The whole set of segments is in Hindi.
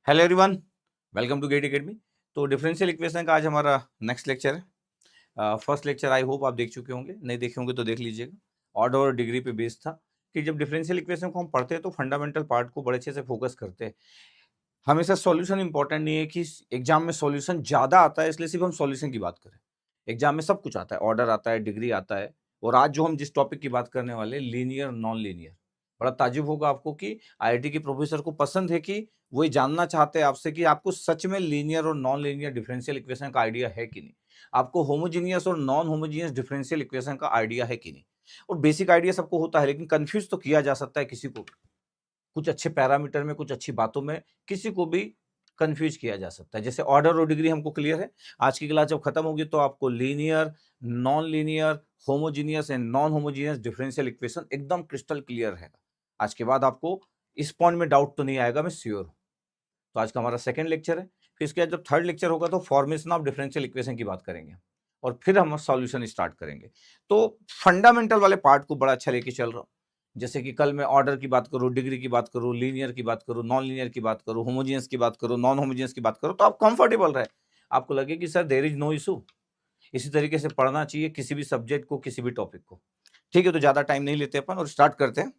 Hello everyone, welcome to GATE academy. तो डिफरेंशियल इक्वेशन का आज हमारा नेक्स्ट लेक्चर है। फर्स्ट लेक्चर आई होप आप देख चुके होंगे, नहीं देखे होंगे तो देख लीजिएगा। ऑर्डर और डिग्री पे बेस्ड था कि जब डिफरेंशियल इक्वेशन को हम पढ़ते हैं तो फंडामेंटल पार्ट को बड़े अच्छे से फोकस करते हैं। हमेशा सॉल्यूशन इंपॉर्टेंट नहीं है कि एग्जाम में सॉल्यूशन ज़्यादा आता है इसलिए सिर्फ हम सॉल्यूशन की बात करें। एग्जाम में सब कुछ आता है, ऑर्डर आता है, डिग्री आता है। और आज जो हम जिस टॉपिक की बात करने वाले लीनियर नॉन लीनियर, बड़ा ताजुब होगा आपको कि आईआईटी के प्रोफेसर को पसंद है कि वो ये जानना चाहते हैं आपसे कि आपको सच में लीनियर और नॉन लीनियर डिफरेंशियल इक्वेशन का आइडिया है कि नहीं, आपको होमोजीनियस और नॉन होमोजीनियस डिफरेंशियल इक्वेशन का आइडिया है कि नहीं। और बेसिक आइडिया सबको होता है लेकिन कंफ्यूज तो किया जा सकता है किसी को, कुछ अच्छे पैरामीटर में, कुछ अच्छी बातों में किसी को भी कंफ्यूज किया जा सकता है। जैसे ऑर्डर और डिग्री हमको क्लियर है, आज की क्लास जब खत्म होगी तो आपको linear, non linear, homogeneous and non homogeneous differential equation एकदम क्रिस्टल क्लियर है। आज के बाद आपको इस पॉइंट में डाउट तो नहीं आएगा, मैं श्योर हूँ। तो आज का हमारा सेकंड लेक्चर है। फिर इसके बाद जब थर्ड लेक्चर होगा तो फॉर्मेशन ऑफ डिफरेंशियल इक्वेशन की बात करेंगे और फिर हम सॉल्यूशन स्टार्ट करेंगे। तो फंडामेंटल वाले पार्ट को बड़ा अच्छा लेके चल रहा हूँ। जैसे कि कल मैं ऑर्डर की बात करूँ, डिग्री की बात करूँ, लीनियर की बात करूँ, नॉन लीनियर की बात करूँ, होमोजीनियस की बात करूँ, नॉन होमोजीनियस की बात करूँ, तो आप कंफर्टेबल रहे, आपको लगे कि sir there is no issue. इसी तरीके से पढ़ना चाहिए किसी भी सब्जेक्ट को, किसी भी टॉपिक को। ठीक है, तो ज्यादा टाइम नहीं लेते अपन और स्टार्ट करते हैं।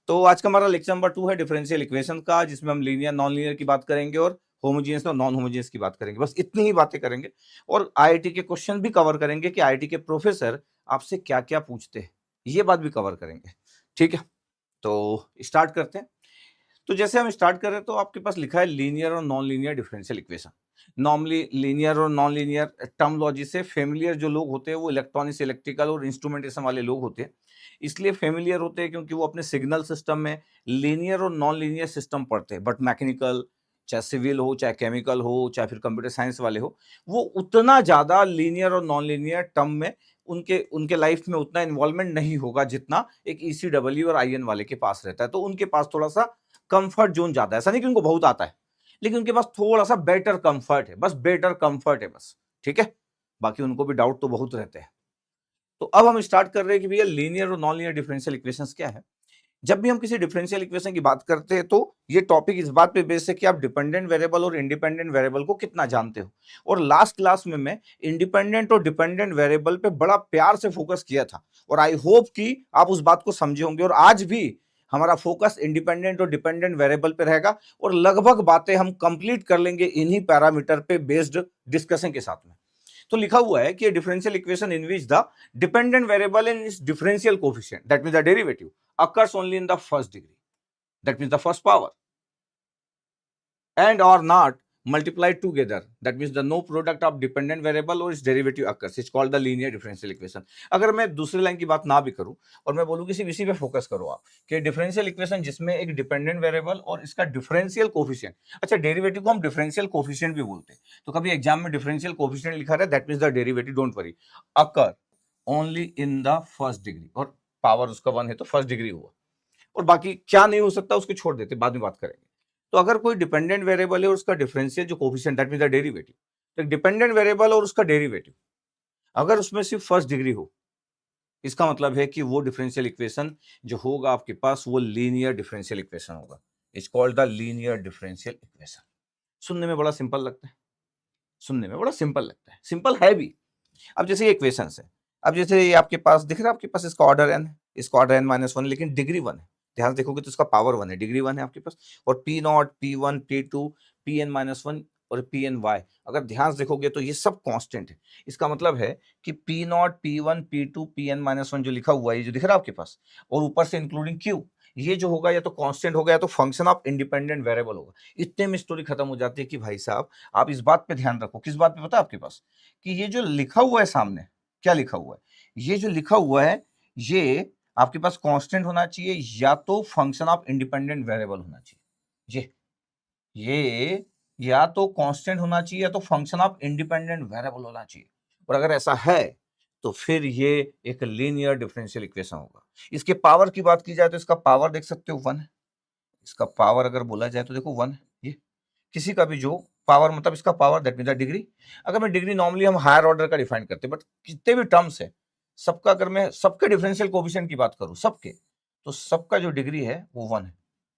तो आज का हमारा लेक्चर नंबर 2 है डिफरेंशियल इक्वेशन का, जिसमें हम लीनियर नॉन लीनियर की बात करेंगे और होमोजीनियस और नॉन होमोजीनियस की बात करेंगे। बस इतनी ही बातें करेंगे और आईआईटी के क्वेश्चन भी कवर करेंगे कि आईआईटी के प्रोफेसर आपसे क्या क्या पूछते हैं, ये बात भी कवर करेंगे। ठीक है, तो स्टार्ट करते हैं। तो जैसे हम स्टार्ट कर रहे हैं तो आपके पास लिखा है लीनियर और non linear differential equation. Normally linear और नॉन लीनियर टर्मोलॉजी से फेमिलियर जो लोग होते हैं वो इलेक्ट्रॉनिक्स, इलेक्ट्रिकल और इंस्ट्रूमेंटेशन वाले लोग होते हैं। इसलिए फेमिलियर होते हैं क्योंकि वो अपने सिग्नल सिस्टम में लीनियर और नॉन लीनियर सिस्टम पढ़ते हैं। बट मैकेनिकल, चाहे सिविल हो, चाहे केमिकल हो, चाहे फिर कंप्यूटर साइंस वाले हो, वो उतना ज़्यादा लीनियर और नॉन लीनियर टर्म में उनके उनके लाइफ में उतना इन्वॉल्वमेंट नहीं होगा जितना एक ईसीडब्ल्यू और आईएन वाले के पास रहता है। तो उनके पास थोड़ा सा कंफर्ट जोन ज्यादा है। ऐसा नहीं कि उनको बहुत आता है, लेकिन उनके पास थोड़ा सा बेटर कंफर्ट है, बस बेटर कंफर्ट है बस। ठीक है, बाकी उनको भी डाउट तो बहुत रहते हैं। तो अब हम स्टार्ट कर रहे हैं कि भैया लीनियर और नॉन लीनियर डिफरेंशियल इक्वेशंस क्या है। जब भी हम किसी डिफरेंशियल इक्वेशन की बात करते हैं तो ये टॉपिक इस बात पे बेस्ड है कि आप डिपेंडेंट वेरिएबल और इंडिपेंडेंट वेरिएबल को कितना जानते हो। और लास्ट क्लास में मैं इंडिपेंडेंट और डिपेंडेंट वेरिएबल पे बड़ा प्यार से फोकस किया था और आई होप कि आप उस बात को समझे होंगे। और आज भी हमारा फोकस इंडिपेंडेंट और डिपेंडेंट वेरिएबल पे रहेगा और लगभग बातें हम कंप्लीट कर लेंगे इन्हीं पैरामीटर पे बेस्ड डिस्कशन के साथ में। तो लिखा हुआ है कि differential equation in which the dependent variable in its differential coefficient, that means the derivative, occurs only in the first degree, that means the first power, and or not multiplied together, that means the no product of dependent variable or its derivative occurs, it's called the linear differential equation। अगर मैं दूसरी लाइन की बात ना भी करूं और मैं बोलूं कि सिर्फ इसी पे फोकस करो आप कि डिफरेंशियल इक्वेशन जिसमें एक डिपेंडेंट वेरिएबल और इसका डिफरेंशियल कोफिशिएंट, अच्छा डेरिवेटिव को हम डिफरेंशियल कोफिशिएंट भी बोलते हैं। तो कभी एग्जाम में डिफरेंशियल कोफिशिएंट लिखा रहा है, that means the derivative, don't worry, occur only in the first degree, और पावर उसका 1 है तो फर्स्ट डिग्री हुआ। और बाकी क्या नहीं हो सकता उसको छोड़ देते, बाद में बात करेंगे। तो अगर कोई डिपेंडेंट वेरिएबल है और उसका डिफरेंशियल जो coefficient, that means the derivative, तो डिपेंडेंट वेरिएबल और उसका डेरिवेटिव अगर उसमें सिर्फ फर्स्ट डिग्री हो, इसका मतलब है कि वो डिफरेंशियल इक्वेशन जो होगा आपके पास वो लीनियर डिफरेंशियल इक्वेशन होगा। It's called the linear differential equation. सुनने में बड़ा सिंपल लगता है, सुनने में बड़ा सिंपल लगता है, सिंपल है भी। अब जैसे ये इक्वेशन है, अब जैसे ये आपके पास दिख रहा है, आपके पास इसका ऑर्डर एन है, इसका ऑर्डर एन माइनस वन, लेकिन डिग्री 1 है। ध्यान से देखोगे तो इसका पावर 1 है, डिग्री 1 है आपके पास। और P not, P1, P2, Pn minus 1 और Pny, अगर ध्यान से देखोगे तो ये सब कांस्टेंट है। इसका मतलब है कि P not, P1, P2, Pn minus 1 जो लिखा हुआ है, ये जो दिख रहा है आपके पास, और ऊपर से इंक्लूडिंग Q, ये जो होगा या तो कांस्टेंट होगा या तो फंक्शन ऑफ इंडिपेंडेंट वेरिएबल होगा। इतने में स्टोरी खत्म हो जाती है कि भाई साहब आप इस बात पे ध्यान रखो। किस बात पे पता है आपके पास? कि ये जो लिखा हुआ है सामने, क्या लिखा हुआ है, ये जो लिखा हुआ है ये आपके पास कांस्टेंट होना चाहिए या तो फंक्शन ऑफ इंडिपेंडेंट वेरिएबल होना चाहिए। ये या तो कांस्टेंट होना चाहिए या तो फंक्शन ऑफ इंडिपेंडेंट वेरिएबल होना चाहिए। और अगर ऐसा है तो फिर ये एक लीनियर डिफरेंशियल इक्वेशन होगा। इसके पावर की बात की जाए तो इसका पावर देख सकते हो 1 है। इसका पावर अगर बोला जाए तो देखो 1 है। ये किसी का भी जो पावर, मतलब इसका power, that means the degree. अगर मैं डिग्री, नॉर्मली हम हायर ऑर्डर का डिफाइन करते हैं, बट जितने भी टर्म्स है सबका, अगर मैं सबके डिफरेंशियल कोएफिशिएंट की बात करूं सबके, तो सबका जो डिग्री है वो 1 है।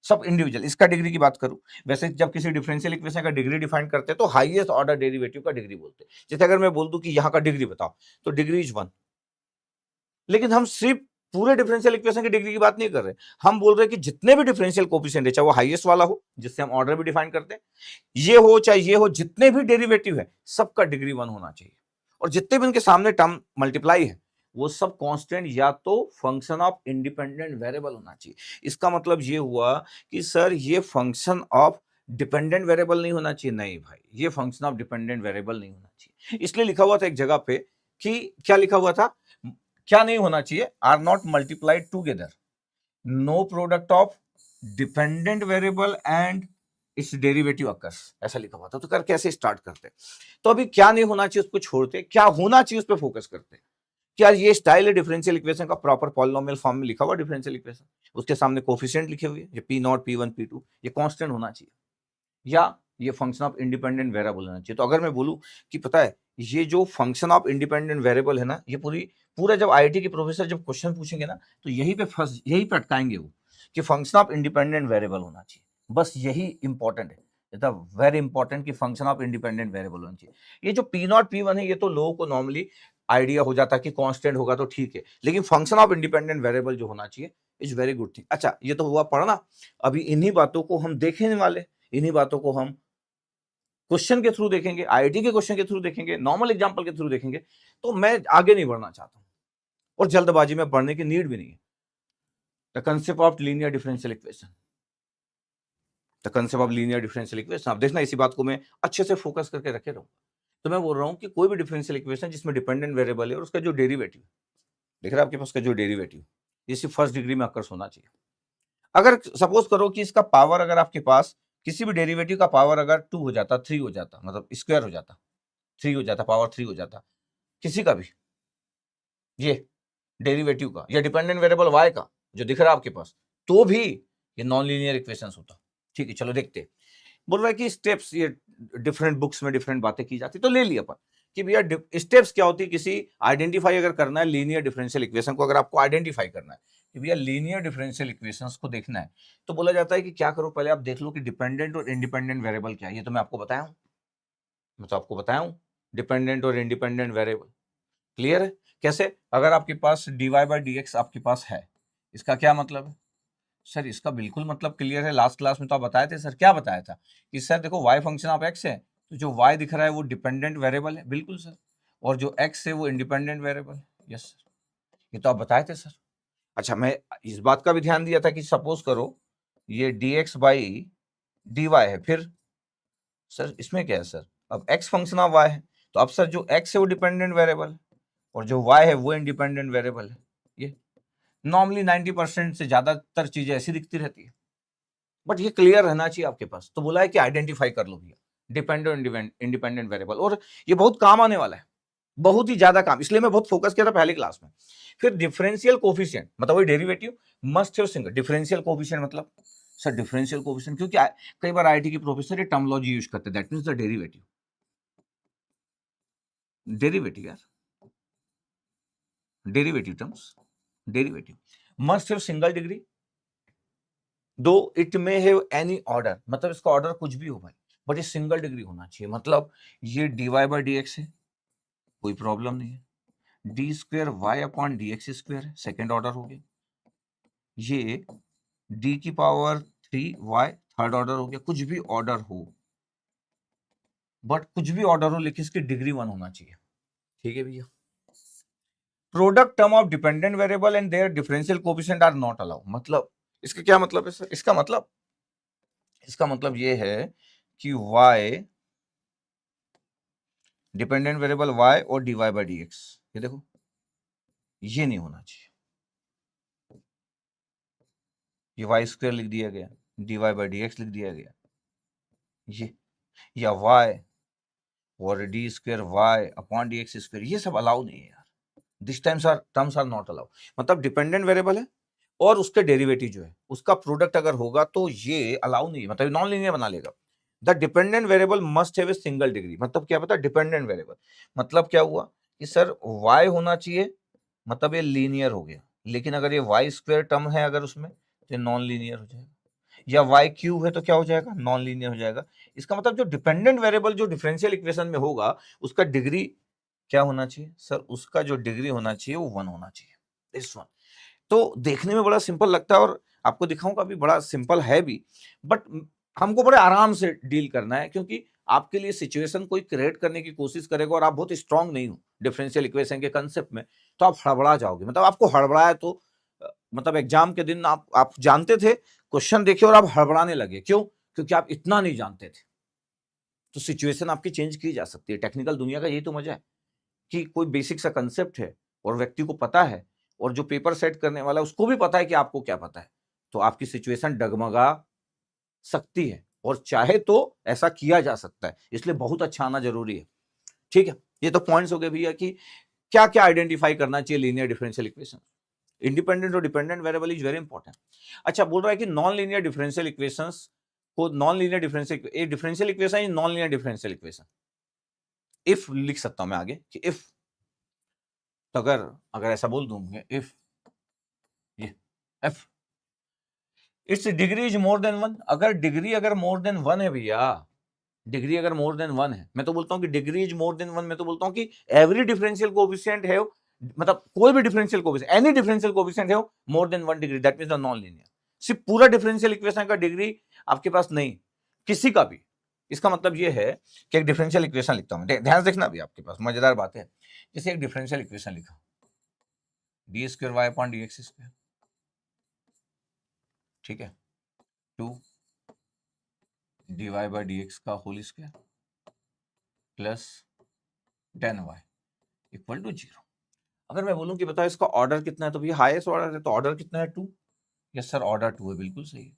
सब इंडिविजुअल। इसका डिग्री की बात करूं, वैसे जब किसी डिफरेंशियल इक्वेशन का डिग्री डिफाइन करते हैं तो हाईएस्ट ऑर्डर डेरिवेटिव का डिग्री बोलते हैं। जैसे अगर मैं बोल दूं कि यहाँ का डिग्री बताओ, तो डिग्री इज 1। लेकिन हम सिर्फ पूरे डिफरेंशियल इक्वेशन की डिग्री की बात नहीं कर रहे, हम बोल रहे हैं कि जितने भी डिफरेंशियल कोफिशिएंट है, चाहे वो हाईएस्ट वाला हो जिससे हम ऑर्डर भी डिफाइन करते हैं, ये हो चाहे ये हो, जितने भी डेरिवेटिव है सबका डिग्री 1 होना चाहिए। और जितने भी उनके सामने टर्म मल्टीप्लाई है वो सब कांस्टेंट या तो फंक्शन ऑफ इंडिपेंडेंट वेरिएबल होना चाहिए। इसका मतलब ये हुआ कि सर ये फंक्शन ऑफ डिपेंडेंट वेरिएबल नहीं होना चाहिए। नहीं भाई, ये फंक्शन ऑफ डिपेंडेंट वेरिएबल नहीं होना चाहिए। इसलिए लिखा हुआ था एक जगह पे कि क्या लिखा हुआ था, क्या नहीं होना चाहिए, are not multiplied together, no product of dependent variable and its derivative occurs, ऐसा लिखा हुआ था। तो कर कैसे स्टार्ट करते, तो अभी क्या नहीं होना चाहिए उसको छोड़ते, क्या होना चाहिए उस पर फोकस करते। क्या ये स्टाइल है डिफरेंशियल इक्वेशन का, प्रॉपर पॉलिनोमियल फॉर्म में लिखा हुआ डिफरेंशियल इक्वेशन, उसके सामने कोफिशिएंट लिखे हुए ये P0 P1 P2, ये कांस्टेंट होना चाहिए या ये फंक्शन ऑफ इंडिपेंडेंट वेरिएबल होना चाहिए। तो अगर मैं बोलूं कि पता है ये जो फंक्शन ऑफ इंडिपेंडेंट वेरिएबल है ना, ये पूरा जब आईआईटी के प्रोफेसर जब क्वेश्चन पूछेंगे ना, तो यही पे अटकाएंगे वो कि फंक्शन ऑफ इंडिपेंडेंट वेरिएबल होना चाहिए। बस यही इंपॉर्टेंट है, वेरी इंपॉर्टेंट कि फंक्शन ऑफ इंडिपेंडेंट वेरिएबल होना चाहिए। ये जो P0 P1 है, ये तो लोगों को नॉर्मली आइडिया हो जाता है कि कांस्टेंट होगा तो ठीक है, लेकिन फंक्शन ऑफ इंडिपेंडेंट वेरिएबल जो होना चाहिए इज वेरी गुड थिंग। अच्छा, ये तो हुआ पढ़ना, अभी इन्हीं बातों को हम देखने वाले, इन्हीं बातों को हम क्वेश्चन के थ्रू देखेंगे, आईआईटी के क्वेश्चन के थ्रू देखेंगे, नॉर्मल एग्जांपल के थ्रू देखेंगे। तो मैं आगे नहीं बढ़ना चाहता हूं और जल्दबाजी में बढ़ने की नीड भी नहीं है। The concept of linear differential equation, the concept of linear differential equation, आप देखना इसी बात को मैं अच्छे से फोकस करके रखे रहूं। तो मैं बोल रहा हूं कि कोई भी डिफरेंशियल इक्वेशन जिसमें डिपेंडेंट वेरिएबल है और उसका जो डेरिवेटिव दिख रहा है आपके पास, का जो डेरिवेटिव, ये सिर्फ फर्स्ट डिग्री में अकर्स होना चाहिए। अगर सपोज करो कि इसका पावर, अगर आपके पास किसी भी डेरिवेटिव का पावर अगर 2 हो जाता, 3 हो जाता, मतलब स्क्वायर हो जाता, 3 हो जाता, पावर 3 हो जाता, किसी का भी, ये डेरिवेटिव का या डिपेंडेंट वेरिएबल y का जो दिख रहा है आपके पास, तो भी ये नॉन लीनियर इक्वेशंस होता। ठीक है, चलो देखते हैं। बोल रहा है कि स्टेप्स, ये डिफरेंट बुक्स में डिफरेंट बातें की जाती, तो ले लिया अपन कि भैया स्टेप्स क्या होती है, किसी आइडेंटिफाई अगर करना है लीनियर डिफरेंशियल इक्वेशन को, अगर आपको आइडेंटिफाई करना है कि भैया लीनियर डिफरेंशियल इक्वेशंस को देखना है, तो बोला जाता है कि क्या करो, पहले आप देख लो कि डिपेंडेंट और इंडिपेंडेंट वेरिएबल क्या है। ये तो मैं आपको बताया हूं, मैं तो आपको बताया हूं डिपेंडेंट और इंडिपेंडेंट वेरिएबल। क्लियर है? कैसे? अगर आपके पास dy बाई डी एक्स आपके पास है, इसका क्या मतलब है सर? इसका बिल्कुल मतलब क्लियर है, लास्ट क्लास में तो आप बताए थे सर। क्या बताया था कि सर देखो y फंक्शन ऑफ x है, तो जो y दिख रहा है वो डिपेंडेंट वेरिएबल है। बिल्कुल सर। और जो x है वो इंडिपेंडेंट वेरिएबल है। यस सर, ये तो आप बताए थे सर। अच्छा, मैं इस बात का भी ध्यान दिया था कि सपोज करो ये dx बाई dy है, फिर सर इसमें क्या है सर, अब x फंक्शन ऑफ y है, तो अब सर जो x है वो डिपेंडेंट वेरिएबल है और जो y है वो इंडिपेंडेंट वेरिएबल है। ये नॉर्मली 90% से ज्यादातर चीजें ऐसी दिखती रहती है, बट ये क्लियर रहना चाहिए आपके पास। तो बोला है कि आइडेंटिफाई कर लो भैया डिपेंडेंट इंडिपेंडेंट वेरिएबल, और ये बहुत काम आने वाला है, बहुत ही ज्यादा काम, इसलिए मैं बहुत फोकस किया था पहली क्लास में। फिर डिफरेंशियल कोफिशिएंट मतलब वही derivative must have single differential coefficient, मतलब सर डिफरेंशियल कोफिशिएंट, क्योंकि कई बार आईआईटी के प्रोफेसर ये टर्मिनोलॉजी यूज करते हैं, that means the derivative, derivative यार, derivative terms, derivative must have single degree दो it may have any order, मतलब इसका ऑर्डर कुछ भी हो भाई, बट ये सिंगल डिग्री होना चाहिए। मतलब ये dy बाई डी एक्स है, कोई प्रॉब्लम नहीं है, D square Y upon D X square है, सेकेंड ऑर्डर हो गया, ये डी की पावर 3y थर्ड ऑर्डर हो गया। कुछ भी ऑर्डर हो, बट कुछ भी ऑर्डर हो लेकिन इसकी डिग्री 1 होना चाहिए। ठीक है भैया। Product term of dependent variable and their differential coefficient are not allow, मतलब इसका क्या मतलब है सर? इसका मतलब ये है कि y डिपेंडेंट वेरिएबल y और dy बाई डी एक्स, ये देखो ये नहीं होना चाहिए, ये y स्क्वायर लिख दिया गया, dy बाई डी एक्स लिख दिया गया, ये या y और D square Y upon D x square, ये सब अलाउ नहीं है यार। This terms are not allow, मतलब डिपेंडेंट वेरिएबल है और उसके डेरिवेटिव जो है उसका प्रोडक्ट अगर होगा तो ये अलाउ नहीं है, मतलब नॉन लीनियर बना लेगा। The dependent variable must have a single degree, मतलब क्या पता डिपेंडेंट वेरिएबल मतलब क्या हुआ कि सर y होना चाहिए, मतलब ये लीनियर हो गया, लेकिन अगर ये वाई स्क्वायर टर्म है अगर उसमें, तो नॉन लीनियर हो जाएगा। या वाई क्यूब है तो क्या हो जाएगा, नॉन लीनियर हो जाएगा। इसका मतलब जो डिपेंडेंट वेरिएबल जो डिफरेंशियल इक्वेशन में होगा उसका डिग्री क्या होना चाहिए सर, उसका जो डिग्री होना चाहिए वो 1 होना चाहिए, दिस वन। तो देखने में बड़ा सिंपल लगता है और आपको दिखाऊंगा अभी बड़ा सिंपल है भी, बट हमको बड़े आराम से डील करना है, क्योंकि आपके लिए सिचुएशन कोई क्रिएट करने की कोशिश करेगा और आप बहुत स्ट्रांग नहीं हो डिफरेंशियल इक्वेशन के कंसेप्ट में, तो आप हड़बड़ा जाओगे। मतलब आपको हड़बड़ाया तो मतलब एग्जाम के दिन आप जानते थे, क्वेश्चन देखे और आप हड़बड़ाने लगे, क्यों? क्योंकि आप इतना नहीं जानते थे। तो सिचुएशन आपकी चेंज की जा सकती है। टेक्निकल दुनिया का यही तो मजा है कि कोई बेसिक सा कंसेप्ट है और व्यक्ति को पता है, और जो पेपर सेट करने वाला है उसको भी पता है कि आपको क्या पता है, तो आपकी सिचुएशन डगमगा सकती है और चाहे तो ऐसा किया जा सकता है। इसलिए बहुत अच्छा आना जरूरी है। ठीक है, ये तो पॉइंट्स हो गए भैया कि क्या क्या आइडेंटिफाई करना चाहिए लीनियर डिफरेंशियल इक्वेशन। इंडिपेंडेंट और dependent variable is very important. अच्छा, बोल रहा है कि नॉन लीनियर डिफरेंशियल इक्वेशंस को non linear differential equation is non linear differential equation. If लिख सकता हूं मैं आगे कि इफ, तो अगर ऐसा बोल दूं इफ ये F it's degree is more than 1, अगर डिग्री अगर मोर देन 1 है भैया, डिग्री अगर मोर देन 1 है, मैं तो बोलता हूं कि डिग्री इज मोर देन 1, मैं तो बोलता हूं कि एवरी डिफरेंशियल कोएफिशिएंट है, मतलब कोई भी differential coefficient, any differential coefficient है more than 1 degree, that means the non linear. सिर्फ पूरा डिफरेंशियल इक्वेशन का डिग्री आपके पास नहीं, किसी का भी। इसका मतलब ये है कि एक डिफरेंशियल इक्वेशन लिखता हूं, ध्यान से देखना भी, आपके पास मजेदार बात है। जैसे एक डिफरेंशियल इक्वेशन लिखा, D square Y upon D x square, ठीक है, 2 D Y by D X का whole square plus 10y equal to 0। अगर मैं बोलूं कि बताओ इसका ऑर्डर कितना है, तो भैया हाईएस्ट ऑर्डर है, तो ऑर्डर कितना है, 2। यस सर, ऑर्डर 2 है, बिल्कुल सही है।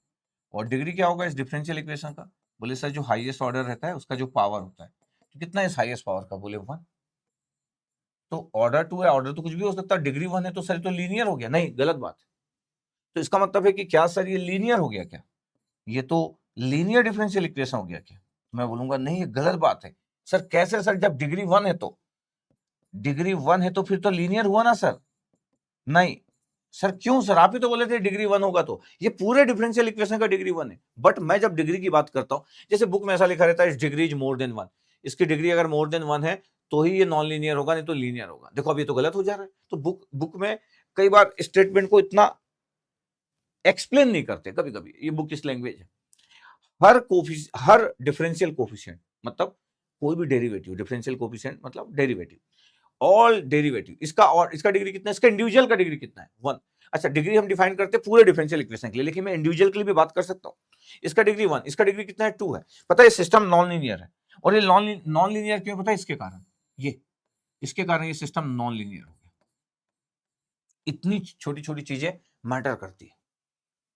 और डिग्री क्या होगा इस डिफरेंशियल इक्वेशन का? बोले सर जो हाईएस्ट ऑर्डर रहता है उसका जो पावर होता है, तो कितना है इस हाईएस्ट पावर का? बोले 1। तो ऑर्डर 2 है, ऑर्डर तो कुछ भी हो सकता है, डिग्री 1 है, तो सर तो लीनियर हो गया? नहीं, गलत बात है। तो इसका मतलब है कि क्या सर ये लीनियर हो गया क्या? ये तो लीनियर डिफरेंशियल इक्वेशन हो गया क्या? मैं बोलूंगा नहीं, ये गलत बात है। सर कैसे सर, जब डिग्री 1 है तो डिग्री 1 है तो फिर तो लीनियर हुआ ना सर? नहीं सर, क्यों सर? आप ही तो बोले थे डिग्री 1 होगा, तो ये पूरे डिफरेंशियल इक्वेशन का डिग्री 1 है। बट मैं जब डिग्री की बात करता हूं, जैसे बुक में ऐसा लिखा रहता है इस डिग्री इज मोर देन 1, इसकी डिग्री अगर मोर देन 1 है तो ही ये नॉन लीनियर होगा, नहीं तो लीनियर होगा। देखो अब ये तो गलत हो जा रहा है। तो बुक में कई बार स्टेटमेंट को इतना एक्सप्लेन नहीं करते, कभी कभी ये बुक इस लैंग्वेज है। हर डिफरेंशियल कोफिशिएंट मतलब कोई भी डेरिवेटिव, डिफरेंशियल कोफिशिएंट मतलब डेरिवेटिव, ऑल डेरिवेटिव, इसका डिग्री कितना है, इसका इंडिविजुअल का डिग्री कितना है, 1। अच्छा, डिग्री हम डिफाइन करते हैं पूरे डिफरेंशियल इक्वेशन के लिए, लेकिन मैं इंडिविजुअल के लिए भी बात कर सकता हूं। इसका डिग्री 1, इसका डिग्री कितना है, 2 है। पता है ये सिस्टम नॉन लीनियर है, और ये नॉन लीनियर क्यों पता है? इसके कारण ये सिस्टम नॉन लीनियर हो गया। इतनी छोटी छोटी चीजें मैटर करती है।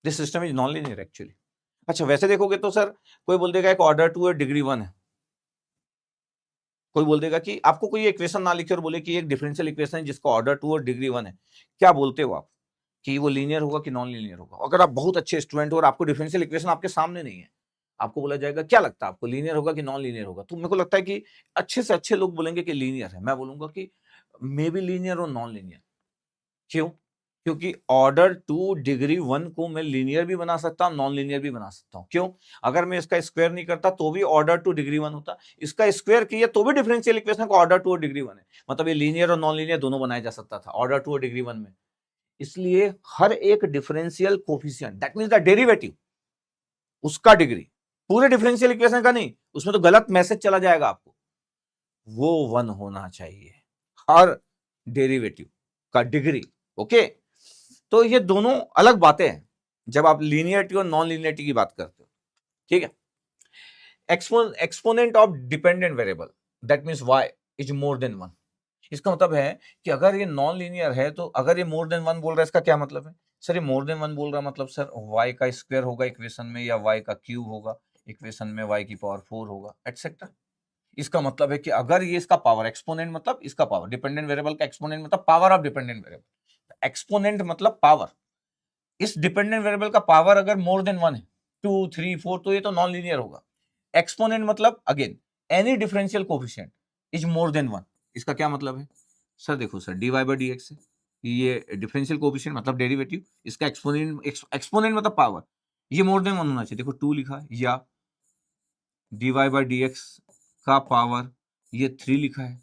This system is non linear actually. अच्छा, वैसे देखोगे तो सर कोई बोल देगा एक ऑर्डर 2 है, डिग्री 1 है। कोई बोल देगा कि आपको कोई इक्वेशन ना लिखे और बोले कि एक डिफरेंशियल इक्वेशन है जिसका ऑर्डर 2 और डिग्री 1 है, क्या बोलते हो आप कि वो लीनियर होगा कि नॉन लीनियर होगा? अगर आप बहुत अच्छे स्टूडेंट हो और आपको डिफरेंशियल इक्वेशन आपके सामने नहीं है, आपको बोला जाएगा क्या लगता है आपको लीनियर होगा कि नॉन लीनियर होगा? तो मेरे को लगता है कि अच्छे से अच्छे लोग बोलेंगे कि लीनियर है। मैं बोलूंगा कि मे बी लीनियर और नॉन लीनियर। क्यों? क्योंकि ऑर्डर 2 डिग्री 1 को मैं लीनियर भी बना सकता हूं, नॉन लीनियर भी बना सकता हूं। क्यों? अगर मैं इसका स्क्वायर नहीं करता तो भी ऑर्डर 2 डिग्री 1 होता, इसका स्क्वायर किया तो भी डिफरेंशियल इक्वेशन का ऑर्डर 2 और डिग्री 1 है। मतलब ये लीनियर और नॉन लीनियर दोनों बनाया जा सकता था ऑर्डर 2 और डिग्री 1 में। इसलिए हर एक differential coefficient, that means the derivative, उसका डिग्री, पूरे डिफरेंशियल इक्वेशन का नहीं, उसमें तो गलत मैसेज चला जाएगा आपको, वो 1 होना चाहिए हर डेरिवेटिव का डिग्री। ओके, तो ये दोनों अलग बातें हैं जब आप लीनियरिटी और नॉन लीनियरिटी की बात करते हो। ठीक है, exponent of dependent variable, that means y is more than 1। इसका मतलब है कि अगर ये नॉन लीनियर है तो अगर ये मोर देन 1 बोल रहा है, इसका क्या मतलब है? सर ये मोर देन 1 बोल रहा मतलब सर y का स्क्वायर होगा इक्वेशन में, या y का क्यूब होगा इक्वेशन में, y की पावर 4 होगा, एटसेट्रा। इसका मतलब है कि अगर ये इसका पावर, एक्सपोनेंट मतलब इसका पावर, डिपेंडेंट वेरिएबल का एक्सपोनेंट मतलब power of dependent variable, exponent मतलब पावर, इस डिपेंडेंट वेरिएबल का पावर अगर मोर देन 1 है, 2 3 4, तो ये तो नॉन लीनियर होगा। एक्सपोनेंट मतलब again any differential coefficient is more than 1। इसका क्या मतलब है? सर देखो sir, dy by D X है, ये डिफरेंशियल कोफिशिएंट मतलब डेरिवेटिव, इसका एक्सपोनेंट मतलब पावर, ये मोर देन 1 होना चाहिए। देखो 2 लिखा है, या dy बाई डी एक्स का पावर ये 3 लिखा है,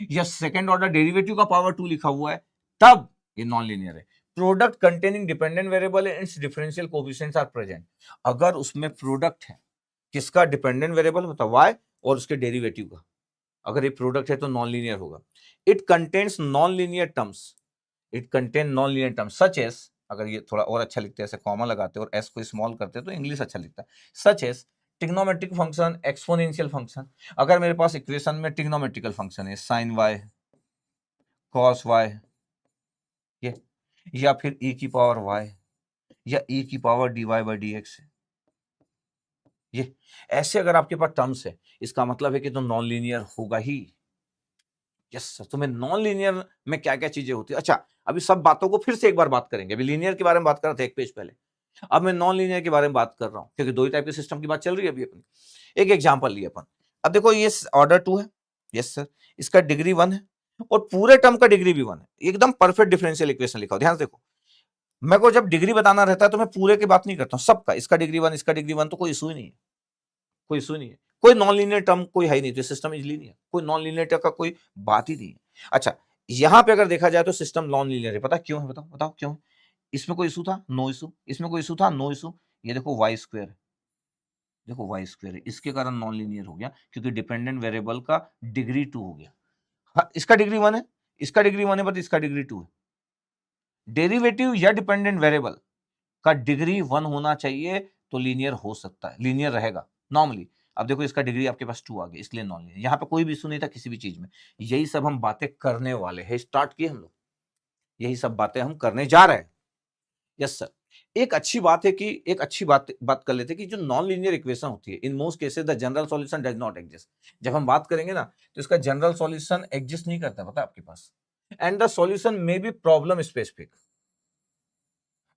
या सेकेंड ऑर्डर डेरिवेटिव का पावर 2 लिखा हुआ है, तब ये नॉन लीनियर है। Product containing dependent variable and its differential coefficients are present. अगर उसमें प्रोडक्ट है, किसका? डिपेंडेंट वेरिएबल मतलब y और उसके डेरिवेटिव का, अगर ये प्रोडक्ट है तो नॉन लीनियर होगा। It contains non linear terms, it contain non linear terms such as, अगर ये थोड़ा और अच्छा लिखते हैं, ऐसे कॉमा लगाते हैं और एस को स्मॉल करते हैं तो इंग्लिश अच्छा लिखता है, such as trigonometric function, exponential function. अगर मेरे पास इक्वेशन में ट्रिग्नोमेट्रिकल फंक्शन है, साइन वाई, कॉस वाई, ये, या फिर e की पावर y, या e की power dy by D X है, ये ऐसे अगर आपके पास टर्म्स है, इसका मतलब है कि तो नॉन लीनियर होगा ही। यस सर, तो मैं नॉन लीनियर में क्या क्या चीजें होती है, अच्छा अभी सब बातों को फिर से एक बार बात करेंगे। अभी लीनियर के बारे में बात कर रहे थे एक पेज पहले, अब मैं नॉन लीनियर के बारे में बात कर रहा हूं, क्योंकि दो ही टाइप के सिस्टम की बात चल रही है अभी अपनी। एक एग्जांपल लिए अपन, अब देखो ये ऑर्डर 2 है, यस सर, इसका डिग्री 1 है और पूरे टर्म का डिग्री भी 1 है, एकदम परफेक्ट डिफरेंशियल इक्वेशन लिखा हो, ध्यान से देखो। मेरे को जब डिग्री बताना रहता है तो मैं पूरे की बात नहीं करता हूं, सबका, इसका डिग्री 1, इसका डिग्री 1, तो कोई इशू ही नहीं है, कोई इशू नहीं है, कोई नॉन लीनियर टर्म कोई है ही नहीं, तो सिस्टम इजली नहीं है, कोई नॉन लीनियर टर्म का कोई बात ही नहीं है। अच्छा, यहां पे अगर देखा जाए तो सिस्टम नॉन लीनियर है, पता क्यों है? बताओ बताओ क्यों है? इसमें कोई इशू था? No issue. इसमें कोई इशू था? No issue. ये देखो वाई स्क्वायर, देखो वाई स्क्वायर है, इसके कारण नॉन लीनियर हो गया, क्योंकि डिपेंडेंट वेरिएबल का डिग्री 2 हो गया। हाँ, इसका डिग्री 1 है, इसका डिग्री 1 है, बट इसका डिग्री 2 है। डेरिवेटिव या डिपेंडेंट वेरिएबल का डिग्री 1 होना चाहिए तो लीनियर हो सकता है, लीनियर रहेगा नॉर्मली। अब देखो इसका डिग्री आपके पास 2 आ गया, इसलिए नॉन लीनियर। यहां पे कोई भी इशू नहीं था किसी भी चीज में, यही सब हम बातें करने वाले हैं, स्टार्ट किए हम लोग, यही सब बातें हम करने जा रहे हैं। यस सर, एक अच्छी बात है कि एक अच्छी बात कर लेते हैं कि जो नॉन लीनियर इक्वेशन होती है, in most cases the general solution does not exist. जब हम बात करेंगे ना तो इसका जनरल सॉल्यूशन एग्जिस्ट नहीं करता, पता है आपके पास, and the solution may be problem specific,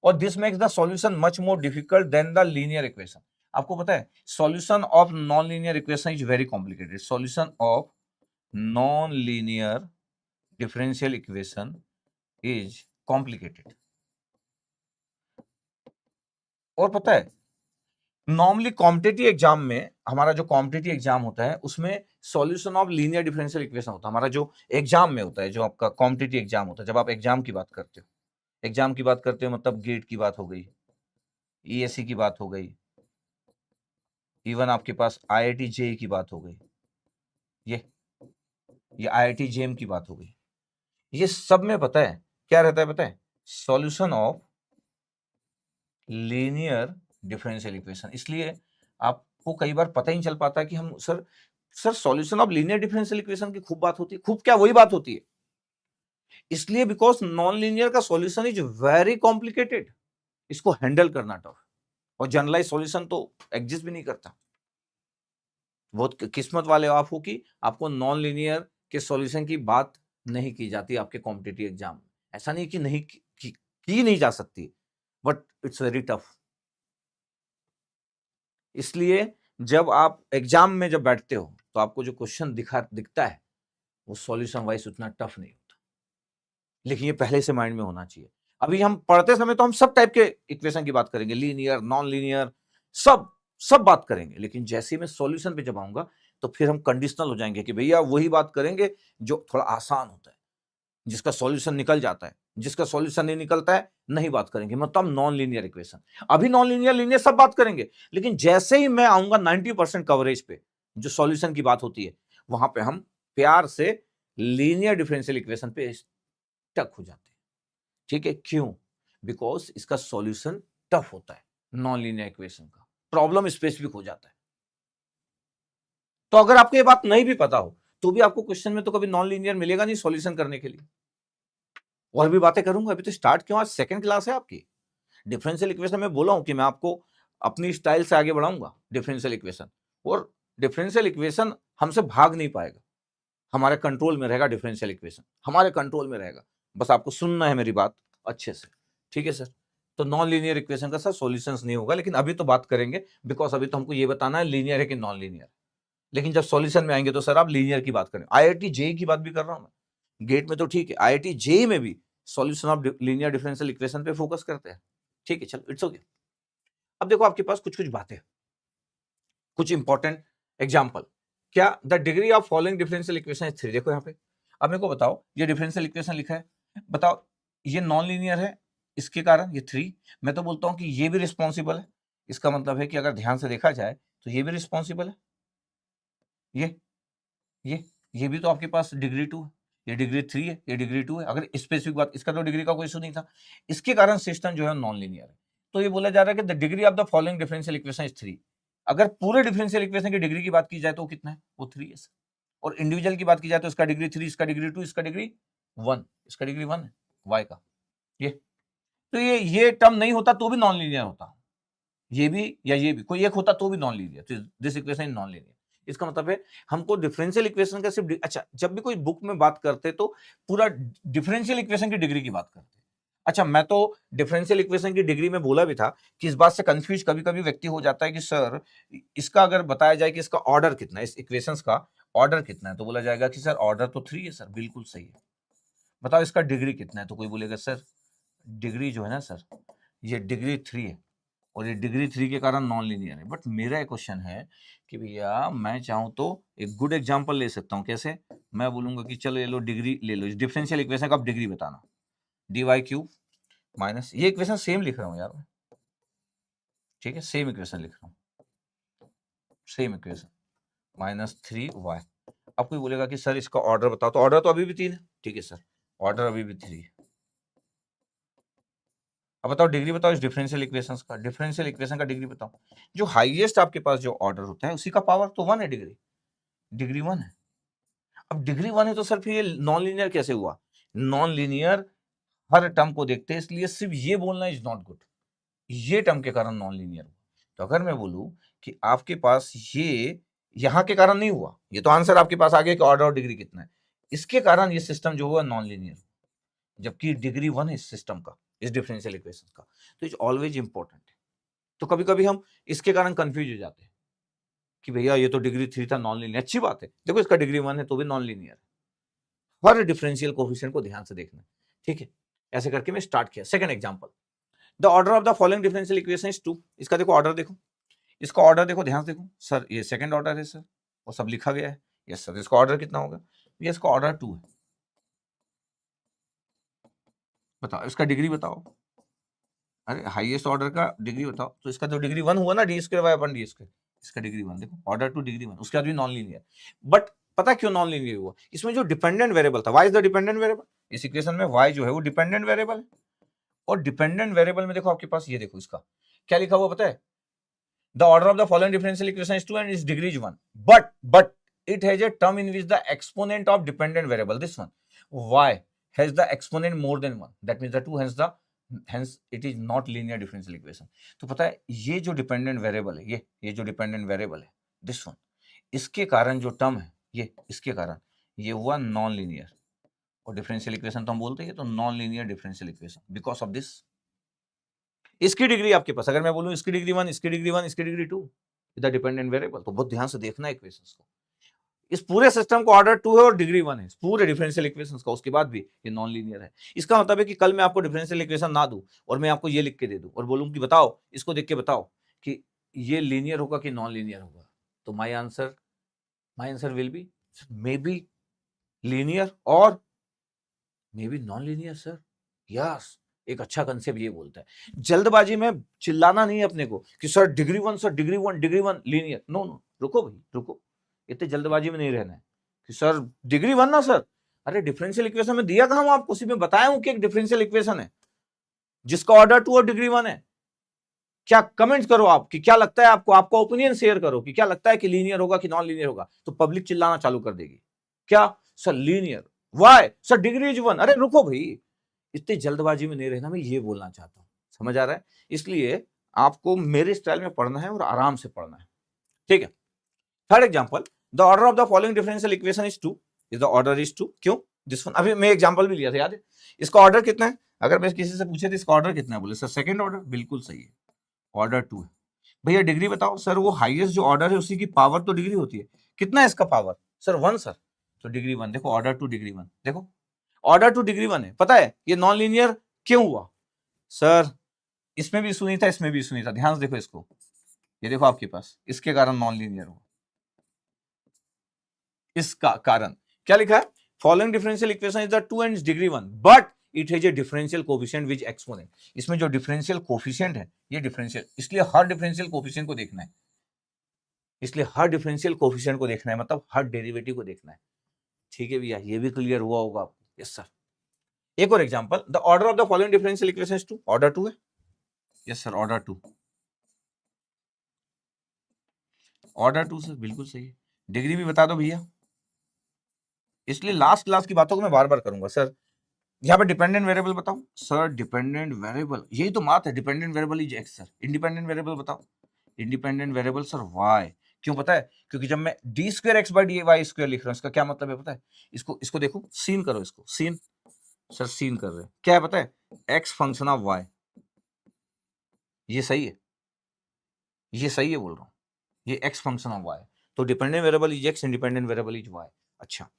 और this makes the solution much more difficult than the linear equation. आपको पता है solution of non linear equation is very complicated, solution of non linear differential equation is complicated. और पता है नॉर्मली कॉम्पिटिटिव एग्जाम में, हमारा जो कॉम्पिटिटिव एग्जाम होता है उसमें solution of linear differential equation होता है, हमारा जो एग्जाम में होता है, जो आपका कॉम्पिटिटिव एग्जाम होता है, जब आप एग्जाम की बात करते हो, एग्जाम की बात करते हो मतलब गेट की बात हो गई, ईएससी की बात हो गई, इवन आपके पास आईआईटी जेई की बात हो गई, ये आईआईटी जेएम की बात हो गई, ये सब में पता है क्या रहता है? पता है solution of linear differential equation. इसलिए आपको कई बार पता ही नहीं चल पाता कि हम sir solution of linear differential equation की खूब बात होती है, खूब क्या वही बात होती है, इसलिए बिकॉज नॉन लीनियर का सॉल्यूशन इज वेरी कॉम्प्लिकेटेड, इसको हैंडल करना टफ, और जनरलाइज सॉल्यूशन तो एग्जिस्ट भी नहीं करता। बहुत किस्मत वाले आप हो कि आपको नॉन लीनियर के सॉल्यूशन की बात नहीं की जाती आपके कॉम्पिटिटिव एग्जाम में, ऐसा नहीं कि नहीं की नहीं जा सकती, बट इट्स वेरी टफ। इसलिए जब आप एग्जाम में जब बैठते हो तो आपको जो क्वेश्चन दिखता है वो सॉल्यूशन वाइज उतना टफ नहीं होता, लेकिन ये पहले से माइंड में होना चाहिए। अभी हम पढ़ते समय तो हम सब टाइप के इक्वेशन की बात करेंगे, लीनियर, नॉन लीनियर, सब सब बात करेंगे, लेकिन जैसे ही मैं सॉल्यूशन पे जब आऊंगा तो फिर हम कंडीशनल हो जाएंगे कि भैया वही बात करेंगे जो थोड़ा आसान होता है, जिसका सॉल्यूशन निकल जाता है, जिसका सॉल्यूशन नहीं निकलता है नहीं बात करेंगे, मतलब नॉन लीनियर इक्वेशन। अभी नॉन लीनियर लीनियर सब बात करेंगे, लेकिन जैसे ही मैं आऊंगा 90% कवरेज पे जो सॉल्यूशन की बात होती है, वहां पे हम प्यार से लीनियर डिफरेंशियल इक्वेशन पे स्टक हो जाते हैं। ठीक है, क्यों? बिकॉज इसका सॉल्यूशन टफ होता है, नॉन लीनियर इक्वेशन का प्रॉब्लम स्पेसिफिक हो जाता है। तो अगर आपको ये बात नहीं भी पता हो तो भी आपको क्वेश्चन में तो कभी नॉन लीनियर मिलेगा नहीं सॉल्यूशन करने के लिए। और भी बातें करूंगा, अभी तो स्टार्ट क्यों, आज सेकंड क्लास है आपकी। डिफरेंशियल इक्वेशन में बोला हूं कि मैं आपको अपनी स्टाइल से आगे बढ़ाऊंगा डिफरेंशियल इक्वेशन, और डिफरेंशियल इक्वेशन हमसे भाग नहीं पाएगा, हमारे कंट्रोल में रहेगा डिफरेंशियल इक्वेशन, हमारे कंट्रोल में रहेगा, बस आपको सुनना है मेरी बात अच्छे से। ठीक है सर, तो नॉन लीनियर इक्वेशन का सर सॉल्यूशंस नहीं होगा, लेकिन अभी तो बात करेंगे, बिकॉज अभी तो हमको ये बताना है लीनियर है कि नॉन लीनियर। लेकिन जब सॉल्यूशन में आएंगे तो सर आप लीनियर की बात करें। आईआईटी जेई की बात भी कर रहा हूं मैं, गेट में तो ठीक है, आईआईटी जेई में भी solution of linear differential equation पे फोकस करते हैं। ठीक है, चलो इट्स ओके। अब देखो आपके पास कुछ कुछ बातें, कुछ इंपॉर्टेंट एग्जाम्पल। क्या the degree of following differential equation is 3। देखो यहाँ पे, अब मेरे को बताओ, ये डिफरेंशियल इक्वेशन लिखा है, बताओ ये नॉन लीनियर है, इसके कारण ये 3। मैं तो बोलता हूँ कि ये भी रिस्पॉन्सिबल है, इसका मतलब है कि अगर ध्यान से देखा जाए तो ये भी रिस्पॉन्सिबल है, ये ये ये भी तो आपके पास डिग्री 2 है, ये डिग्री 3 है, ये डिग्री 2 है। अगर स्पेसिफिक बात, इसका तो डिग्री का कोई इशू नहीं था, इसके कारण सिस्टम जो है नॉन लीनियर है। तो ये बोला जा रहा है कि the degree of the following differential equation is 3। अगर पूरे डिफरेंशियल इक्वेशन की डिग्री की बात की जाए तो कितना है, वो 3 है। और इंडिविजुअल की बात की जाए तो इसका डिग्री 3, इसका डिग्री 2, इसका डिग्री 1, इसका डिग्री 1 है y का। ये तो ये टर्म नहीं होता तो भी नॉन लीनियर होता, ये भी या ये भी कोई एक होता तो भी नॉन लीनियर। तो this equation is non linear. इसका मतलब है हमको डिफरेंशियल इक्वेशन का सिर्फ, अच्छा जब भी कोई बुक में बात करते तो पूरा डिफरेंशियल इक्वेशन की डिग्री की बात करते। अच्छा मैं तो डिफरेंशियल इक्वेशन की डिग्री में बोला भी था कि इस बात से कंफ्यूज कभी कभी व्यक्ति हो जाता है कि सर इसका अगर बताया जाए कि इसका ऑर्डर कितना है, इस इक्वेशंस का ऑर्डर कितना है, तो बोला जाएगा कि सर ऑर्डर तो 3 है सर, बिल्कुल सही है। बताओ इसका डिग्री कितना है, तो कोई बोलेगा सर डिग्री जो है ना सर, ये डिग्री 3 है और ये डिग्री 3 के कारण नॉन लीनियर है। बट मेरा एक क्वेश्चन है कि भैया मैं चाहूं तो एक गुड एग्जांपल ले सकता हूं। कैसे? मैं बोलूंगा कि चलो ये लो डिग्री ले लो, इस डिफरेंशियल इक्वेशन का आप डिग्री बताना, dy क्यूब माइनस, ये इक्वेशन सेम लिख रहा हूं यार मैं, ठीक है सेम इक्वेशन लिख रहा हूं, सेम इक्वेशन माइनस 3y। अब कोई बोलेगा कि सर इसका ऑर्डर बताओ, तो ऑर्डर तो अभी भी 3 है, ठीक है सर ऑर्डर अभी भी 3 है। अब बताओ डिग्री बताओ इस डिफरेंशियल इक्वेशंस का, डिफरेंशियल इक्वेशन का डिग्री बताओ। जो हाईएस्ट आपके पास जो ऑर्डर होता है उसी का पावर तो 1 है, डिग्री डिग्री 1 है। अब डिग्री 1 है तो सर फिर ये नॉन लीनियर कैसे हुआ? नॉन लीनियर हर टर्म को देखते हैं, इसलिए सिर्फ ये बोलना इज नॉट गुड, ये टर्म के कारण नॉन लीनियर हुआ। तो अगर मैं बोलूं कि आपके पास ये यहां के कारण नहीं हुआ, ये तो आंसर आपके पास आ गया कि ऑर्डर और डिग्री कितना है, इसके कारण ये सिस्टम जो हुआ नॉन लीनियर, जबकि डिग्री 1 है इस सिस्टम का, इस डिफरेंशियल इक्वेशन का। तो इट्स ऑलवेज इंपॉर्टेंट है। तो कभी कभी हम इसके कारण कंफ्यूज हो जाते हैं कि भैया ये तो डिग्री 3 था नॉन लीनियर, अच्छी बात है, देखो इसका डिग्री 1 है तो भी नॉन लीनियर है। हर डिफरेंशियल कोएफिशिएंट को ध्यान से देखना, ठीक है। ऐसे करके मैं स्टार्ट किया। Second example, the order of the following differential equation is 2। इसका देखो ऑर्डर देखो, इसका ऑर्डर देखो ध्यान से देखो, सर ये सेकंड ऑर्डर है सर, और सब लिखा गया है, यस सर। इसका ऑर्डर कितना होगा? ये इसका ऑर्डर 2 है। बताओ इसका डिग्री बताओ, अरे हाईएस्ट ऑर्डर का डिग्री बताओ। तो इसका तो डिग्री 1 हुआ ना, डी स्क्वायर वाई अपन डी स्क्वायर, इसका डिग्री 1 देखो, ऑर्डर 2 डिग्री 1, उसके बाद भी नॉन लीनियर। बट पता क्यों नॉन लीनियर हुआ? इसमें जो डिपेंडेंट वेरिएबल था, Y is the dependent variable, इस इक्वेशन में वाई जो है वो डिपेंडेंट वेरिएबल है। और डिपेंडेंट वेरिएबल में देखो आपके पास ये देखो, इसका क्या लिखा हुआ पता है? The order of the following differential equation is 2 and its degree is 1, but it has a term in which the exponent of dependent variable, this one y, has the exponent more than 1, that means the 2, hence it is not linear differential equation। तो पता है ये जो डिपेंडेंट वेरिएबल है, ये जो डिपेंडेंट वेरिएबल है दिस वन, इसके कारण जो टर्म है ये, इसके कारण ये हुआ नॉन लीनियर। और डिफरेंशियल इक्वेशन तो हम बोलते हैं तो non linear differential equation because of this. इसकी डिग्री आपके पास, अगर मैं बोलूं इसकी डिग्री 1, इसकी डिग्री 1, इसकी डिग्री 2, द डिपेंडेंट वेरिएबल, तो बहुत ध्यान से देखना है इक्वेशंस को। इस पूरे सिस्टम को ऑर्डर 2 है और डिग्री 1 है, पूरे डिफरेंशियल इक्वेशंस का, उसके बाद भी ये नॉन लीनियर है। इसका मतलब है कि कल मैं आपको डिफरेंशियल इक्वेशन ना दूं और मैं आपको ये लिख के दे दूं और बोलूं कि बताओ इसको देख के बताओ कि ये लीनियर होगा कि नॉन लीनियर होगा, तो my answer will be may be linear और may be non linear sir. Yes, एक अच्छा कंसेप्ट ये बोलता है। जल्दबाजी में चिल्लाना नहीं है अपने को कि sir degree 1 sir, degree 1 linear, no no, रुको भाई रुको, इतने जल्दबाजी में नहीं रहना है कि सर डिग्री 1 ना सर, अरे डिफरेंशियल इक्वेशन में दिया कहां आपको, उसी में बताया हूं कि एक डिफरेंशियल इक्वेशन है जिसका ऑर्डर 2 और डिग्री 1 है। क्या कमेंट करो आप कि क्या लगता है आपको, आपका ओपिनियन शेयर करो कि क्या लगता है कि लीनियर होगा कि नॉन लीनियर होगा। तो पब्लिक चिल्लाना चालू कर देगी, क्या sir linear, Y sir degree is 1, अरे रुको भाई, इतनी जल्दबाजी में नहीं रहना, मैं ये बोलना चाहता हूं, समझ आ रहा है? इसलिए आपको मेरे स्टाइल में पढ़ना है और आराम से पढ़ना है, ठीक है। Third example, the order of the following differential equation is 2, is the order is 2, क्यों दिस वन, अभी मैं एग्जांपल भी लिया था याद है। इसका ऑर्डर कितना है? अगर मैं किसी से पूछे तो इसका ऑर्डर कितना है, बोले सर सेकंड ऑर्डर, बिल्कुल सही है, ऑर्डर 2 है। भैया डिग्री बताओ, सर वो हाईएस्ट जो ऑर्डर है उसी की पावर तो डिग्री होती है, कितना है इसका पावर? सर 1 सर, तो डिग्री 1, देखो ऑर्डर 2 डिग्री 1, देखो ऑर्डर 2 डिग्री 1 है। पता है ये नॉन लीनियर क्यों हुआ? सर इसमें भी इशू नहीं था, इसमें भी इशू नहीं था। ध्यान से देखो इसको, ये देखो आपके पास इसके कारण नॉन लीनियर हुआ। इसका कारण क्या लिखा है, following differential equation is the two and degree one but it has a differential coefficient which exponent. इसमें जो डिफरेंशियल कोफिशिएंट है ये डिफरेंशियल, इसलिए हर डिफरेंशियल कोफिशिएंट को देखना है, इसलिए हर डिफरेंशियल कोफिशिएंट को देखना है, मतलब हर डेरिवेटिव को देखना है। ठीक है भैया, ये भी क्लियर हुआ होगा आपको। Yes sir. एक और example, the order of the following differential equation is 2, order 2 है। Yes sir, order 2, order 2 sir, बिल्कुल सही है। डिग्री भी बता दो भैया, इसलिए लास्ट क्लास की बातों को मैं बार बार करूंगा सर। यहाँ पे डिपेंडेंट वेरिएबल बताओ सर, डिपेंडेंट वेरिएबल, यही तो मात है, dependent variable is X sir. Independent variable बताओ, इंडिपेंडेंट वेरिएबल सर वाई। क्यों पता है, क्योंकि जब मैं D square X by D Y square लिख रहा हूँ, इसका क्या मतलब है पता है, इसको देखो, सीन करो, इसको सीन सर, सीन कर रहे हैं, क्या है पता है, एक्स फंक्शन ऑफ वाई। ये सही है, ये सही है बोल रहा हूँ, ये एक्स फंक्शन ऑफ वाई। तो dependent variable is X, independent variable is Y. अच्छा,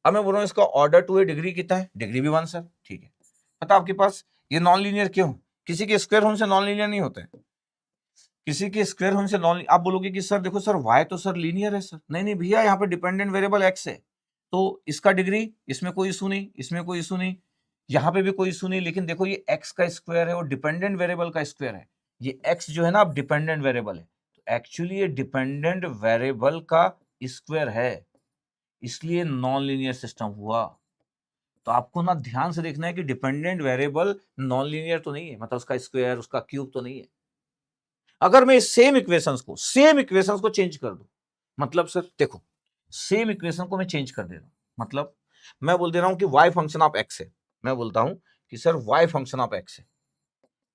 अब मैं बोल रहा हूँ इसका ऑर्डर 2 है, डिग्री कितना है, डिग्री भी 1 सर। ठीक है, पता आपके पास ये नॉन लीनियर क्यों, किसी के स्क्वायर होने से नॉन लीनियर नहीं होते, किसी के स्क्वायर होने से नॉन, आप बोलोगे कि सर देखो सर वाई तो सर लीनियर है सर। नहीं नहीं भैया, यहाँ पे डिपेंडेंट वेरिएबल एक्स है, तो इसका डिग्री, इसमें कोई इशू नहीं, इसमें कोई इशू नहीं, यहाँ पे भी कोई इशू नहीं। लेकिन देखो ये एक्स का स्क्वायर है और डिपेंडेंट वेरिएबल का स्क्वायर है, ये एक्स जो है ना अब डिपेंडेंट वेरिएबल है, तो एक्चुअली ये डिपेंडेंट वेरिएबल का स्क्वायर है, इसलिए नॉन लीनियर सिस्टम हुआ। तो आपको ना ध्यान से देखना है कि डिपेंडेंट वेरिएबल नॉन लीनियर तो नहीं है, मतलब उसका स्क्वायर, उसका क्यूब तो नहीं है। अगर मैं सेम इक्वेशंस को चेंज कर दूं, मतलब सर देखो, सेम इक्वेशन को मैं चेंज कर दे रहा हूं, मतलब मैं बोल दे रहा हूं कि y फंक्शन ऑफ x है, मैं बोलता हूं कि sir y function of x है,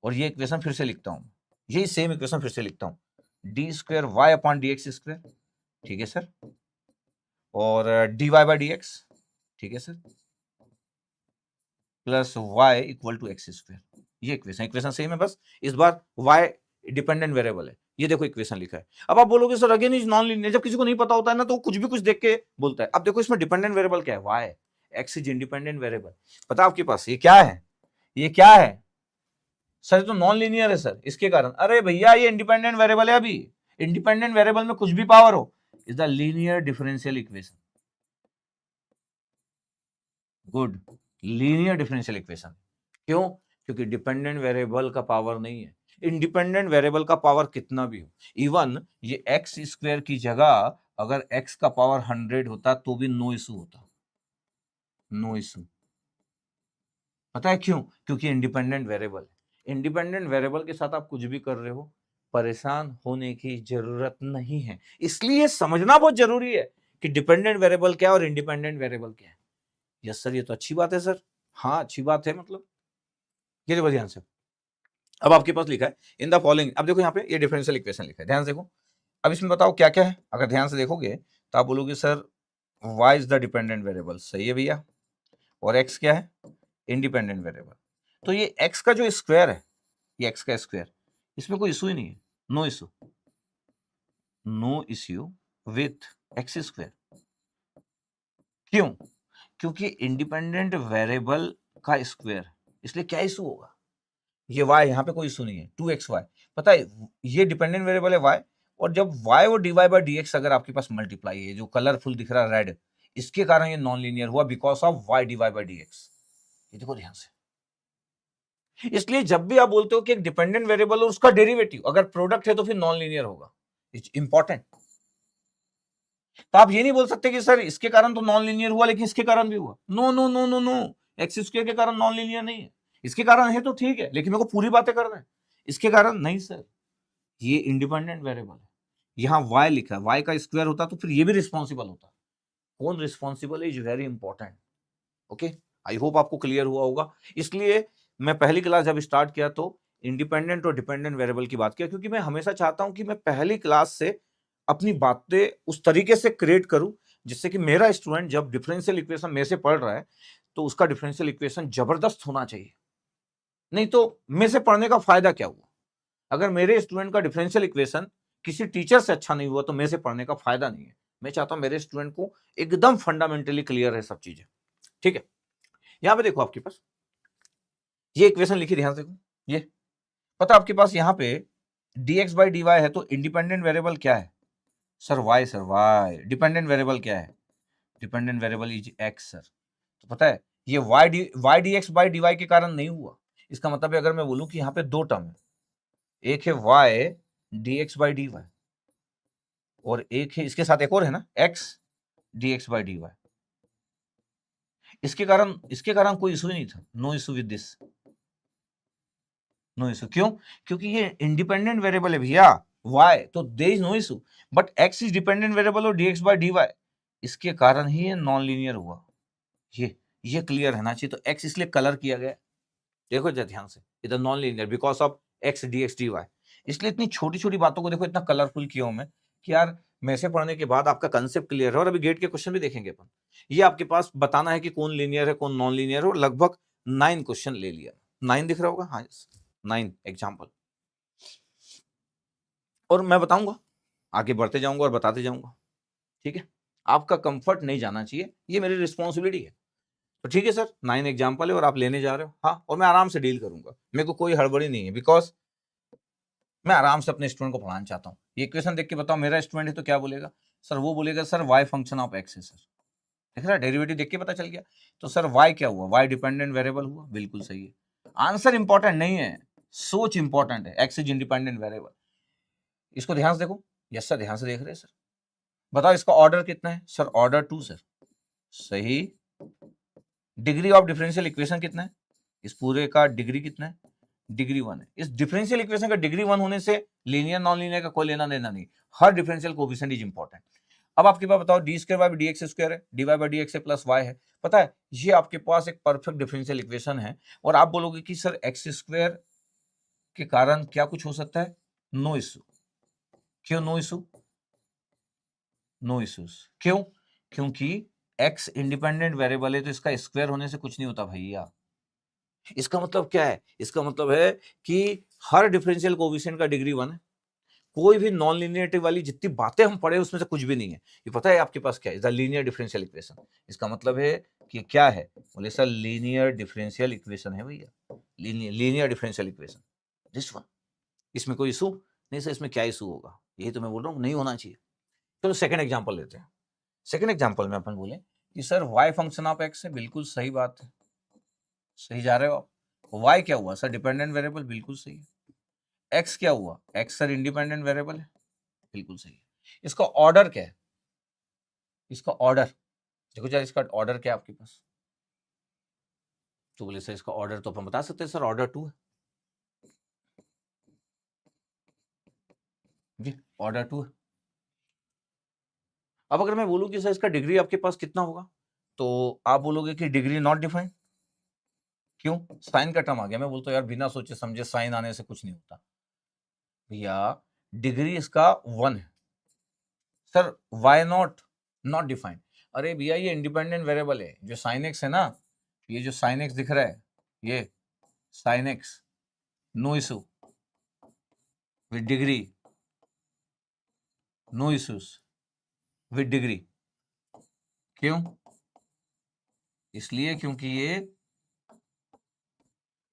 और ये इक्वेशन फिर से लिखता हूं, यही सेम इक्वेशन फिर से लिखता हूं, D square Y upon D x square, ठीक है सर, और D Y by D X, ठीक है sir, plus Y equal to X square. ये इक्वेशन सेम है, बस इस बार वाई डिपेंडेंट वेरिएबल है। ये देखो इक्वेशन लिखा है। अब आप बोलोगे sir again is non linear, जब किसी को नहीं पता होता है ना तो कुछ भी कुछ देख के बोलता है। अब देखो इसमें डिपेंडेंट वेरिएबल क्या है, Y, X is independent variable. पता आपके पास ये क्या है, ये क्या है सर, तो नॉन लीनियर है सर, इसके कारण। अरे भैया ये इंडिपेंडेंट वेरिएबल है, अभी इंडिपेंडेंट वेरिएबल में कुछ भी पावर हो, is the linear differential equation. Good, linear differential equation. क्यों, क्योंकि डिपेंडेंट वेरिएबल का पावर नहीं है, इंडिपेंडेंट वेरिएबल का पावर कितना भी हो। इवन ये एक्स स्क्वायर की जगह अगर एक्स का पावर 100 होता तो भी नो इशू होता, नो इशू। पता है क्यों, क्योंकि इंडिपेंडेंट वेरिएबल है। इंडिपेंडेंट वेरिएबल के साथ आप कुछ भी कर रहे हो, परेशान होने की जरूरत नहीं है। इसलिए समझना बहुत जरूरी है कि डिपेंडेंट वेरिएबल क्या है और इंडिपेंडेंट वेरिएबल क्या है। यस सर, ये तो अच्छी बात है सर, हाँ अच्छी बात है, मतलब ये देखो ध्यान से। अब आपके पास लिखा है इन द फॉलोइंग, अब देखो यहाँ पे ये डिफरेंशियल इक्वेशन लिखा है, ध्यान से देखो। अब इसमें बताओ क्या क्या है, अगर ध्यान से देखोगे तो आप बोलोगे sir y is the dependent variable, सही है भैया, और x क्या है, इंडिपेंडेंट वेरिएबल। तो ये x का जो स्क्वायर है, ये x का स्क्वायर, इसमें कोई इशू ही नहीं है, no issue, no issue with X square. क्यों, क्योंकि इंडिपेंडेंट वेरिएबल का स्क्वायर, इसलिए क्या इशू होगा, ये y, यहाँ पे कोई इशू नहीं है, 2xy। पता है ये डिपेंडेंट वेरिएबल है y, और जब y और D Y by D X अगर आपके पास मल्टीप्लाई है, जो कलरफुल दिख रहा है रेड, इसके कारण ये नॉन लीनियर हुआ, because of y D Y by D X. ये देखो ध्यान से। इसलिए जब भी आप बोलते हो कि एक डिपेंडेंट वेरिएबल और उसका डेरिवेटिव अगर प्रोडक्ट है तो फिर नॉन लीनियर होगा, इट्स इंपॉर्टेंट। तो आप ये नहीं बोल सकते कि सर इसके कारण तो नॉन लीनियर हुआ लेकिन इसके कारण भी हुआ, no no no no no, X square के कारण नॉन लीनियर नहीं है, इसके कारण है तो ठीक है, लेकिन मेरे को पूरी बातें करना है, इसके कारण नहीं सर, ये इंडिपेंडेंट वेरिएबल है। यहाँ y लिखा है, y का स्क्वायर होता तो फिर ये भी रिस्पॉन्सिबल होता। कौन रिस्पॉन्सिबल है is very important. Okay, I hope आपको क्लियर हुआ होगा। इसलिए मैं पहली क्लास जब स्टार्ट किया तो इंडिपेंडेंट और डिपेंडेंट वेरिएबल की बात किया, क्योंकि मैं हमेशा चाहता हूं कि मैं पहली क्लास से अपनी बातें उस तरीके से क्रिएट करूं जिससे कि मेरा स्टूडेंट जब डिफरेंशियल इक्वेशन मेरे से पढ़ रहा है तो उसका डिफरेंशियल इक्वेशन जबरदस्त होना चाहिए। नहीं तो मेरे से पढ़ने का फायदा क्या हुआ, अगर मेरे स्टूडेंट का डिफरेंशियल इक्वेशन किसी टीचर से अच्छा नहीं हुआ तो मेरे से पढ़ने का फायदा नहीं है। मैं चाहता हूं मेरे स्टूडेंट को एकदम फंडामेंटली क्लियर है सब चीजें, ठीक है। यहां पे देखो आपके पास ये इक्वेशन लिखी, ध्यान से देखो, ये पता आपके पास यहाँ पे dx बाई dy है, तो इंडिपेंडेंट वेरिएबल क्या है sir? y sir, y। Dependent variable क्या है? Dependent variable is x sir. तो पता है ये y dx बाई dy के कारण नहीं हुआ। इसका मतलब है अगर मैं बोलूं कि यहाँ पे दो टर्म है, एक है y dx बाई dy और एक है इसके साथ एक और है ना x dx बाई dy। इसके कारण कोई इशू ही नहीं था। No issue with this, no issue. क्यों? क्योंकि ये इंडिपेंडेंट वेरिएबल है भैया y, तो there is no issue. But x is dependent variable और dx बाई dy, इसके कारण ही ये नॉन लीनियर हुआ। ये क्लियर रहना चाहिए। तो x इसलिए कलर किया गया, देखो जरा ध्यान से, इधर non linear because of x dx dy। इसलिए इतनी छोटी छोटी बातों को देखो इतना कलरफुल किया हूं मैं कि यार मैसे पढ़ने के बाद आपका कंसेप्ट क्लियर है। और अभी गेट के क्वेश्चन भी देखेंगे अपन। ये आपके पास बताना है कि कौन लीनियर है कौन नॉन लीनियर है, और लगभग 9 क्वेश्चन ले लिया। 9 दिख रहा होगा, हाँ 9 एग्जाम्पल। और मैं बताऊंगा, आगे बढ़ते जाऊंगा और बताते जाऊंगा, ठीक है? आपका कंफर्ट नहीं जाना चाहिए, ये मेरी रिस्पॉन्सिबिलिटी है। तो ठीक है सर, 9 एग्जाम्पल है और आप लेने जा रहे हो, हाँ, और मैं आराम से डील करूंगा, मेरे को कोई हड़बड़ी नहीं है, बिकॉज मैं आराम से अपने स्टूडेंट को पढ़ाना चाहता हूँ। ये इक्वेशन देख के बताओ मेरा स्टूडेंट है तो क्या बोलेगा सर? वो बोलेगा sir y function of x है सर। देख रहा है, डेरिवेटिव देख के पता चल गया। तो सर y क्या हुआ? y डिपेंडेंट वेरिएबल हुआ, बिल्कुल सही है। आंसर इंपॉर्टेंट नहीं है, सोच इंपॉर्टेंट है। x is independent variable. इसको ध्यान से देखो। यस सर, ध्यान से देख रहे हैं सर। बताओ इसका ऑर्डर कितना है सर? ऑर्डर 2 सर, सही। डिग्री ऑफ डिफरेंशियल इक्वेशन कितना है? इस पूरे का डिग्री कितना है? डिग्री 1 है। इस डिफरेंशियल इक्वेशन का डिग्री 1 होने से लीनियर नॉन लीनियर का कोई लेना देना नहीं। हर डिफरेंशियल कोएफिशिएंट इज इंपॉर्टेंट। अब आपके पास बताओ D square by D x square है, D Y by D x plus Y है। पता है ये आपके पास एक परफेक्ट डिफरेंशियल इक्वेशन है। और आप बोलोगे कि सर एक्स स्क्वायर के कारण क्या कुछ हो सकता है? No issue. क्यों नो इशू? No issues. क्यों? क्योंकि x इंडिपेंडेंट वेरिएबल है, तो इसका स्क्वायर होने से कुछ नहीं होता भैया। इसका मतलब क्या है? इसका मतलब है कि हर डिफरेंशियल कोएफिशिएंट का डिग्री 1 है। कोई भी नॉन लीनियरिटी वाली जितनी बातें हम पढ़े उसमें से कुछ भी नहीं है। ये पता है आपके पास क्या है? The linear differential equation. इसका मतलब है कि क्या है? बोले सर लीनियर डिफरेंशियल इक्वेशन है भैया, linear differential equation, this one. इसमें कोई इशू नहीं सर, इसमें क्या इशू होगा? यही तो मैं बोल रहा हूँ, नहीं होना चाहिए। चलो सेकंड एग्जांपल लेते हैं। सेकंड एग्जांपल में अपन बोले कि sir y function of x है, बिल्कुल सही बात है, सही जा रहे हो आप। y क्या हुआ सर? डिपेंडेंट वेरिएबल, बिल्कुल सही है। x क्या हुआ? x सर इंडिपेंडेंट वेरिएबल है, बिल्कुल सही है। इसका ऑर्डर क्या है? इसका ऑर्डर देखो जरा, इसका ऑर्डर क्या है आपके पास? तो बोले सर इसका ऑर्डर तो अपन बता सकते हैं सर, ऑर्डर 2 है जी, ऑर्डर 2 है। अब अगर मैं बोलूं कि सर इसका डिग्री आपके पास कितना होगा, तो आप बोलोगे कि डिग्री नॉट डिफाइंड। क्यों? साइन का टर्म आ गया। मैं बोलता हूं यार बिना सोचे समझे साइन आने से कुछ नहीं होता भैया। डिग्री इसका 1 है sir, Y not not defined. अरे भैया ये इंडिपेंडेंट वेरिएबल है, जो साइन एक्स है ना, ये जो साइन एक्स दिख रहा है, ये sine X, no issue with degree, no issues with degree. क्यों? इसलिए क्योंकि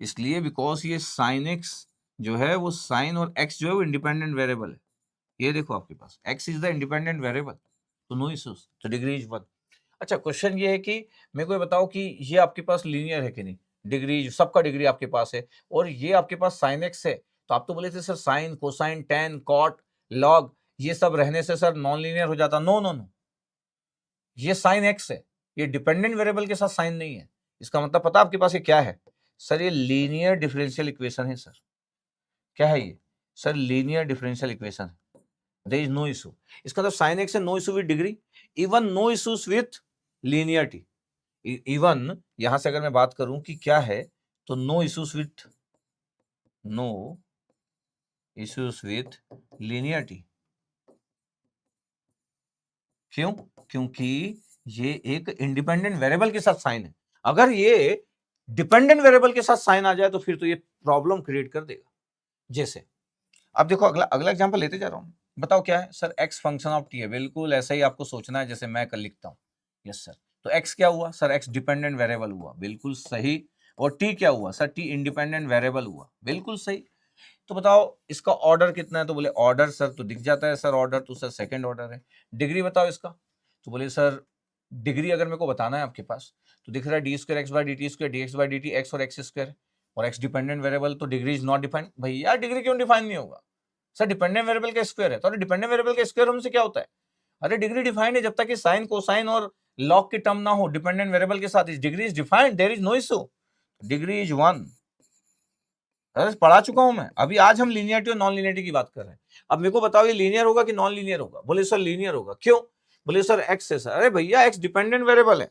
इसलिए बिकॉज ये साइन एक्स जो है वो साइन और एक्स जो है वो इंडिपेंडेंट वेरिएबल है। ये देखो आपके पास X is the independent variable, तो नो इश्यूज, तो डिग्री इज 1। अच्छा क्वेश्चन ये है कि मेरे को ये बताओ कि ये आपके पास लीनियर है कि नहीं? डिग्री, सबका डिग्री आपके पास है, और ये आपके पास साइन एक्स है। तो आप तो बोले थे sir sine, cosine, tan, cot, log ये सब रहने से सर नॉन लीनियर हो जाता। नो नो नो, ये साइन एक्स है, ये डिपेंडेंट वेरिएबल के साथ साइन नहीं है। इसका मतलब पता आपके पास ये क्या है सर? ये लीनियर डिफरेंशियल इक्वेशन है सर। क्या है ये सर? लीनियर डिफरेंशियल इक्वेशन है, देयर इज नो इशू। इसका मतलब साइन एक्स है, no issue with degree, even no issues with linearity. Even यहां से अगर मैं बात करूं कि क्या है, तो नो इश्यूज विथ लीनियरिटी। क्यों? क्योंकि ये एक इंडिपेंडेंट वेरिएबल के साथ साइन है। अगर ये डिपेंडेंट वेरिएबल के साथ साइन आ जाए तो फिर तो ये प्रॉब्लम क्रिएट कर देगा। जैसे अब देखो अगला अगला एग्जांपल लेते जा रहा हूं। बताओ क्या है sir? x function of t है, बिल्कुल ऐसा ही आपको सोचना है जैसे मैं कल लिखता हूं। Yes sir. तो x क्या हुआ सर? x डिपेंडेंट वेरिएबल हुआ, बिल्कुल सही। और t क्या हुआ सर? t इंडिपेंडेंट वेरिएबल हुआ, बिल्कुल सही। तो बताओ इसका ऑर्डर कितना है, तो बोले ऑर्डर सर तो दिख जाता है सर, ऑर्डर तो सर सेकंड ऑर्डर है। डिग्री बताओ इसका, तो बोले सर डिग्री अगर मेरे को बताना है आपके पास, तो दिख रहा है d square X by D T square D x by D T, x और एक्स स्क्वायर और एक्स डिपेंडेंट वेरिएबल, तो डिग्री इज नॉट डिफाइंड। भैया डिग्री क्यों डिफाइन नहीं होगा सर, डिपेंडेंट वेरिएबल का स्क्वायर है, तो अरे डिपेंडेंट वेरिएबल का स्क्वायर होने से क्या होता है, अरे डिग्री डिफाइंड है जब तक कि साइन कोसाइन और लॉग की टर्म ना हो डिपेंडेंट वेरिएबल के साथ, इस degree is defined, there is no issue, degree is 1। अरे पढ़ा चुका हूं मैं, अभी आज हम लीनियरिटी और नॉन लीनियरिटी की बात कर रहे हैं। अब मेरे को बताओ ये लीनियर होगा कि नॉन लीनियर होगा, बोले सर लीनियर होगा, क्यों, बोले सर एक्स है सर, अरे भैया एक्स डिपेंडेंट वेरिएबल है,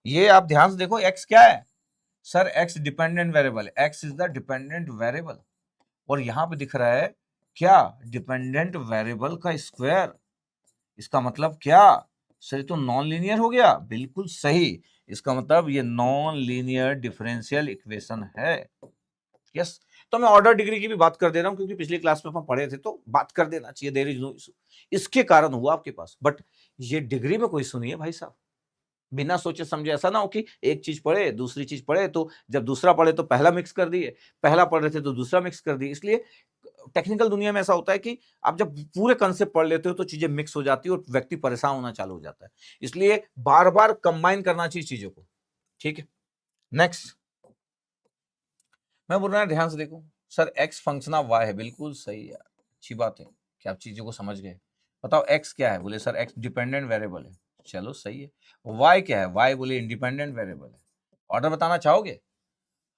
ये आप ध्यान से देखो एक्स क्या है सर, एक्स डिपेंडेंट वेरिएबल है, x is the dependent variable, और यहां पे दिख रहा है क्या, डिपेंडेंट वेरिएबल का स्क्वायर, इसका मतलब क्या सर, तो नॉन लीनियर हो गया, बिल्कुल सही, इसका मतलब ये नॉन लीनियर डिफरेंशियल इक्वेशन है। यस, तो मैं ऑर्डर डिग्री की भी बात कर दे रहा हूं क्योंकि पिछली क्लास में हम पढ़े थे, तो बात कर देना चाहिए, देयर इज नो इशू, इसके कारण हुआ आपके पास, बट ये डिग्री में कोई इशू नहीं है भाई साहब, बिना सोचे समझे ऐसा ना हो कि एक चीज पढ़े दूसरी चीज पढ़े, तो जब दूसरा पढ़े तो पहला मिक्स कर दिए, पहला पढ़ रहे थे तो दूसरा मिक्स कर दिए, इसलिए टेक्निकल दुनिया में ऐसा होता है कि आप जब पूरे कंसेप्ट पढ़ लेते हो तो चीजें मिक्स हो जाती है और व्यक्ति परेशान होना चालू हो जाता है, इसलिए बार बार कंबाइन करना चाहिए चीजों को, ठीक है। नेक्स्ट मैं बोल रहा हूं ध्यान से देखो, sir X function of Y है, बिल्कुल सही है, अच्छी बात है कि आप चीजों को समझ गए। बताओ एक्स क्या है, बोले सर एक्स डिपेंडेंट वेरिएबल है, चलो सही है। वाई क्या है, वाई बोले इंडिपेंडेंट वेरिएबल है। ऑर्डर बताना चाहोगे,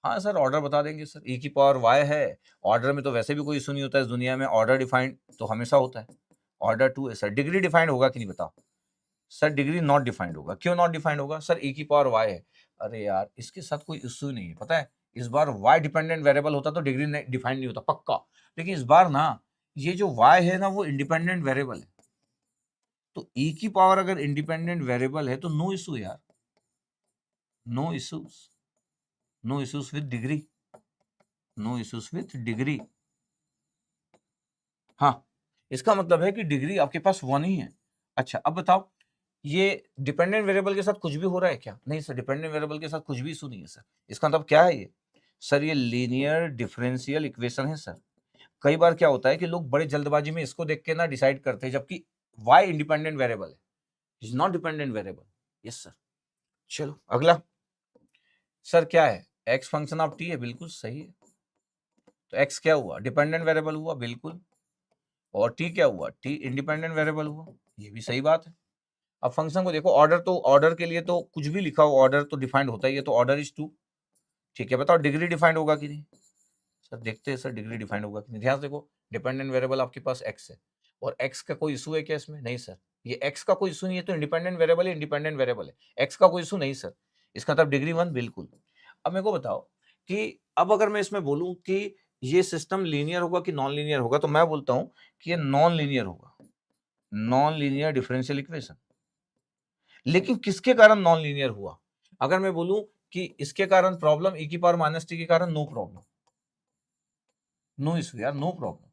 हाँ सर ऑर्डर बता देंगे सर, ई की पावर वाई है, ऑर्डर में तो वैसे भी कोई इशू नहीं होता है इस दुनिया में, ऑर्डर डिफाइंड तो हमेशा होता है, ऑर्डर 2 है सर। डिग्री डिफाइंड होगा कि नहीं बताओ, सर डिग्री नॉट डिफाइंड होगा, क्यों नॉट डिफाइंड होगा सर, ई की पावर वाई है, अरे यार इसके साथ कोई इशू नहीं है, पता है इस बार वाई डिपेंडेंट वेरिएबल होता तो डिग्री डिफाइंड नहीं होता पक्का, लेकिन इस बार ना ये जो वाई है ना वो इंडिपेंडेंट वेरिएबल है, तो ई की पावर अगर इंडिपेंडेंट वेरिएबल है तो नो इशू यार, no issues, no issues with degree, no issues with degree. हाँ, इसका मतलब है कि डिग्री आपके पास 1 ही है। अच्छा अब बताओ ये डिपेंडेंट वेरिएबल के साथ कुछ भी हो रहा है क्या, नहीं सर डिपेंडेंट वेरिएबल के साथ कुछ भी इशू नहीं है सर, इसका मतलब क्या है ये सर, ये लीनियर डिफरेंशियल इक्वेशन है सर। कई बार क्या होता है कि लोग बड़े जल्दबाजी में इसको देख के ना डिसाइड करते हैं, जबकि वाई इंडिपेंडेंट वेरिएबल है, is not dependent variable. Yes sir, चलो अगला, सर क्या है, एक्स फंक्शन ऑफ टी है, बिल्कुल सही है, तो एक्स क्या हुआ, डिपेंडेंट वेरिएबल हुआ, बिल्कुल, और टी क्या हुआ, टी इंडिपेंडेंट वेरिएबल हुआ, ये भी सही बात है। अब फंक्शन को देखो, ऑर्डर तो ऑर्डर के लिए तो कुछ भी लिखा हो ऑर्डर तो डिफाइंड होता ही है, तो ऑर्डर इज 2, ठीक है। बताओ डिग्री डिफाइंड होगा कि नहीं, सर देखते हैं सर डिग्री डिफाइंड होगा कि नहीं, ध्यान से देखो डिपेंडेंट वेरिएबल आपके पास एक्स है, और एक्स का कोई इशू है क्या इसमें, नहीं सर, ये एक्स का कोई इशू नहीं है, तो इंडिपेंडेंट वेरिएबल है, इंडिपेंडेंट वेरिएबल है, एक्स का कोई इशू नहीं सर, इसका मतलब डिग्री 1 बिल्कुल। अब मेरे को बताओ कि अब अगर मैं इसमें बोलूं कि ये सिस्टम लीनियर होगा कि नॉन लीनियर होगा, तो मैं बोलता हूं कि ये नॉन लीनियर होगा, नॉन लीनियर डिफरेंशियल इक्वेशन। लेकिन किसके कारण नॉन लीनियर हुआ, अगर मैं बोलूं कि इसके कारण प्रॉब्लम e की पावर माइनस टी के कारण, नो प्रॉब्लम, नो इशू यार, नो प्रॉब्लम,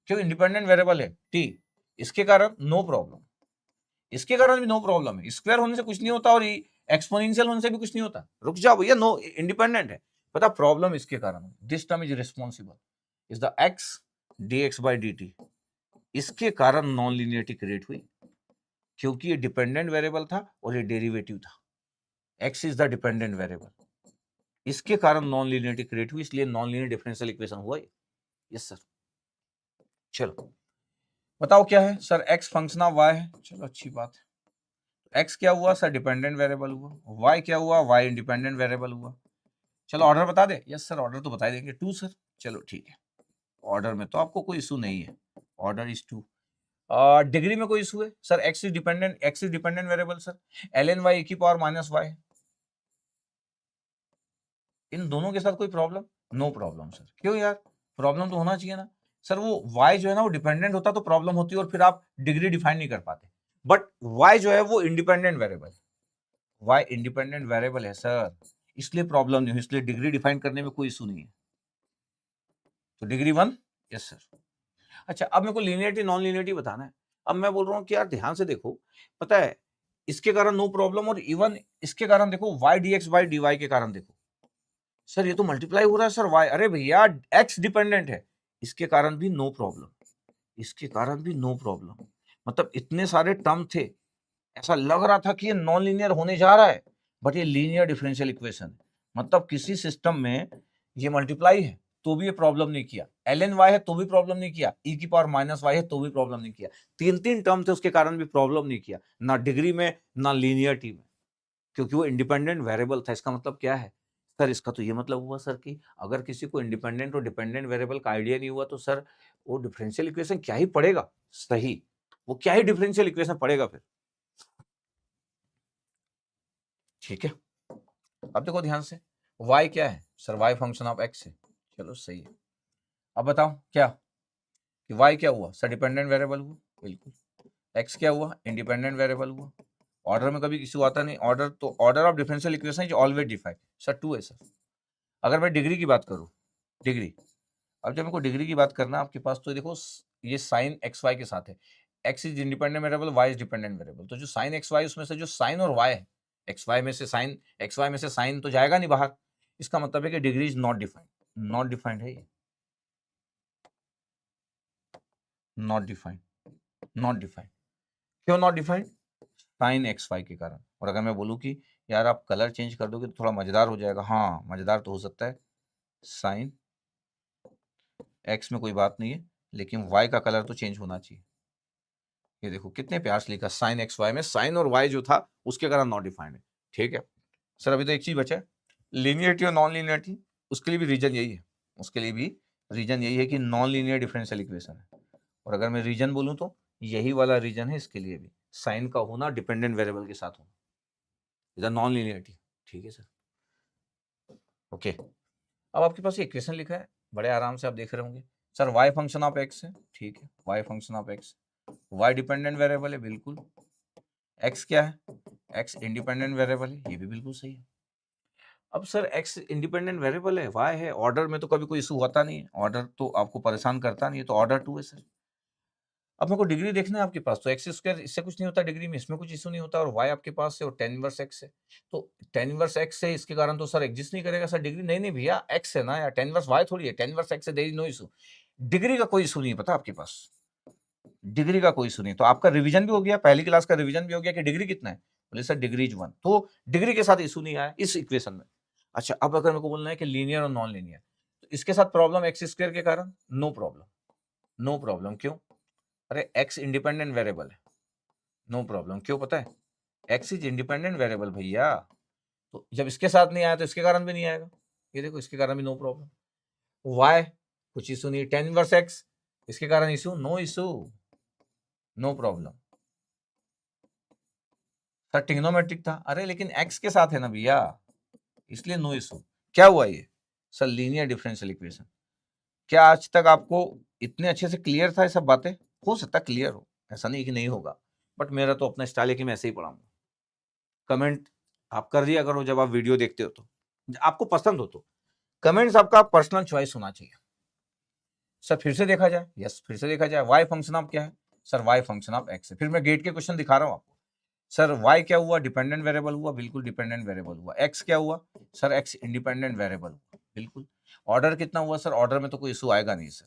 क्यों इंडिपेंडेंट वेरिएबल है टी, इसके कारण नो प्रॉब्लम, इसके कारण भी नो प्रॉब्लम है, स्क्वायर होने से कुछ नहीं होता और एक्सपोनेंशियल होने से भी कुछ नहीं होता, रुक जाओ भैया, नो इंडिपेंडेंट है, पता प्रॉब्लम इसके कारण, this term is responsible is the x dx by dt, इसके कारण नॉन लीनियरिटी क्रिएट हुई, क्योंकि ये डिपेंडेंट वेरिएबल था और ये डेरिवेटिव था, x is the dependent variable, इसके कारण नॉन लीनियरिटी क्रिएट हुई, इसलिए नॉन लीनियर डिफरेंशियल इक्वेशन हुआ ये। यस सर, चलो बताओ क्या है sir, x function of y है, चलो अच्छी बात है, x क्या हुआ सर, डिपेंडेंट वेरिएबल हुआ, y क्या हुआ, y इंडिपेंडेंट वेरिएबल हुआ। चलो ऑर्डर बता दे, यस सर ऑर्डर तो बता देंगे 2 सर, चलो ठीक है, ऑर्डर में तो आपको कोई इशू नहीं है, ऑर्डर इज 2। डिग्री में कोई इशू है sir, x is dependent variable sir, ln y e की पावर माइनस y, इन दोनों के साथ कोई प्रॉब्लम, नो प्रॉब्लम सर, क्यों यार प्रॉब्लम तो होना चाहिए ना सर, वो y जो है ना वो डिपेंडेंट होता तो प्रॉब्लम होती और फिर आप डिग्री डिफाइन नहीं कर पाते, बट y जो है वो इंडिपेंडेंट वेरिएबल है, y इंडिपेंडेंट वेरिएबल है सर, इसलिए प्रॉब्लम नहीं है, इसलिए डिग्री डिफाइन करने में कोई इशू नहीं है, तो डिग्री 1। Yes sir. अच्छा अब मेरे को लीनियरिटी नॉन लीनियरिटी बताना है, अब मैं बोल रहा हूँ कि यार ध्यान से देखो, पता है इसके कारण नो प्रॉब्लम, और इवन इसके कारण देखो y dx by dy के कारण देखो, सर ये तो मल्टीप्लाई हो रहा है सर y, अरे भैया x डिपेंडेंट है, इसके कारण भी नो प्रॉब्लम, इसके कारण भी नो प्रॉब्लम। मतलब इतने सारे टर्म थे, ऐसा लग रहा था कि ये नॉन लीनियर होने जा रहा है, बट ये लीनियर डिफरेंशियल इक्वेशन है। मतलब किसी सिस्टम में ये मल्टीप्लाई है तो भी ये प्रॉब्लम नहीं किया, ln y है तो भी प्रॉब्लम नहीं किया, e की पावर माइनस y है तो भी प्रॉब्लम नहीं किया। तीन तीन टर्म थे उसके कारण भी प्रॉब्लम नहीं किया, ना डिग्री में ना लीनियरिटी में, क्योंकि वो इंडिपेंडेंट वेरिएबल था। इसका मतलब क्या है सर? इसका तो ये मतलब हुआ सर कि अगर किसी को इंडिपेंडेंट और डिपेंडेंट वेरिएबल का आइडिया नहीं हुआ तो सर वो डिफरेंशियल इक्वेशन क्या ही पढ़ेगा? सही, वो क्या ही डिफरेंशियल इक्वेशन पढ़ेगा फिर। ठीक है, अब देखो ध्यान से, y क्या है sir? y function of x है। चलो सही है। अब बताओ क्या कि y क्या हुआ सर? डिपेंडेंट वेरिएबल हुआ, बिल्कुल। x क्या हुआ? इंडिपेंडेंट वेरिएबल हुआ। ऑर्डर में कभी इशू आता नहीं, ऑर्डर तो order of differential equation is always defined. Sir 2 है सर। अगर मैं डिग्री की बात करूं, डिग्री, अब जब मेरे को डिग्री की बात करना आपके पास, तो देखो ये साइन एक्स वाई के साथ है, x is independent variable, y is dependent variable. तो जो साइन एक्स वाई, उसमें से जो साइन और y है, एक्स वाई में से साइन, एक्स वाई में से साइन तो जाएगा नहीं बाहर। इसका मतलब है कि degree is not defined, not defined है ये, नॉट डिफाइंड, नॉट डिफाइंड। क्यों not defined? Sine X Y के कारण। और अगर मैं बोलूँ कि यार आप कलर चेंज कर दोगे तो थोड़ा मजेदार हो जाएगा, हाँ मजेदार तो हो सकता है, साइन एक्स में कोई बात नहीं है, लेकिन वाई का कलर तो चेंज होना चाहिए। ये देखो कितने प्यार से लिखा, साइन एक्स वाई में साइन और वाई जो था उसके कारण नॉट डिफाइंड है। ठीक है सर, अभी तो एक चीज बचा है, लीनियरिटी और नॉन लीनियरिटी। उसके लिए भी रीजन यही है, उसके लिए भी रीजन यही है कि नॉन लीनियर डिफरेंशियल इक्वेशन है। और अगर मैं रीजन बोलूँ तो यही वाला रीजन है इसके लिए भी, साइन का होना डिपेंडेंट वेरिएबल के साथ होना, इधर नॉन लीनियरिटी। ठीक है सर, ओके। अब आपके पास इक्वेशन लिखा है, बड़े आराम से आप देख रहे होंगे sir, y function of x है। ठीक है, y function of x, y dependent variable है, बिल्कुल। x क्या है? x इंडिपेंडेंट वेरिएबल है, ये भी बिल्कुल सही है। अब सर x इंडिपेंडेंट वेरिएबल है, y है, ऑर्डर में तो कभी कोई इशू होता नहीं है, ऑर्डर तो आपको परेशान करता नहीं है, तो ऑर्डर 2 है सर। अब मेरे को डिग्री देखना है आपके पास, तो एक्स स्क्वायर इससे कुछ नहीं होता डिग्री में, इसमें कुछ इशू नहीं होता, और y आपके पास है और tan इनवर्स x है, तो tan इनवर्स x है, इसके कारण तो सर एग्जिस्ट नहीं करेगा सर डिग्री। नहीं नहीं भैया, x है ना यार, tan इनवर्स y थोड़ी है, tan इनवर्स x है, there is no issue. Degree का कोई इशू नहीं पता आपके पास, डिग्री का कोई इशू नहीं। तो आपका रिवीजन भी हो गया, पहली क्लास का रिवीजन भी हो गया कि डिग्री कितना है, बोले सर डिग्री इज 1, तो डिग्री के साथ इशू नहीं आया इस इक्वेशन में। अच्छा, अब अगर मेरे को बोलना है कि लीनियर और नॉन लीनियर, तो इसके साथ प्रॉब्लम एक्स स्क्वायर के कारण, नो प्रॉब्लम, नो प्रॉब्लम। क्यों? अरे एक्स इंडिपेंडेंट वेरिएबल है, नो प्रॉब्लम। क्यों पता है? एक्स इज इंडिपेंडेंट वेरिएबल भैया, तो जब इसके साथ नहीं आया तो इसके कारण भी नहीं आएगा। ये देखो इसके कारण भी नो प्रॉब्लम। वाई कुछ इशू नहीं, tan इनवर्स एक्स, इसके कारण issue, no issue, no problem. Sir trigonometric था, अरे लेकिन एक्स के साथ है ना भैया, इसलिए नो इशू। क्या हुआ ये? Sir linear differential equation. क्या आज तक आपको इतने अच्छे से क्लियर था ये सब बातें? हो सकता है क्लियर हो, ऐसा नहीं कि नहीं होगा, बट मेरा तो अपना स्टाइल है कि मैं ऐसे ही पढ़ाऊंगा। कमेंट आप कर दिया करो जब आप वीडियो देखते हो, तो आपको पसंद हो तो कमेंट्स आपका पर्सनल चॉइस होना चाहिए। सर फिर से देखा जाए, यस फिर से देखा जाए, वाई फंक्शन ऑफ क्या है sir? Y function of X है। फिर मैं गेट के क्वेश्चन दिखा रहा हूं आपको। सर वाई क्या हुआ? डिपेंडेंट वेरिएबल हुआ, बिल्कुल डिपेंडेंट वेरिएबल हुआ। एक्स क्या हुआ सर? एक्स इंडिपेंडेंट वेरिएबल हुआ, बिल्कुल। ऑर्डर कितना हुआ सर? ऑर्डर में तो कोई इशू आएगा नहीं सर,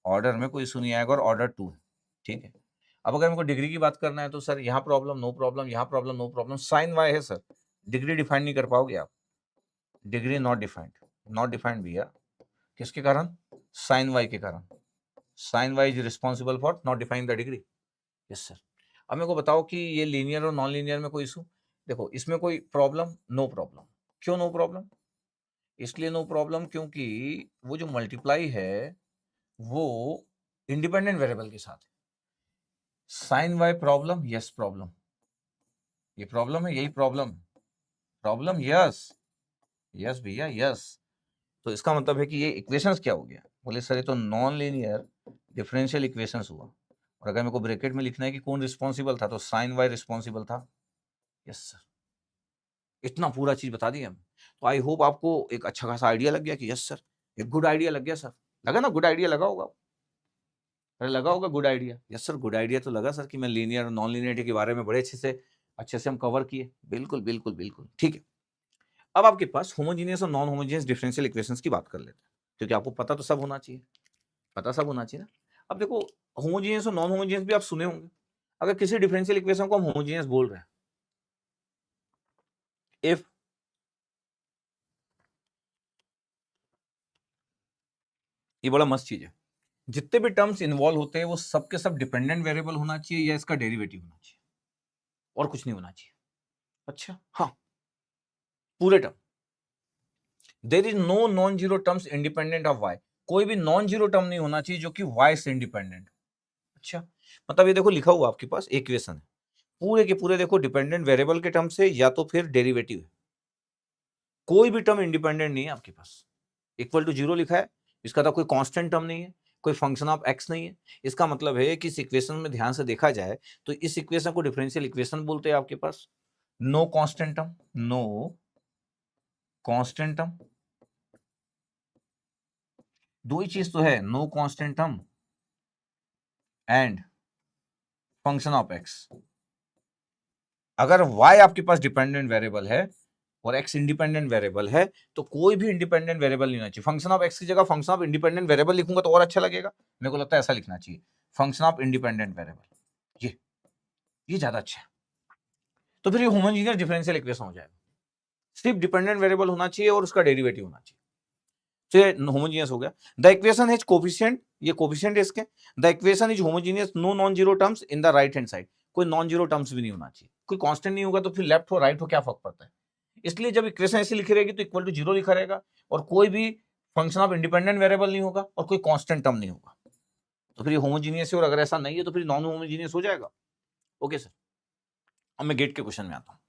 ऑर्डर में कोई इशू नहीं आएगा, और ऑर्डर 2 है। ठीक है, अब अगर मेरे को डिग्री की बात करना है तो सर यहाँ प्रॉब्लम, नो प्रॉब्लम, यहाँ problem, no problem. Sine Y है सर, डिग्री डिफाइन नहीं कर पाओगे आप, degree not defined, not defined भैया। किसके कारण? साइन वाई के कारण। Sine Y is responsible for not defining the degree. Yes sir. अब मेरे को बताओ कि ये लीनियर और नॉन लीनियर में कोई इशू? देखो इसमें कोई प्रॉब्लम, नो प्रॉब्लम। क्यों नो प्रॉब्लम? इसलिए नो प्रॉब्लम क्योंकि वो जो मल्टीप्लाई है वो इंडिपेंडेंट वेरिएबल के साथ है। Sine Y problem, yes problem, ये प्रॉब्लम है, यही प्रॉब्लम, प्रॉब्लम, यस यस भैया यस। तो इसका मतलब है कि ये इक्वेशंस क्या हो गया? बोले सर ये तो नॉन लीनियर डिफरेंशियल इक्वेशंस हुआ, और अगर मेरे को ब्रैकेट में लिखना है कि कौन रिस्पॉन्सिबल था, तो साइन वाई रिस्पॉन्सिबल था। यस सर, इतना पूरा चीज बता दी हम। तो आई होप आपको एक अच्छा खासा आइडिया लग गया कि यस सर, एक गुड आइडिया लग गया सर। लगा ना गुड आइडिया लगा होगा? अरे लगा होगा good idea. Yes sir, good idea तो लगा सर कि मैं लीनियर और नॉन लीनियरिटी के बारे में बड़े अच्छे से हम कवर किए। बिल्कुल बिल्कुल बिल्कुल ठीक है। अब आपके पास होमोजीनियस और नॉन होमोजीनियस डिफरेंशियल इक्वेशंस की बात कर लेते हैं, क्योंकि आपको पता तो सब होना चाहिए। पता सब होना चाहिए ना। अब देखो होमोजेनियस और नॉन होमोजेनियस भी आप सुने होंगे। अगर किसी डिफरेंशियल इक्वेशन को हम होमोजेनियस बोल रहे हैं, इफ ये बड़ा मस्त चीज है, जितने भी टर्म्स इन्वॉल्व होते हैं वो सब के सब डिपेंडेंट वेरिएबल होना चाहिए या इसका डेरिवेटिव होना चाहिए, और कुछ नहीं होना चाहिए। अच्छा हाँ, पूरे term, there is no non zero terms independent of Y, कोई भी नॉन जीरो टर्म नहीं होना चाहिए जो कि वाई से इंडिपेंडेंट। अच्छा, मतलब ये देखो लिखा हुआ आपके पास इक्वेशन है, पूरे के पूरे देखो डिपेंडेंट वेरिएबल के टर्म से या तो फिर डेरिवेटिव है, कोई भी टर्म इंडिपेंडेंट नहीं है आपके पास। इक्वल टू जीरो लिखा है, इसका तो कोई कांस्टेंट टर्म नहीं है, कोई फंक्शन ऑफ एक्स नहीं है। इसका मतलब है कि इस इक्वेशन में ध्यान से देखा जाए तो इस इक्वेशन को डिफरेंशियल इक्वेशन बोलते हैं आपके पास। No constant term, no constant term, दो ही चीज तो है, no constant term and function of X. अगर y आपके पास डिपेंडेंट वेरिएबल है और x इंडिपेंडेंट वेरिएबल है तो कोई भी इंडिपेंडेंट वेरिएबल नहीं होना चाहिए। फंक्शन ऑफ x की जगह फंक्शन ऑफ इंडिपेंडेंट वेरिएबल लिखूंगा तो और अच्छा लगेगा, मेरे को लगता है ऐसा लिखना चाहिए, फंक्शन ऑफ इंडिपेंडेंट वेरिएबल। ये ज्यादा अच्छा है। तो फिर ये होमोजेनियस डिफरेंशियल इक्वेशन हो जाएगा, सिर्फ डिपेंडेंट वेरिएबल होना चाहिए और उसका डेरिवेटिव होना चाहिए, तो ये होमोजेनियस हो गया। द इक्वेशन इज कोफिशिएंट, ये कोफिशिएंट है इसके। The equation is homogeneous, no non zero terms in the right hand side, कोई नॉन जीरो टर्म्स भी नहीं होना चाहिए, कोई कांस्टेंट नहीं होगा तो फिर लेफ्ट हो राइट हो क्या फर्क पड़ता है। इसलिए जब इक्वेशन ऐसी लिखी रहेगी तो इक्वल टू जीरो लिखा रहेगा और कोई भी फंक्शन ऑफ इंडिपेंडेंट वेरिएबल नहीं होगा और कोई कांस्टेंट टर्म नहीं होगा, तो फिर ये होमोजेनियस है। और अगर ऐसा नहीं है तो फिर नॉन होमोजेनियस हो जाएगा। ओके सर, अब मैं गेट के क्वेश्चन में आता हूँ।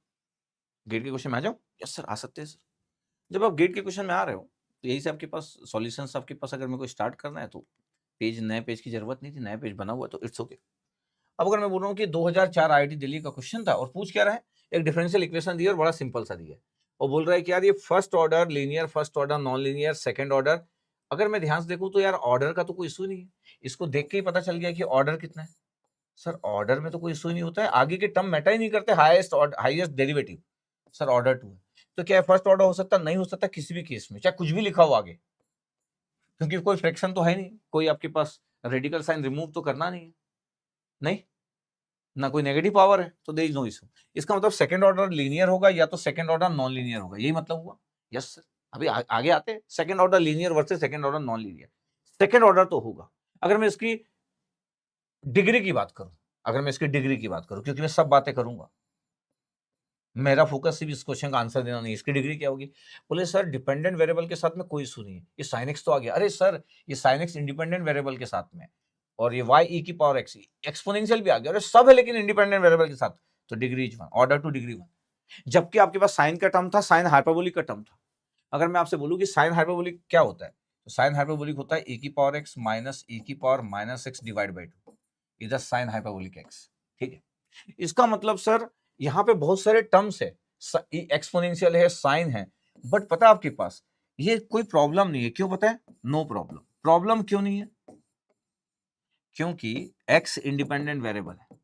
गेट के क्वेश्चन में आ जाओ। यस सर, आ सकते हैं सर। जब आप गेट के क्वेश्चन में आ रहे हो तो यही से आपके पास सॉल्यूशंस आपके पास, अगर मेरे को स्टार्ट करना है तो पेज, नए पेज की जरूरत नहीं थी, नया पेज बना हुआ तो इट्स ओके। अब अगर मैं बोल रहा हूँ कि 2004 आईआईटी दिल्ली का क्वेश्चन था और पूछ क्या रहा है, एक डिफरेंशियल इक्वेशन दी है और बड़ा सिंपल सा दिया है और बोल रहा है कि यार ये first order linear, first order non linear, second order. अगर मैं ध्यान से देखूं तो यार ऑर्डर का तो कोई इशू नहीं है, इसको देख के ही पता चल गया कि ऑर्डर कितना है। सर ऑर्डर में तो कोई इशू नहीं होता है, आगे के टर्म मैटर ही नहीं करते, हाईएस्ट डेरिवेटिव। सर ऑर्डर 2 है तो क्या फर्स्ट ऑर्डर हो सकता, नहीं हो सकता किसी भी केस में, चाहे कुछ भी लिखा हो आगे, क्योंकि कोई फ्रैक्शन तो है नहीं, कोई आपके पास रेडिकल साइन रिमूव तो करना नहीं है, नहीं ना कोई नेगेटिव पावर है, तो देयर इज नो इशू। इसका मतलब सेकंड ऑर्डर लीनियर होगा या तो सेकंड ऑर्डर नॉन लीनियर होगा, यही मतलब हुआ। यस सर, अभी आगे आते हैं, second order linear versus second order non linear. Second order तो होगा। अगर मैं इसकी डिग्री की बात करूं, अगर मैं इसकी डिग्री की बात करूं, क्योंकि मैं सब बातें करूंगा, मेरा फोकस सिर्फ इस क्वेश्चन का आंसर देना नहीं, इसकी डिग्री क्या होगी। बोले सर डिपेंडेंट वेरिएबल के साथ में कोई इशू नहीं है, ये साइन एक्स तो आ गया। अरे सर ये साइन एक्स इंडिपेंडेंट वेरिएबल के साथ में, और ये y e की पावर x एक्सपोनेंशियल भी आ गया, अरे सब है लेकिन इंडिपेंडेंट वेरिएबल के साथ, तो degree is 1, order two degree 1। जबकि आपके पास साइन का टर्म था, साइन हाइपरबोलिक का टर्म था। अगर मैं आपसे बोलूं कि साइन हाइपरबोलिक क्या होता है, तो साइन हाइपरबोलिक होता है e की पावर x माइनस e की power minus x divide by 2, इधर साइन हाइपरबोलिक x। ठीक है, इसका मतलब सर यहाँ पे बहुत सारे टर्म्स है, एक्सपोनेंशियल है, साइन है, बट पता है आपके पास ये कोई प्रॉब्लम नहीं है। क्यों पता है? No problem. प्रॉब्लम क्यों नहीं है? क्योंकि x इंडिपेंडेंट वेरिएबल है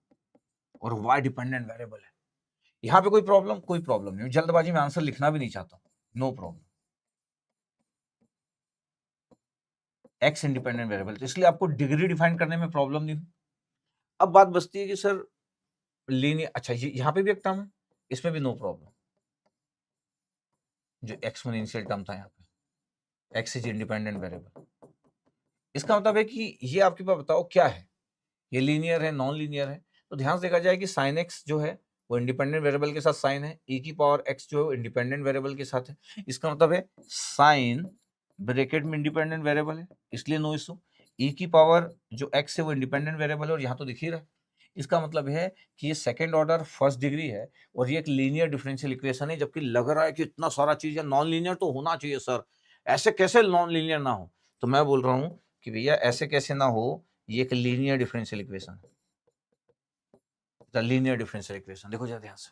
और y डिपेंडेंट वेरिएबल है। यहां पे कोई प्रॉब्लम नहीं। जल्दबाजी में आंसर लिखना भी नहीं चाहता, no problem. x independent variable, तो इसलिए आपको डिग्री डिफाइन करने में प्रॉब्लम नहीं हुई। अब बात बचती है कि सर लीनियर, अच्छा यहां पे भी एक टर्म है, इसमें भी नो प्रॉब्लम, जो एक्सपोनेंशियल टर्म था यहाँ पे, x इज इंडिपेंडेंट वेरिएबल। इसका मतलब है कि ये आपके पास बताओ क्या है, ये लीनियर है, नॉन लीनियर है। तो ध्यान से देखा जाए कि साइन एक्स जो है वो इंडिपेंडेंट वेरिएबल के साथ साइन है, e की पावर x जो है इंडिपेंडेंट वेरिएबल के साथ है। इसका मतलब है साइन ब्रैकेट में इंडिपेंडेंट वेरिएबल है, इसलिए नो इशू। e की पावर जो x है वो इंडिपेंडेंट वेरिएबल है और यहाँ तो दिख ही रहा है। इसका मतलब है कि ये सेकंड ऑर्डर फर्स्ट डिग्री है और ये एक लीनियर डिफरेंशियल इक्वेशन है, जबकि लग रहा है कि इतना सारा चीज है, नॉन लीनियर तो होना चाहिए सर, ऐसे कैसे नॉन लीनियर ना हो। तो मैं बोल रहा हूँ कि भैया ऐसे कैसे ना हो, ये एक लीनियर डिफरेंशियल इक्वेशन है, द लीनियर डिफरेंशियल इक्वेशन। देखो जरा ध्यान से,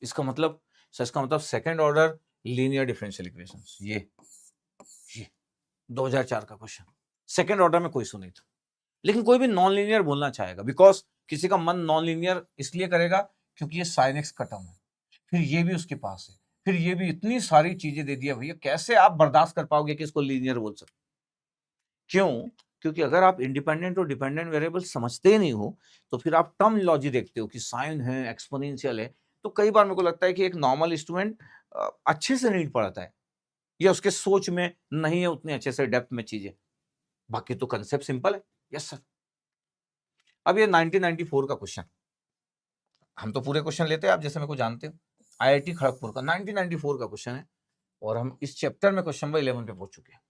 इसका मतलब second order linear differential equation, ये 2004 का क्वेश्चन, सेकंड ऑर्डर में कोई इशू नहीं था। लेकिन कोई भी नॉन लीनियर बोलना चाहेगा, बिकॉज किसी का मन नॉन लीनियर इसलिए करेगा क्योंकि ये साइन एक्स का टर्म है, फिर ये भी उसके पास है, फिर ये भी, इतनी सारी चीजें दे दिया भैया, कैसे आप बर्दाश्त कर पाओगे कि इसको लीनियर बोल सकते? क्यों? क्योंकि अगर आप इंडिपेंडेंट और डिपेंडेंट वेरिएबल समझते ही नहीं हो, तो फिर आप टर्मिनोलॉजी देखते हो कि साइन है, एक्सपोनेंशियल है, तो कई बार मेरे को लगता है कि एक नॉर्मल स्टूडेंट अच्छे से नहीं पढ़ता है या उसके सोच में नहीं है उतने अच्छे से डेप्थ में चीजें। बाकी तो कंसेप्ट सिंपल है। Yes sir. अब ये 1994 का क्वेश्चन, हम तो पूरे क्वेश्चन लेते हैं, आप जैसे मेरे को जानते हो। आईआईटी खड़गपुर का 1994 का क्वेश्चन है और हम इस चैप्टर में क्वेश्चन नंबर 11 पे पहुंच चुके हैं।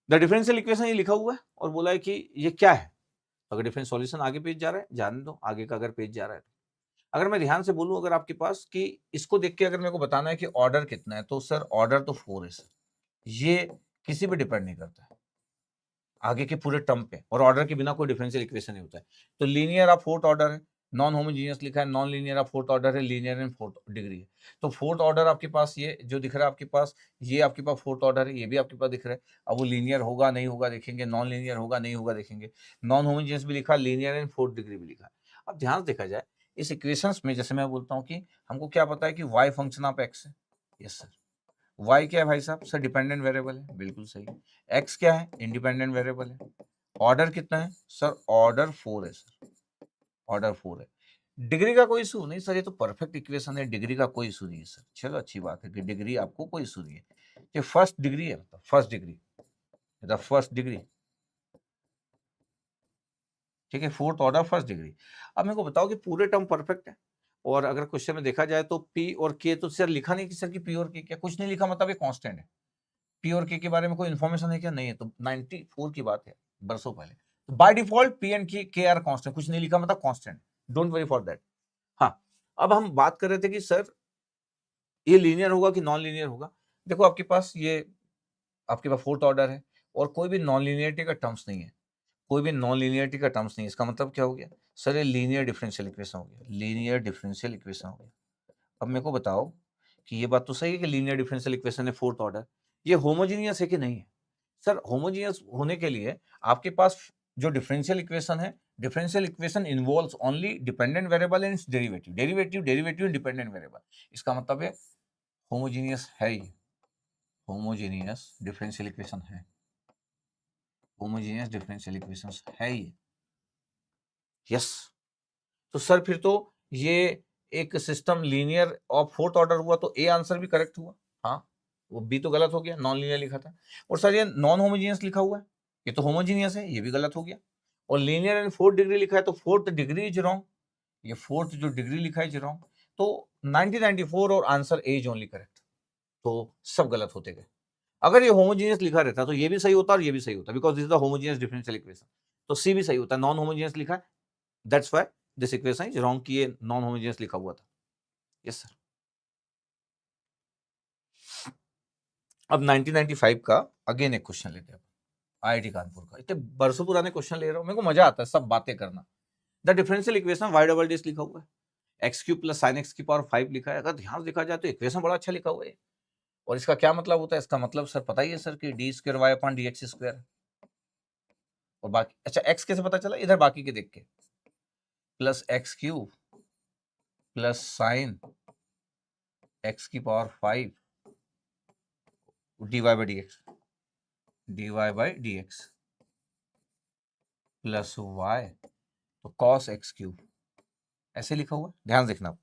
द डिफरेंशियल इक्वेशन ये लिखा हुआ है और बोला है कि ये क्या है। अगर डिफरेंस सॉल्यूशन आगे पेज जा रहा है, जाने दो आगे का अगर पेज जा रहा है। अगर मैं ध्यान से बोलूं अगर आपके पास कि इसको देख के अगर मेरे को बताना है कि ऑर्डर कितना है, तो सर ऑर्डर तो 4 है सर। ये किसी पे डिपेंड नहीं करता है आगे के पूरे टर्म पे, और ऑर्डर के बिना कोई डिफरेंशियल इक्वेशन नहीं होता है। तो लीनियर ऑफ फोर्थ ऑर्डर है, नॉन होमोजीनियस लिखा है, non linear of fourth order है, लीनियर इन फोर्थ डिग्री है। तो फोर्थ ऑर्डर आपके पास ये जो दिख रहा है आपके पास, ये आपके पास फोर्थ ऑर्डर है, ये भी आपके पास दिख रहा है। अब वो लीनियर होगा नहीं होगा देखेंगे, नॉन लीनियर होगा नहीं होगा देखेंगे। नॉन होमोजीनियस भी लिखा, लीनियर इन फोर्थ डिग्री भी लिखा है। अब ध्यान से देखा जाए इस इक्वेशंस में, जैसे मैं बोलता हूँ कि हमको क्या पता है कि y फंक्शन ऑफ x है। Yes sir. y क्या है भाई साहब? सर डिपेंडेंट वेरिएबल है, बिल्कुल सही। x क्या है? इंडिपेंडेंट वेरिएबल है। ऑर्डर कितना है? सर ऑर्डर 4 है सर, ऑर्डर 4 है। डिग्री का कोई इशू नहीं सर, ये तो परफेक्ट इक्वेशन है, डिग्री का कोई इशू नहीं है सर। चलो अच्छी बात है कि डिग्री आपको कोई इशू नहीं है। ये फर्स्ट डिग्री है, मतलब first degree, the first degree, ठीक है, फोर्थ ऑर्डर फर्स्ट डिग्री। अब मेरे को बताओ कि पूरे टर्म परफेक्ट है, और अगर क्वेश्चन में देखा जाए तो पी और के, तो सर लिखा नहीं कि सर कि पी और के क्या, कुछ नहीं लिखा, मतलब ये कांस्टेंट है। पी और के बारे में कोई इन्फॉर्मेशन है क्या? नहीं है। तो 94 की बात है, बरसों पहले। बाय डिफॉल्ट पी एंड के आर कांस्टेंट, कुछ नहीं लिखा मतलब constant, don't worry for that. हाँ, अब हम बात कर रहे थे कि सर ये लीनियर होगा कि नॉन लीनियर होगा। देखो आपके पास ये, आपके पास फोर्थ ऑर्डर है और कोई भी नॉन लीनियरिटी का टर्म्स नहीं है, कोई भी नॉन लीनियरिटी का टर्म्स नहीं है। इसका मतलब क्या हो गया सर? ये लीनियर डिफरेंशियल इक्वेशन हो गया, लीनियर डिफरेंशियल इक्वेशन हो गया। अब मेरे को बताओ कि ये बात तो सही है कि लीनियर डिफरेंशियल इक्वेशन है फोर्थ ऑर्डर, ये होमोजीनियस है कि नहीं है? सर होमोजीनियस होने के लिए आपके पास जो डिफरेंशियल इक्वेशन है, differential equation involves only dependent variable and its derivative, derivative dependent variable. इसका मतलब है होमोजीनियस है, ही होमोजीनियस डिफरेंशियल इक्वेशन है, होमोजीनियस डिफरेंशियल इक्वेशंस है ये। यस। तो सर फिर तो ये एक system linear of fourth order हुआ, तो ए आंसर भी करेक्ट हुआ। हाँ, वो बी तो गलत हो गया, नॉन लीनियर लिखा था। और सर ये नॉन होमोजीनियस लिखा हुआ है, ये तो होमोजीनियस है, ये भी गलत हो गया। और लीनियर एंड फोर्थ डिग्री लिखा है, तो फोर्थ डिग्री इज रॉन्ग, ये फोर्थ जो डिग्री लिखा है इज रॉन्ग। तो 1994 और answer A is only correct. तो सब गलत होते गए। अगर ये होमोजीनियस लिखा रहता तो ये भी सही होता और ये भी सही होता, because this is the homogeneous differential equation. तो सी भी सही होता, नॉन होमोजीनियस लिखा है, that's why this equation is wrong, कि ये नॉन होमोजीनियस लिखा हुआ था। Yes sir. अब 1995 का अगेन एक क्वेश्चन लेते हैं आईआईटी कानपुर का। इतने बरसों पुराने क्वेश्चन ले रहा हूं, मेरे को मजा आता है सब बातें करना। The differential equation Y double dash लिखा हुआ है, X cube plus sine X की पावर 5 लिखा है। अगर ध्यान से देखा जाए तो इक्वेशन बड़ा अच्छा लिखा हुआ है। और इसका क्या मतलब होता है? इसका मतलब सर पता ही है सर कि D square Y upon D x square. और बाकी, अच्छा एक्स कैसे पता चला? इधर बाकी के देख के, plus X cube plus sine X की power 5 D Y by D X, D Y by D x plus Y, तो कॉस एक्स क्यूब, ऐसे लिखा हुआ है, ध्यान देखना।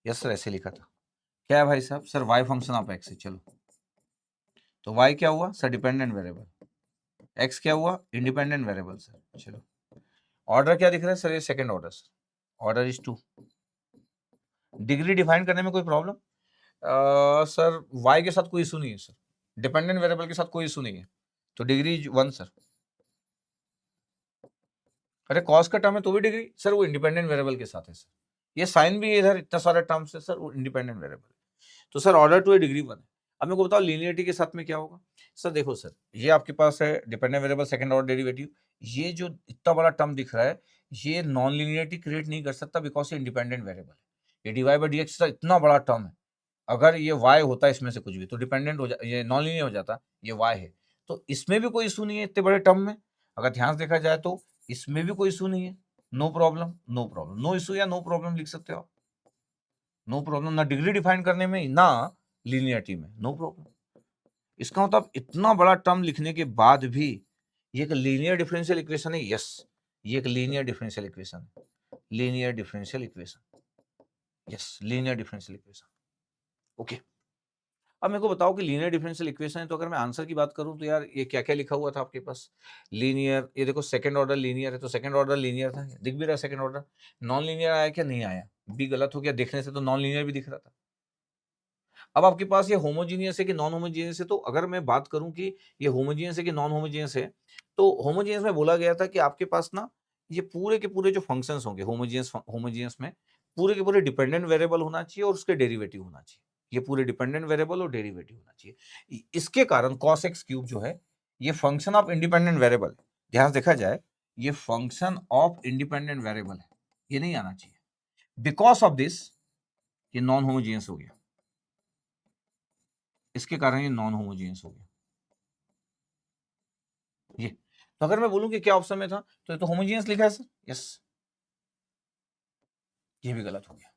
यस सर, ऐसे लिखा था। क्या है भाई साहब? Sir Y function of X है। चलो, तो वाई क्या हुआ सर? Dependent variable. एक्स क्या हुआ? Independent variable sir. चलो, ऑर्डर क्या दिख रहा है सर? ये second order sir, order is 2। Degree define करने में कोई प्रॉब्लम? सर y के साथ कोई इशू नहीं है सर, डिपेंडेंट वेरिएबल के साथ कोई इशू नहीं है, तो डिग्री 1 सर। अरे कॉस का टर्म है तो भी डिग्री सर, वो इंडिपेंडेंट वेरिएबल के साथ है सर। ये साइन भी इधर इतना सारा टर्म्स है सर, वो इंडिपेंडेंट वेरिएबल, तो सर ऑर्डर 2 है, डिग्री 1 है। अब मेरे को बताओ लीनियरिटी के साथ में क्या होगा? सर देखो सर, ये आपके पास है dependent variable second order derivative, ये जो इतना बड़ा टर्म दिख रहा है ये नॉन लीनियरिटी क्रिएट नहीं कर सकता, बिकॉज ये इंडिपेंडेंट वेरिएबल है। ये d Y by D x इतना बड़ा टर्म है, अगर ये y होता है इसमें से कुछ भी तो डिपेंडेंट हो ये नॉन लीनियर हो जाता, ये y है, तो इसमें भी कोई इशू नहीं है इतने बड़े टर्म में। अगर ध्यान से देखा जाए तो इसमें भी कोई इशू नहीं है, no problem, no problem, no issue या नो प्रॉब्लम लिख सकते हो आप। नो प्रॉब्लम, ना डिग्री डिफाइन करने में ना लीनियरिटी में, नो प्रॉब्लम। इसका मतलब इतना बड़ा टर्म लिखने के बाद भी ये एक लीनियर डिफरेंशियल इक्वेशन है, यस, ये एक लीनियर डिफरेंशियल इक्वेशन है, linear differential equation, yes, linear differential equation. Okay, अब मेरे को बताओ कि लीनियर डिफरेंशियल इक्वेशन है, तो अगर मैं आंसर की बात करूं तो यार ये क्या क्या लिखा हुआ था आपके पास, लीनियर, ये देखो सेकंड ऑर्डर लीनियर है, तो सेकंड ऑर्डर लीनियर था, दिख भी रहा है सेकंड ऑर्डर। नॉन लीनियर आया क्या, नहीं आया, बी गलत हो गया, देखने से तो नॉन लीनियर भी दिख रहा था। अब आपके पास ये होमोजीनियस है कि नॉन होमोजीनियस है, तो अगर मैं बात करूं कि ये होमोजीनियस है कि नॉन होमोजीनियस है, तो होमोजीनियस में बोला गया था कि आपके पास ना ये पूरे के पूरे जो फंक्शंस होंगे होमोजीनियस होमोजीनियस में पूरे के पूरे डिपेंडेंट वेरिएबल होना चाहिए और उसके डेरिवेटिव होना चाहिए, ये पूरे डिपेंडेंट वेरिएबल और डेरिवेटिव होना चाहिए। इसके कारण cos x क्यूब जो है ये फंक्शन ऑफ इंडिपेंडेंट वेरिएबल, ध्यान से देखा जाए ये फंक्शन ऑफ इंडिपेंडेंट वेरिएबल है, ये नहीं आना चाहिए। बिकॉज ऑफ दिस ये नॉन होमोजीनियस हो गया, इसके कारण ये नॉन होमोजीनियस हो गया ये। तो अगर मैं बोलूं कि क्या ऑप्शन में था, तो ये तो होमोजीनियस लिखा है सर, यस, ये भी गलत हो गया,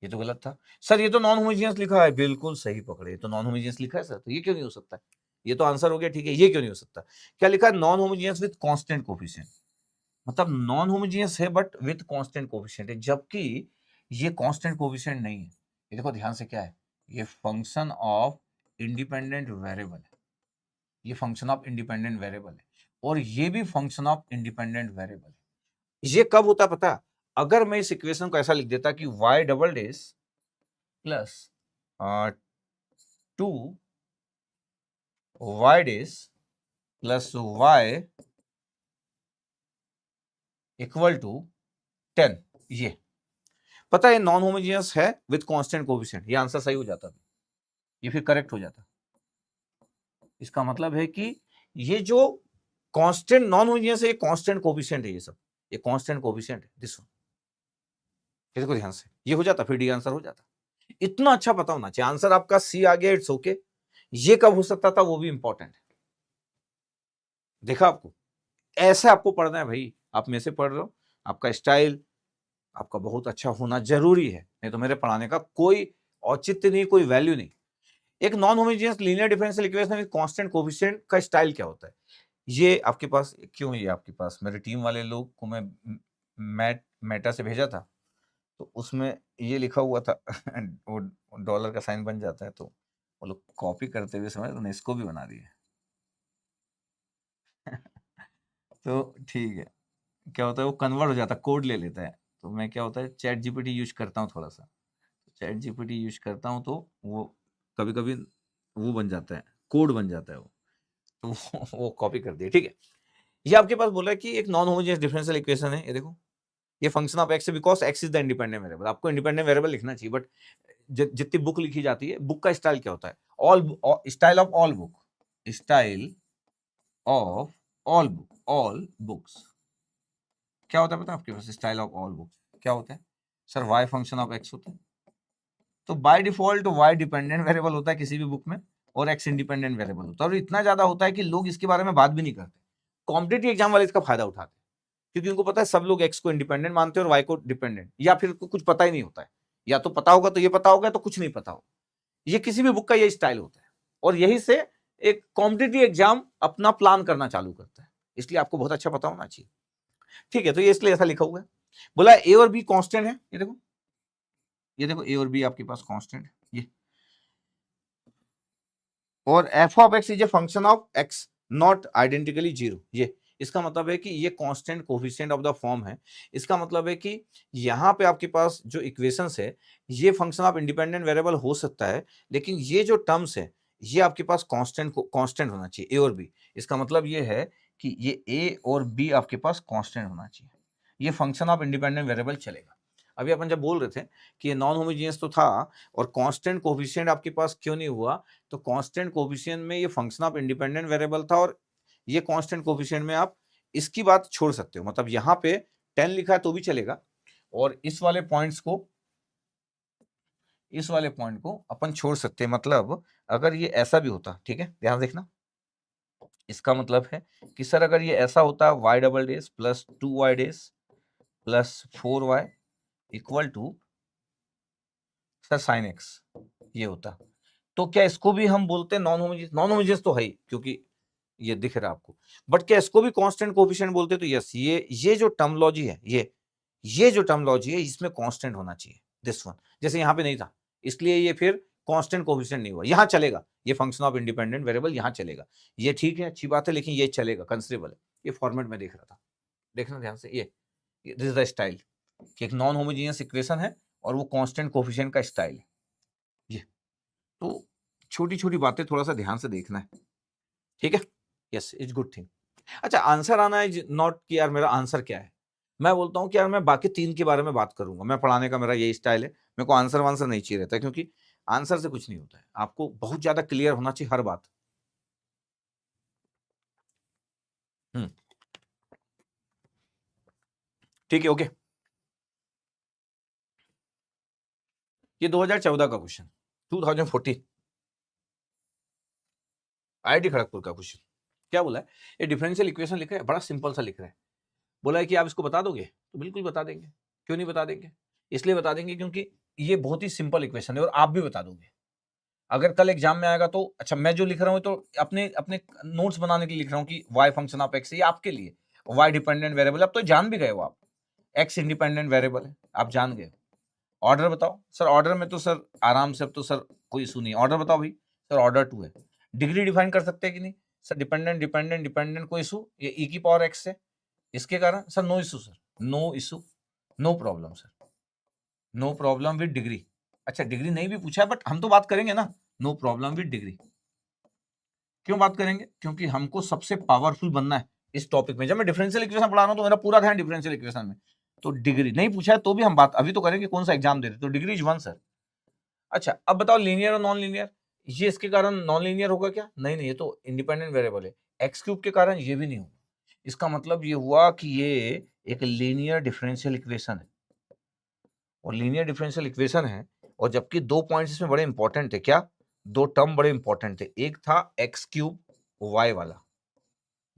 ये तो गलत था सर, ये तो नॉन होमोजीनियस लिखा है, बिल्कुल सही पकड़े, ये तो नॉन होमोजीनियस लिखा है सर, तो ये क्यों नहीं हो सकता, ये तो आंसर हो गया, ठीक है, ये क्यों नहीं हो सकता, क्या लिखा है, non homogeneous with constant coefficient, मतलब नॉन होमोजीनियस है बट विद कांस्टेंट कोफिशिएंट है, जबकि ये कांस्टेंट कोफिशिएंट नहीं है। ये देखो ध्यान से क्या है, ये फंक्शन ऑफ इंडिपेंडेंट वेरिएबल है, ये फंक्शन ऑफ इंडिपेंडेंट वेरिएबल है, और ये भी फंक्शन ऑफ इंडिपेंडेंट वेरिएबल है। ये कब होता पता, अगर मैं इस इक्वेशन को ऐसा लिख देता कि y double dash plus 2 y dash plus y equal to 10, ये पता है नॉन होमोजीनियस है विद कांस्टेंट कोएफिशिएंट, ये आंसर सही हो जाता, ये फिर करेक्ट हो जाता। इसका मतलब है कि ये जो कांस्टेंट नॉन होमोजीनियस है, ये कांस्टेंट कोएफिशिएंट है, ये सब ये कांस्टेंट कोएफिशिएंट है, दिस वन, देखो ध्यान से, ये हो जाता, फिर डी आंसर हो जाता। इतना अच्छा पता होना चाहिए, आंसर आपका सी आ गया, इट्स ओके। ये कब हो सकता था, वो भी इंपॉर्टेंट है। देखा आपको, ऐसे आपको पढ़ना है भाई, आप में से पढ़ रहे हो, आपका स्टाइल आपका बहुत अच्छा होना जरूरी है, नहीं तो मेरे पढ़ाने का कोई औचित्य नहीं, कोई वैल्यू नहीं। एक non homogeneous linear differential equation with constant coefficient का स्टाइल क्या होता है, ये आपके पास क्यों, ये आपके पास मेरे टीम वाले लोग को मैं मेटा से भेजा था, तो उसमें ये लिखा हुआ था वो डॉलर का साइन बन जाता है, तो वो लोग कॉपी करते हुए समय उन्होंने इसको भी बना दिया तो ठीक है, क्या होता है वो कन्वर्ट हो जाता है, कोड ले लेता है, तो मैं क्या होता है चैट जीपीटी यूज करता हूँ थोड़ा सा, चैट जीपीटी यूज करता हूँ, तो वो कभी कभी वो बन जाता है, कोड बन जाता है वो, तो वो कॉपी कर दिया, ठीक है। ये आपके पास बोला है कि एक नॉन होमोजेनियस डिफरेंशियल इक्वेशन है, ये देखो, ये फंक्शन ऑफ एक्स है because x is the independent variable, आपको इंडिपेंडेंट वेरिएबल लिखना चाहिए, बट जितनी बुक लिखी जाती है, बुक का स्टाइल क्या होता है, all, style of all book, style of all books, क्या होता है पता है आपके पास, स्टाइल ऑफ ऑल बुक्स क्या होता है sir, Y function of x होता है, तो by default y dependent variable होता है किसी भी बुक में, और एक्स इंडिपेंडेंट वेरिएबल होता है, और इतना ज्यादा होता है कि लोग इसके बारे में बात भी नहीं करते, कॉम्पिटिटिव एग्जाम वाले इसका फायदा उठाते हैं, क्योंकि उनको पता है सब लोग एक्स को इंडिपेंडेंट मानते हैं और वाई को डिपेंडेंट, या फिर कुछ पता ही नहीं होता है, या तो पता होगा तो ये पता होगा, तो कुछ नहीं पता होगा, ये किसी भी बुक का ये स्टाइल होता है, और यही से एक कॉम्पिटिटिव एग्जाम अपना प्लान करना चालू करता है, इसलिए आपको बहुत अच्छा पता होना चाहिए, ठीक है। तो ये इसलिए ऐसा लिखा हुआ है, बोला ए और बी कांस्टेंट है, ये देखो, ये देखो ए और बी आपके पास कांस्टेंट है ये, और F of x is a function of x not identically zero, ये इसका मतलब है कि ये constant coefficient of the form है, इसका मतलब है कि यहाँ पे आपके पास जो इक्वेशंस है, ये फंक्शन ऑफ इंडिपेंडेंट वेरिएबल हो सकता है, लेकिन ये जो टर्म्स है ये आपके पास कांस्टेंट होना चाहिए, ए और बी, इसका मतलब ये है कि ये ए और बी आपके पास कांस्टेंट होना चाहिए, ये फंक्शन ऑफ इंडिपेंडेंट वेरिएबल चलेगा। अभी अपन जब बोल रहे थे कि ये नॉन होमोजेनियस तो था, और कांस्टेंट कोफिशिएंट आपके पास क्यों नहीं हुआ, तो कांस्टेंट कोफिशिएंट में ये फंक्शन ऑफ इंडिपेंडेंट वेरिएबल था, और ये कांस्टेंट कोफिशिएंट में आप इसकी बात छोड़ सकते हो, मतलब यहाँ पे 10 लिखा है तो भी चलेगा, और इस वाले पॉइंट को अपन छोड़ सकते हैं, मतलब अगर ये ऐसा भी होता, ठीक है, ध्यान देखना, इसका मतलब है कि सर अगर ये ऐसा होता y double dash plus 2y dash plus 4y equal to sir sine x, ये होता, तो क्या इसको भी हम बोलते हैं नॉन होमोजेनियस, नॉन होमोजेनियस तो है ही, क्योंकि ये दिख रहा है आपको। बट क्या इसको भी कांस्टेंट कोएफिशिएंट बोलते हैं? तो यस, ये जो टर्मिनोलॉजी है, ये जो टर्मिनोलॉजी है, इसमें कांस्टेंट होना चाहिए, दिस वन। जैसे यहाँ पे नहीं था, इसलिए ये फिर कांस्टेंट कोएफिशिएंट नहीं हुआ। यहाँ चलेगा, ये फंक्शन ऑफ इंडिपेंडेंट वेरिएबल यहाँ चलेगा, ये ठीक है, अच्छी बात है, लेकिन ये चलेगा, कंसिडरेबल है। ये फॉर्मेट में देख रहा था, देखना ध्यान से, ये दिस इज द स्टाइल कि एक नॉन होमोजेनियस इक्वेशन है और वो कांस्टेंट कोएफिशिएंट का स्टाइल है ये। तो छोटी-छोटी बातें थोड़ा सा ध्यान से देखना है, ठीक है? Yes, it's good thing. अच्छा, आंसर आना इज नॉट कि यार मेरा आंसर क्या है। मैं बोलता हूँ कि यार मैं बाकी 3 के बारे में बात करूँगा। मैं पढ़ाने का मेरा यही स्टाइल है। मेरे को आंसर-वांसर नहीं चाहिए रहता है, क्योंकि आंसर से कुछ नहीं होता है। आपको बहुत ज़्यादा क्लियर होना चाहिए हर बात। हुँ। ठीक है, ओके। ये 2014 का क्वेश्चन, 2014 आईआईटी खड़गपुर का क्वेश्चन। क्या बोला है? ये डिफरेंशियल इक्वेशन लिखा है, बड़ा सिंपल सा लिख रहा है। बोला है कि आप इसको बता दोगे? तो बिल्कुल बता देंगे। क्यों नहीं बता देंगे? इसलिए बता देंगे क्योंकि ये बहुत ही सिंपल इक्वेशन है और आप भी बता दोगे। अगर कल एग्जाम में आएगा तो अच्छा, मैं जो लिख रहा हूँ तो अपने अपने नोट्स बनाने के लिए लिख रहा हूँ कि y फंक्शन ऑफ x, ये आपके लिए y डिपेंडेंट वेरिएबल। अब तो जान भी गए हो आप, x इंडिपेंडेंट वेरिएबल है, आप जान गए। ऑर्डर बताओ सर, ऑर्डर में तो सर आराम से, अब तो सर कोई इशू नहीं है। ऑर्डर बताओ भाई, सर ऑर्डर 2 है। डिग्री डिफाइन कर सकते हैं कि नहीं सर? डिपेंडेंट डिपेंडेंट डिपेंडेंट, कोई इशू? ये e की पावर x है, इसके कारण sir no issue, sir no issue, no problem sir, no problem with degree. अच्छा, डिग्री नहीं भी पूछा है बट हम तो बात करेंगे ना, नो प्रॉब्लम विद डिग्री। क्यों बात करेंगे? क्योंकि हमको सबसे पावरफुल बनना है इस टॉपिक में। जब मैं डिफरेंशियल इक्वेशन पढ़ा रहा हूं तो मेरा पूरा ध्यान डिफरेंशियल इक्वेशन में, तो डिग्री नहीं पूछा है तो भी हम बात अभी तो करेंगे कौन सा एग्जाम दे रहे, तो डिग्री इज 1 सर। अच्छा, अब बताओ लीनियर और नॉन लीनियर, ये इसके कारण नॉन लीनियर होगा क्या? नहीं नहीं, ये तो इंडिपेंडेंट वेरिएबल है। एक्स क्यूब के कारण ये भी नहीं होगा। इसका मतलब ये हुआ कि ये एक लीनियर डिफरेंशियल इक्वेशन है, और लीनियर डिफरेंशियल इक्वेशन है, और जबकि 2 पॉइंट्स इसमें बड़े इंपॉर्टेंट थे। क्या? 2 टर्म बड़े इंपॉर्टेंट थे। एक था एक्स क्यूब वाई वाला,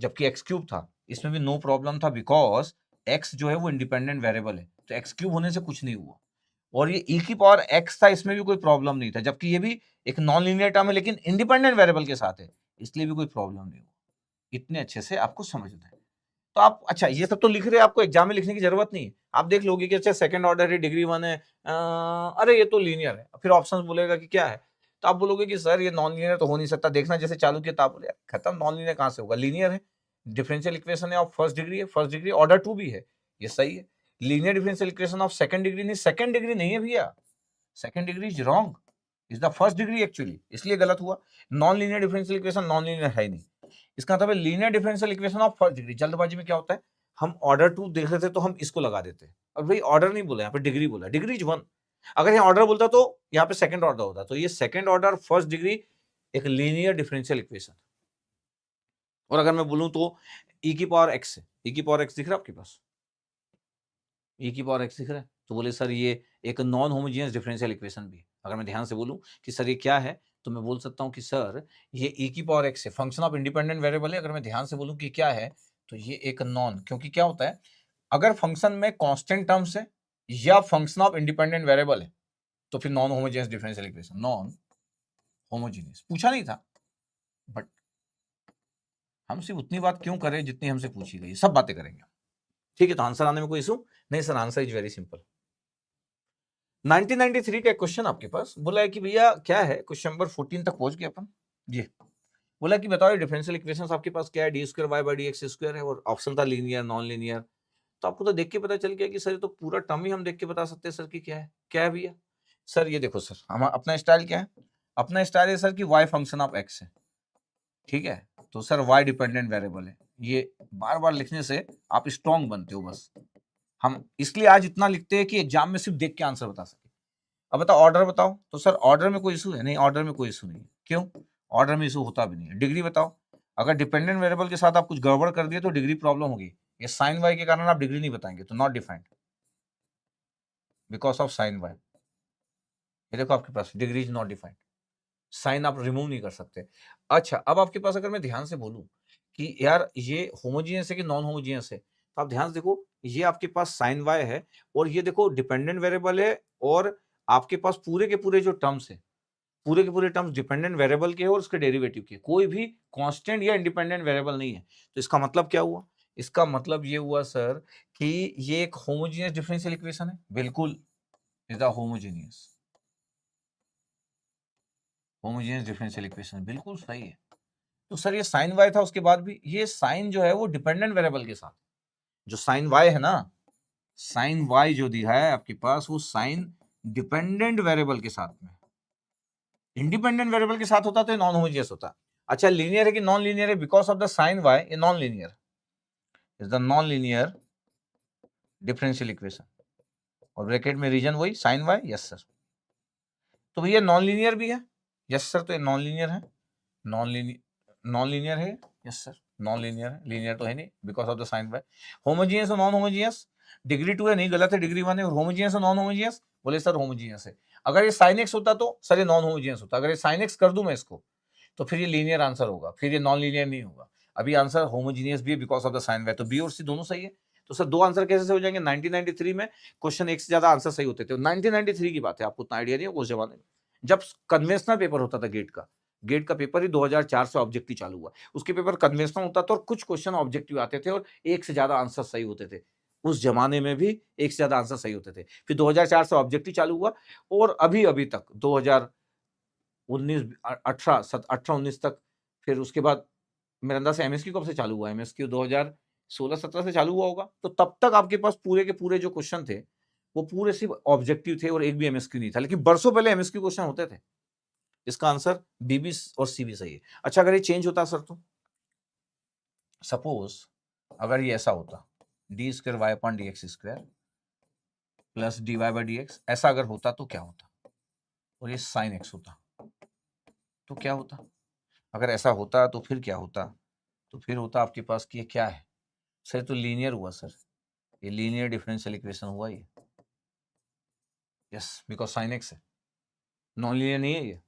जबकि एक्स क्यूब था, इसमें भी नो प्रॉब्लम था, बिकॉज एक्स जो है वो इंडिपेंडेंट वेरिएबल है, तो एक्स क्यूब होने से कुछ नहीं हुआ। और ये ई की पावर एक्स था, इसमें भी कोई प्रॉब्लम नहीं था, जबकि ये भी एक नॉन लीनियर टर्म है लेकिन इंडिपेंडेंट वेरिएबल के साथ है, इसलिए भी कोई प्रॉब्लम नहीं हुआ। इतने अच्छे से आपको समझना है। तो आप अच्छा ये सब तो लिख रहे हैं, आपको एग्जाम में लिखने की जरूरत नहीं है। आप देख लोगे कि अच्छा सेकंड ऑर्डर है, डिग्री 1 है, अरे ये तो लीनियर है, फिर ऑप्शंस बोलेगा कि क्या है, तो आप बोलोगे कि सर ये नॉन लीनियर तो हो नहीं सकता, देखना जैसे चालू किया, तो आप बोले खत्म, नॉन लीनियर कहां से होगा, लीनियर है, डिफरेंशियल इक्वेशन है ऑफ फर्स्ट डिग्री है, फर्स्ट डिग्री ऑर्डर 2 भी है, ये सही है। Linear differential equation of second degree नहीं, सेकंड डिग्री नहीं है भैया, second degree is wrong, is the first degree actually, इसलिए गलत हुआ। Non linear differential equation non linear है ही नहीं, इसका मतलब है linear differential equation of first degree. जल्दबाजी में क्या होता है, हम ऑर्डर 2 देख रहे थे तो हम इसको लगा देते हैं, और भाई ऑर्डर नहीं बोला, यहाँ पे डिग्री बोला, डिग्री इज 1। अगर यहाँ ऑर्डर बोलता तो यहाँ पे सेकंड ऑर्डर होता, तो ये सेकंड ऑर्डर फर्स्ट डिग्री एक लीनियर डिफरेंशियल इक्वेशन। और अगर मैं बोलूं तो e की पावर x है, e की पावर x दिख रहा है आपके पास, e की पावर x दिख रहा है, तो बोले सर ये एक नॉन होमोजेनियस डिफरेंशियल इक्वेशन भी है। अगर मैं ध्यान से बोलूं कि सर ये क्या है, तो मैं बोल सकता हूं कि सर ये e की पावर x है, फंक्शन ऑफ इंडिपेंडेंट वेरिएबल है। अगर मैं ध्यान से बोलूं कि क्या है, तो ये एक नॉन, क्योंकि क्या होता है अगर फंक्शन में कांस्टेंट टर्म्स है या फंक्शन ऑफ इंडिपेंडेंट वेरिएबल है, तो फिर non homogeneous differential equation, non homogeneous पूछा नहीं था, बट हम सिर्फ उतनी बात क्यों करें जितनी हमसे पूछी गई, सब बातें करेंगे। ठीक है, तो आंसर आने में कोई इशू नहीं sir, answer is very simple. 1993 का क्वेश्चन आपके पास, बोला है कि भैया क्या है, क्वेश्चन नंबर 14 तक पहुंच गए अपन जी। बोला कि बताओ डिफरेंशियल इक्वेशंस आपके पास क्या है, d square y by D x square है, और ऑप्शन था लीनियर नॉन लीनियर। तो आपको तो देख के पता चल गया कि सर ये तो पूरा टर्म ही हम देख के बता सकते हैं सर कि क्या है भैया। सर ये देखो सर, हम अपना स्टाइल क्या है, अपना स्टाइल है सर कि वाई फंक्शन ऑफ एक्स है, ठीक है, तो सर वाई डिपेंडेंट वेरिएबल है। ये बार बार लिखने से आप स्ट्रॉन्ग बनते हो, बस हम इसलिए आज इतना लिखते हैं कि एग्जाम में सिर्फ देख के आंसर बता सके। अब बताओ ऑर्डर बताओ, तो सर ऑर्डर में कोई इशू है नहीं, ऑर्डर में कोई इशू नहीं है, क्यों, ऑर्डर में इशू होता भी नहीं है। डिग्री बताओ, अगर डिपेंडेंट वेरिएबल के साथ आप कुछ गड़बड़ कर दिए तो डिग्री प्रॉब्लम होगी, ये साइन वाई के कारण आप डिग्री नहीं बताएंगे, तो not defined because of sine Y. ये देखो आपके पास degree is not defined, sine आप रिमूव नहीं कर सकते। अच्छा, अब आपके पास अगर मैं ध्यान से बोलूं कि यार ये होमोजीनियस है कि नॉन होमोजीनियस है, तो आप ध्यान से देखो, ये आपके पास साइन वाई है, और ये देखो डिपेंडेंट वेरिएबल है, और आपके पास पूरे के पूरे जो टर्म्स है, पूरे के पूरे टर्म्स डिपेंडेंट वेरिएबल के और उसके डेरिवेटिव के, कोई भी कांस्टेंट या इंडिपेंडेंट वेरिएबल नहीं है। तो इसका मतलब क्या हुआ? इसका मतलब ये हुआ सर कि ये एक होमोजेनियस डिफरेंशियल इक्वेशन है। बिल्कुल, is a homogeneous differential equation, बिल्कुल सही है। तो सर ये साइन वाई था, उसके बाद भी ये साइन जो है वो डिपेंडेंट वेरिएबल के साथ, जो साइन वाई है ना, साइन वाई जो दिया है आपके पास, वो साइन डिपेंडेंट वेरिएबल के साथ में, इंडिपेंडेंट वेरिएबल के साथ होता तो नॉन होमोजेनियस होता। अच्छा, लीनियर है कि नॉन लीनियर है? Because of the sine Y ये non linear is the non linear differential equation, और ब्रैकेट में रीजन वही साइन वाई। Yes sir. तो भैया नॉन लीनियर भी है? Yes sir. तो ये नॉन लीनियर है, नॉन लीनियर है। यस सर, नॉन लीनियर है, लीनियर तो है नहीं because of the sine Y. Homogeneous और नॉन होमोजेनियस, डिग्री 2 है, नहीं गलत है, डिग्री 1 है। और होमोजेनियस और नॉन होमोजेनियस, बोले सर होमोजेनियस है। अगर ये साइन एक्स होता तो सर ये नॉन होमोजेनियस होता। अगर ये साइन एक्स कर दूं मैं इसको, तो फिर ये लीनियर आंसर होगा, फिर ये नॉन लीनियर नहीं होगा। अभी आंसर होमोजेनियस भी है because of the sine y. तो बी और सी दोनों सही है। तो सर दो आंसर कैसे हो जाएंगे? 1993 में क्वेश्चन एक से ज्यादा आंसर सही होते थे। 1993 की बात है, आपको उतना आइडिया नहीं होगा उस जमाने में, जब कन्वेंशनल पेपर होता था गेट का पेपर ही 2004 से ऑब्जेक्टिव चालू हुआ। उसके पेपर कन्वेंशनल होता था और कुछ क्वेश्चन ऑब्जेक्टिव आते थे और एक से ज्यादा आंसर सही होते थे। उस जमाने में भी एक से ज्यादा आंसर सही होते थे। फिर 2004 से ऑब्जेक्टिव चालू हुआ और अभी तक 2019 18 19 तक। फिर उसके बाद मेरे अंदाज से एमएसक्यू कब से चालू हुआ? एमएसक्यू 2016-17 से चालू हुआ होगा। तो तब तक आपके पास पूरे के पूरे जो क्वेश्चन थे वो पूरे सिर्फ ऑब्जेक्टिव थे और एक भी एमएसक्यू नहीं था। लेकिन बरसों पहले एमएसक्यू क्वेश्चन होते थे। इसका आंसर बी भी और सी भी सही है। अच्छा, अगर ये चेंज होता सर, तो सपोज अगर ये ऐसा होता d square Y upon D x square plus d Y by D x, ऐसा अगर होता तो क्या होता? और ये साइन एक्स होता तो क्या होता? अगर ऐसा होता तो फिर क्या होता? तो फिर होता आपके पास कि ये क्या है सर? तो लीनियर हुआ सर, ये लीनियर डिफरेंशियल इक्वेशन हुआ ये। यस, बिकॉज साइन एक्स है, नॉन लीनियर नहीं है ये।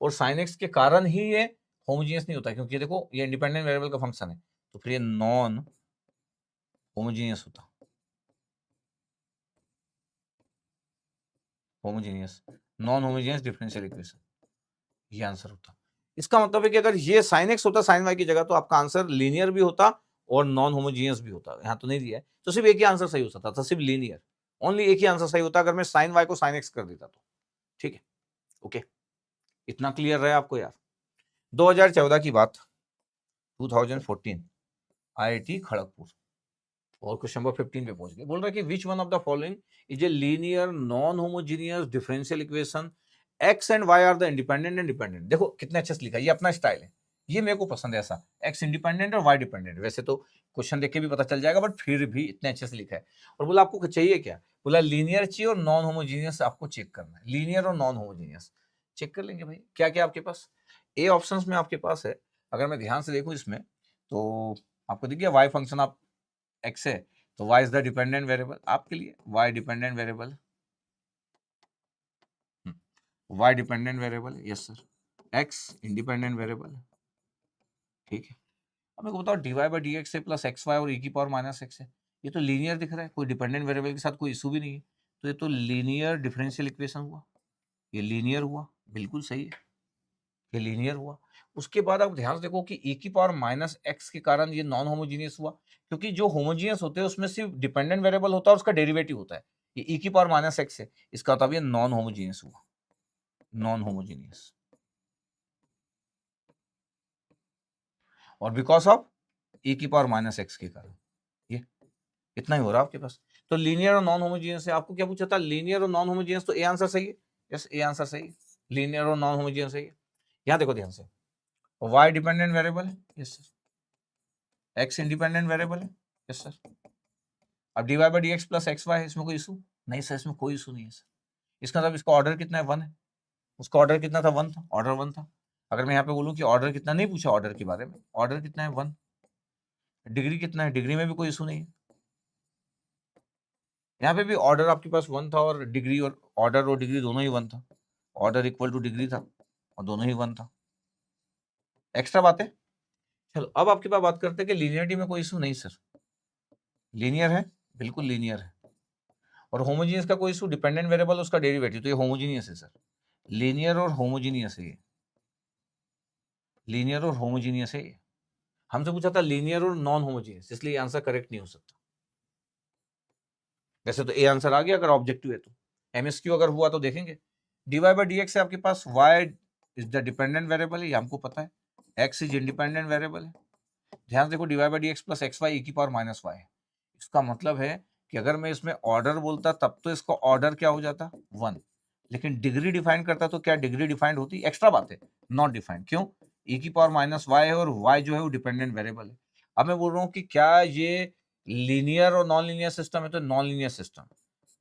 और साइन एक्स के कारण ही ये होमोजीनियस नहीं होता, क्योंकि देखो ये इंडिपेंडेंट वेरिएबल का फंक्शन है, तो फिर ये नॉन होमोजीनियस होता। Homogeneous, non homogeneous differential equation, ये आंसर होता। इसका मतलब है कि अगर ये साइन एक्स होता साइन वाई की जगह, तो आपका आंसर लीनियर भी होता और नॉन होमोजीनियस भी होता। यहाँ तो नहीं दिया है, तो सिर्फ एक ही आंसर सही हो सकता था, सिर्फ लीनियर, ओनली एक ही आंसर सही होता अगर मैं साइन वाई को साइन एक्स कर देता तो। ठीक है, ओके, इतना क्लियर रहे आपको यार? 2014 की बात, 2014 आईआईटी खड़गपुर, और क्वेश्चन नंबर 15 पे पहुंच गए। बोल रहा है कि which one of the following is a linear non homogeneous differential equation, x and y are the independent and dependent. देखो कितने अच्छे से लिखा है, ये अपना स्टाइल है, ये मेरे को पसंद है ऐसा, एक्स इंडिपेंडेंट और वाई डिपेंडेंट। वैसे तो क्वेश्चन देख के भी पता चल जाएगा, बट फिर भी इतने अच्छे से लिखा है। और बोला आपको चाहिए क्या? बोला लीनियर चाहिए और नॉन होमोजीनियस आपको चेक करना है। लीनियर और नॉन होमोजीनियस चेक कर लेंगे भाई। क्या क्या आपके पास ए ऑप्शंस में आपके पास है? अगर मैं ध्यान से देखूं इसमें, तो आपको दिख गया वाई फंक्शन आप एक्स है, तो y is the dependent variable आपके लिए, y dependent variable, y dependent variable, yes sir, x independent variable, ठीक है। अब मेरे को बताओ dy बाई डी एक्स है प्लस एक्स वाई और e की पावर माइनस एक्स है, ये तो लीनियर दिख रहा है, कोई डिपेंडेंट वेरिएबल के साथ कोई इशू भी नहीं है, तो ये तो लीनियर डिफरेंशियल इक्वेशन हुआ, ये लीनियर हुआ, बिल्कुल सही है, ये लीनियर हुआ। उसके बाद आप ध्यान से देखो कि e की पावर माइनस एक्स के कारण ये नॉन होमोजीनियस हुआ, क्योंकि जो होमोजीनियस होते हैं उसमें सिर्फ डिपेंडेंट वेरिएबल होता है और उसका डेरिवेटिव होता है। ये e की पावर माइनस एक्स है, इसका मतलब ये नॉन होमोजीनियस हुआ, नॉन होमोजीनियस, और बिकॉज ऑफ e की पावर माइनस एक्स के कारण, ये इतना ही हो रहा है आपके पास। तो लीनियर और नॉन होमोजीनियस है। आपको क्या पूछा था? लीनियर और नॉन होमोजीनियस, तो ए आंसर सही है। यस, ए आंसर सही है, लीनियर और नॉन होमोजीनियस सही है। यहाँ देखो ध्यान से, y डिपेंडेंट वेरिएबल है, yes sir, x independent variable है, यस सर। अब dy by D x plus x y है, इसमें कोई इशू नहीं सर, इसमें कोई इशू नहीं है सर। इसका मतलब इसका ऑर्डर कितना है? 1 है, उसका ऑर्डर कितना था? 1 था, ऑर्डर 1 था। अगर मैं यहाँ पे बोलूँ कि ऑर्डर कितना, नहीं पूछा ऑर्डर के बारे में, ऑर्डर कितना है? 1। डिग्री कितना है? डिग्री में भी कोई इशू नहीं है। यहाँ पे भी ऑर्डर आपके पास 1 था और डिग्री, और ऑर्डर और डिग्री दोनों ही 1 था, ऑर्डर इक्वल टू डिग्री था और दोनों ही 1 था। एक्स्ट्रा बात है। चलो अब आपके पास बात करते हैं कि लीनियरिटी में कोई इशू नहीं सर, लीनियर है, बिल्कुल लीनियर है। और होमोजीनियस का कोई इशू, डिपेंडेंट वेरिएबल उसका डेरिवेटिव, तो ये होमोजीनियस है सर। लीनियर और होमोजीनियस है ये, लीनियर और होमोजीनियस है ये। हमसे पूछा था लीनियर और नॉन होमोजीनियस, इसलिए आंसर करेक्ट नहीं हो सकता। वैसे तो ए आंसर आ गया अगर ऑब्जेक्टिव है तो। एमएसक्यू अगर हुआ तो देखेंगे। डीवाई बाई डी एक्स है आपके पास, Y is the dependent variable है, ये हमको पता है, एक्स इज इंडिपेंडेंट वेरिएबल है। ध्यान से देखो, D Y by D x plus x Y E की पावर माइनस वाई, इसका मतलब है कि अगर मैं इसमें ऑर्डर बोलता तब तो इसका ऑर्डर क्या हो जाता, 1, लेकिन डिग्री डिफाइन करता तो क्या डिग्री डिफाइंड होती, एक्स्ट्रा बात है, नॉट डिफाइंड। क्यों, ई की पावर माइनस वाई है और वाई जो है वो डिपेंडेंट वेरिएबल है। अब मैं बोल रहा हूँ कि क्या ये लीनियर और नॉन लीनियर सिस्टम है, तो non linear system,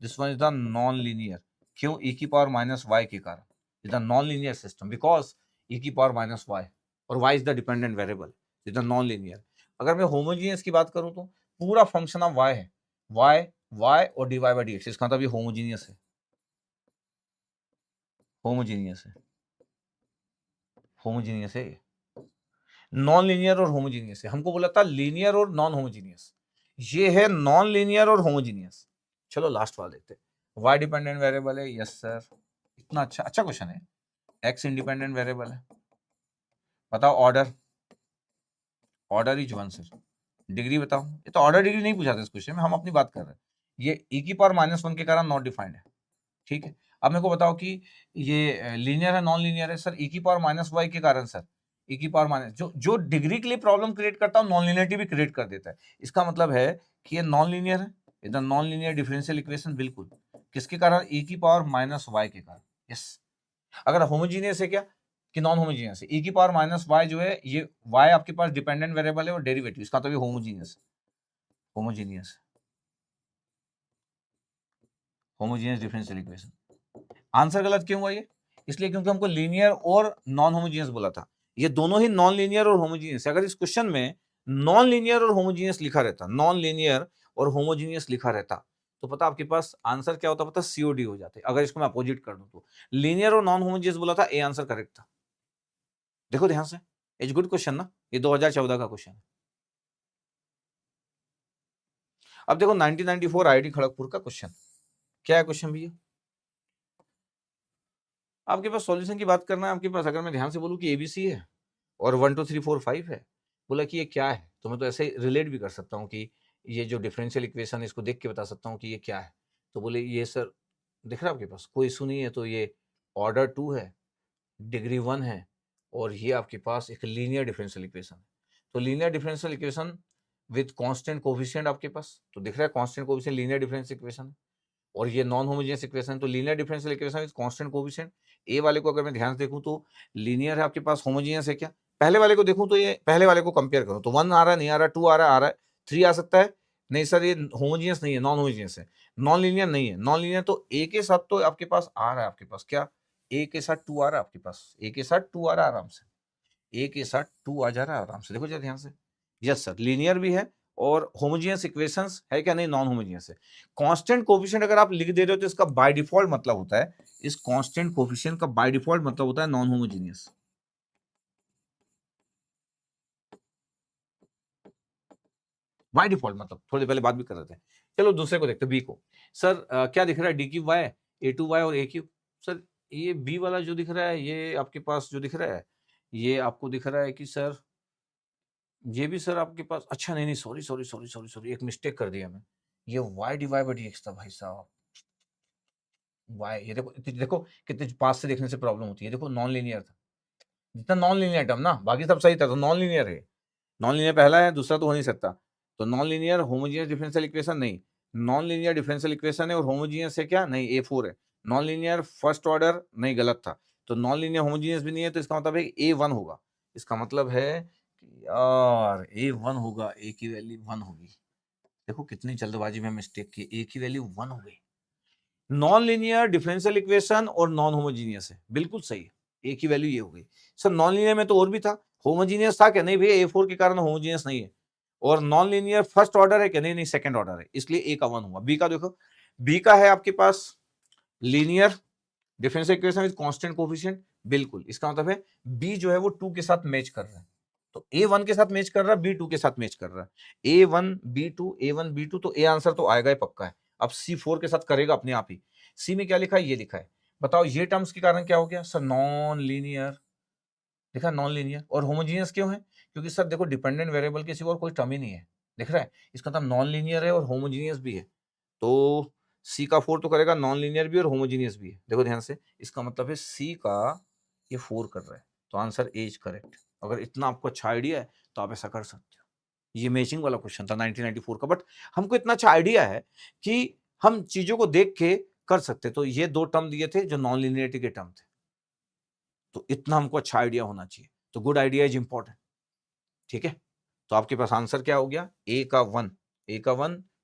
this one is the non linear. क्यों, ई की पावर माइनस वाई के कारण is the non linear system, because E की पावर माइनस वाई और Y is the dependent variable, is the non linear. अगर मैं होमोजीनियस की बात करूं तो पूरा फंक्शन ऑफ वाई है, वाई वाई और D Y by D X, इसका मतलब ये होमोजीनियस है, होमोजीनियस है, होमोजीनियस है। नॉन लीनियर और होमोजीनियस है, हमको बोला था लीनियर और नॉन होमोजीनियस, ये है नॉन लीनियर और होमोजीनियस। चलो लास्ट वाला देखते हैं। वाई डिपेंडेंट वेरिएबल है, यस सर, इतना अच्छा अच्छा क्वेश्चन है। एक्स इंडिपेंडेंट वेरिएबल है, बताओ order, order is 1 sir, degree बताओ। ये तो ऑर्डर डिग्री नहीं पूछा था इस क्वेश्चन में, हम अपनी बात कर रहे हैं। ये ई की पावर माइनस 1 के कारण नॉट डिफाइंड है, ठीक है। अब मेरे को बताओ कि ये लीनियर है नॉन लीनियर है, सर ई की पावर माइनस वाई के कारण, सर ई की पावर माइनस, जो जो डिग्री के लिए प्रॉब्लम क्रिएट करता है नॉन लीनियरिटी भी क्रिएट कर देता है। इसका मतलब है कि ये नॉन लीनियर है, ये नॉन लीनियर डिफरेंशियल इक्वेशन, बिल्कुल किसके कारण, ई की पावर माइनस वाई के कारण, यस। अगर होमोजीनियस है क्या कि नॉन होमोजीनियस है, ई की पावर माइनस वाई जो है, ये वाई आपके पास डिपेंडेंट वेरिएबल है और डेरिवेटिव, इसका तो ये homogeneous, homogeneous, homogeneous differential equation. Answer गलत क्यों हुआ ये, इसलिए क्योंकि हमको लीनियर और नॉन होमोजीनियस बोला था, ये दोनों ही नॉन लीनियर और होमोजीनियस है। अगर इस क्वेश्चन में नॉन लीनियर और होमोजीनियस लिखा रहता, नॉन लीनियर और होमोजीनियस लिखा रहता, तो पता आपके पास आंसर क्या होता, पता सीओडी हो जाते। अगर इसको मैं अपोजिट कर दूं तो लीनियर और नॉन होमोजीनियस बोला था, ए आंसर करेक्ट था। देखो ध्यान से, इट्स गुड क्वेश्चन ना, ये 2014 का क्वेश्चन है। अब देखो 1994 आईआईटी खड़गपुर का क्वेश्चन, क्या है क्वेश्चन भैया, आपके पास सॉल्यूशन की बात करना है आपके पास। अगर मैं ध्यान से बोलूं कि एबीसी है और 1 2 3 4 5 है, बोला कि ये क्या है, तो मैं तो ऐसे रिलेट भी कर सकता हूँ कि ये जो डिफरेंशियल इक्वेशन है इसको देख के बता सकता हूँ कि ये क्या है। तो बोले ये सर दिख रहा है आपके पास, कोई इशू नहीं है, तो ये ऑर्डर 2 है, डिग्री 1 है, और ये आपके पास एक लीनियर डिफरेंशियल इक्वेशन है। तो linear differential equation with constant coefficient आपके पास, तो दिख रहा है constant coefficient linear differential equation है। और ये नॉन होमोजेनियस इक्वेशन, तो linear differential equation with constant coefficient. A वाले को अगर मैं ध्यान से देखूं तो लीनियर है आपके पास, होमोजेनियस है क्या, पहले वाले को देखूं तो ये पहले वाले को कंपेयर करूं तो 1 आ रहा है, नहीं आ रहा, 2 आ रहा है, 3 आ सकता है, नहीं सर ये होमोजेनियस नहीं है, नॉन होमोजेनियस है, नॉन लीनियर नहीं है, नॉन लीनियर तो ए के साथ तो आपके पास आ रहा है, आपके पास क्या, ए के साथ 2 आ रहा है आपके पास, ए के साथ 2 आ रहा है आराम से, ए के साथ 2 आ जा रहा है आराम से, देखो जरा ध्यान से। यस सर, लीनियर भी है और होमोजेनियस इक्वेशंस है क्या, नहीं नॉन होमोजेनियस है। कांस्टेंट कोफिशिएंट अगर आप लिख दे रहे हो तो इसका बाय डिफॉल्ट मतलब होता है, इस कांस्टेंट कोफिशिएंट का बाय डिफॉल्ट मतलब होता है नॉन होमोजेनियस। बाय डिफॉल्ट मतलब, थोड़ी पहले बात भी कर रहे थे। चलो दूसरे को देखते हैं, बी को। सर क्या दिख रहा है, d q y, a two y और ए क्यू। सर ये बी वाला जो दिख रहा है, ये आपके पास जो दिख रहा है, ये आपको दिख रहा है कि सर ये भी सर आपके पास, अच्छा नहीं नहीं, sorry sorry sorry sorry sorry, एक मिस्टेक कर दिया मैं, ये वाई डिवाइड बाई एक्स था भाई साहब, वाई, ये देखो देखो कितने पास से देखने से प्रॉब्लम होती है, देखो नॉन लीनियर था, जितना नॉन लीनियर टर्म ना, बाकी सब सही था, तो नॉन लीनियर है, नॉन लीनियर पहला है, दूसरा तो हो नहीं सकता, तो non linear homogeneous differential equation नहीं, नॉन लीनियर डिफरेंशियल इक्वेशन है और होमोजीनियस है क्या, नहीं, ए4 है, नॉन लीनियर फर्स्ट ऑर्डर नहीं, गलत था, तो नॉन लीनियर होमोजीनियस भी नहीं है, तो इसका मतलब है ए1 होगा, इसका मतलब है कि यार ए1 होगा, ए की वैल्यू 1 होगी, देखो कितनी जल्दबाजी में मिस्टेक की, ए की वैल्यू 1 हो गई, नॉन लीनियर डिफरेंशियल इक्वेशन और नॉन होमोजीनियस है, बिल्कुल सही है, ए की वैल्यू ये हो गई। सर नॉन लीनियर में तो और भी था, होमोजीनियस था क्या, नहीं भैया ए4 के कारण होमोजीनियस नहीं है, और नॉन लीनियर फर्स्ट ऑर्डर है क्या, नहीं नहीं सेकंड ऑर्डर है, इसलिए ए का 1 हुआ। बी का देखो, बी का है आपके पास linear differential equation with constant coefficient, बिल्कुल, इसका मतलब है बी जो है वो 2 के साथ मैच कर रहा है, तो ए1 के साथ मैच कर रहा है, बी 2 के साथ मैच कर रहा है, ए1 बी 2, तो ए आंसर तो आएगा ही पक्का है। अब सी4 के साथ करेगा अपने आप ही, सी में क्या लिखा है, ये लिखा है बताओ ये टर्म्स के कारण क्या हो गया सर, नॉन लीनियर, देखा नॉन लीनियर। और होमोजीनियस क्यों है, क्योंकि सर देखो डिपेंडेंट वेरिएबल के सिवा और कोई टर्म ही नहीं है, दिख रहा है, इसका मतलब नॉन लीनियर है और होमोजीनियस भी है। तो सी का 4 तो करेगा, नॉन लीनियर भी और होमोजीनियस भी है। देखो ध्यान से, इसका मतलब है सी का ये 4 कर रहा है, तो आंसर ए इज करेक्ट। अगर इतना आपको अच्छा आइडिया है तो आप ऐसा कर सकते हो। ये मैचिंग वाला क्वेश्चन था 1994 का, बट हमको इतना अच्छा आइडिया है कि हम चीजों को देख के कर सकते। तो ये 2 टर्म दिए थे जो नॉन लीनियरिटी के टर्म थे, तो इतना हमको अच्छा आइडिया होना चाहिए। तो गुड आइडिया इज इंपॉर्टेंट, ठीक है। तो आपके पास आंसर क्या हो गया, ए का 1,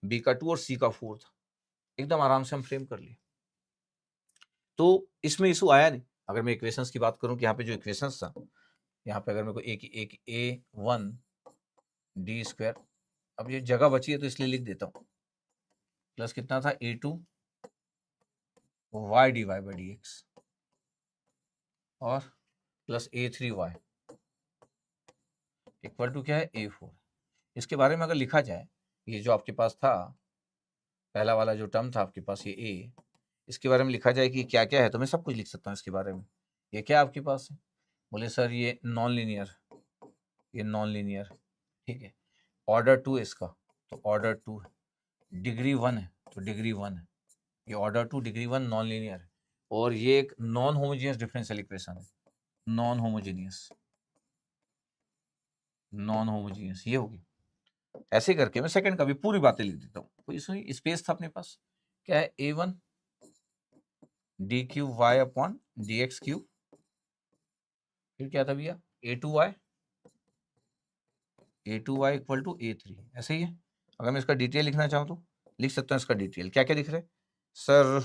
बी का 2 और सी का 4 था। एकदम आराम से हम फ्रेम कर लिए, तो इसमें इशू आया नहीं। अगर मैं इक्वेशंस की बात करूं कि यहाँ पे जो इक्वेशंस था, यहाँ पे अगर मेरे को एक A1 D², अब ये जगह बची है तो इसलिए लिख देता हूँ, प्लस कितना था A2 y dy/dx और प्लस A3y इक्वल टू क्या है A4। इसके बारे में अगर लिखा जाए, ये जो आपके पास था पहला वाला जो टर्म था आपके पास, ये A, इसके बारे में लिखा जाए कि क्या क्या है, तो मैं सब कुछ लिख सकता हूँ इसके बारे में। ये क्या आपके पास है, बोले सर ये नॉन लीनियर, ये नॉन लीनियर, ठीक है। ऑर्डर 2 इसका, तो ऑर्डर 2 है। डिग्री 1 है तो डिग्री 1 है। ये ऑर्डर 2 डिग्री 1 नॉन लीनियर है। और ये एक नॉन होमोजीनियस डिफरेंशियल इक्वेशन है, नॉन होमोजीनियस, नॉन होमोजीनियस ये होगी। ऐसे करके मैं सेकंड का भी पूरी बातें लिख देता हूँ, कोई इसमें स्पेस था अपने पास, क्या है A1 d3y/dx3, फिर क्या था भैया A2y इक्वल टू A3, ऐसे ही है। अगर मैं इसका डिटेल लिखना चाहूँ तो लिख सकता हूँ। इसका डिटेल क्या क्या दिख रहा है सर,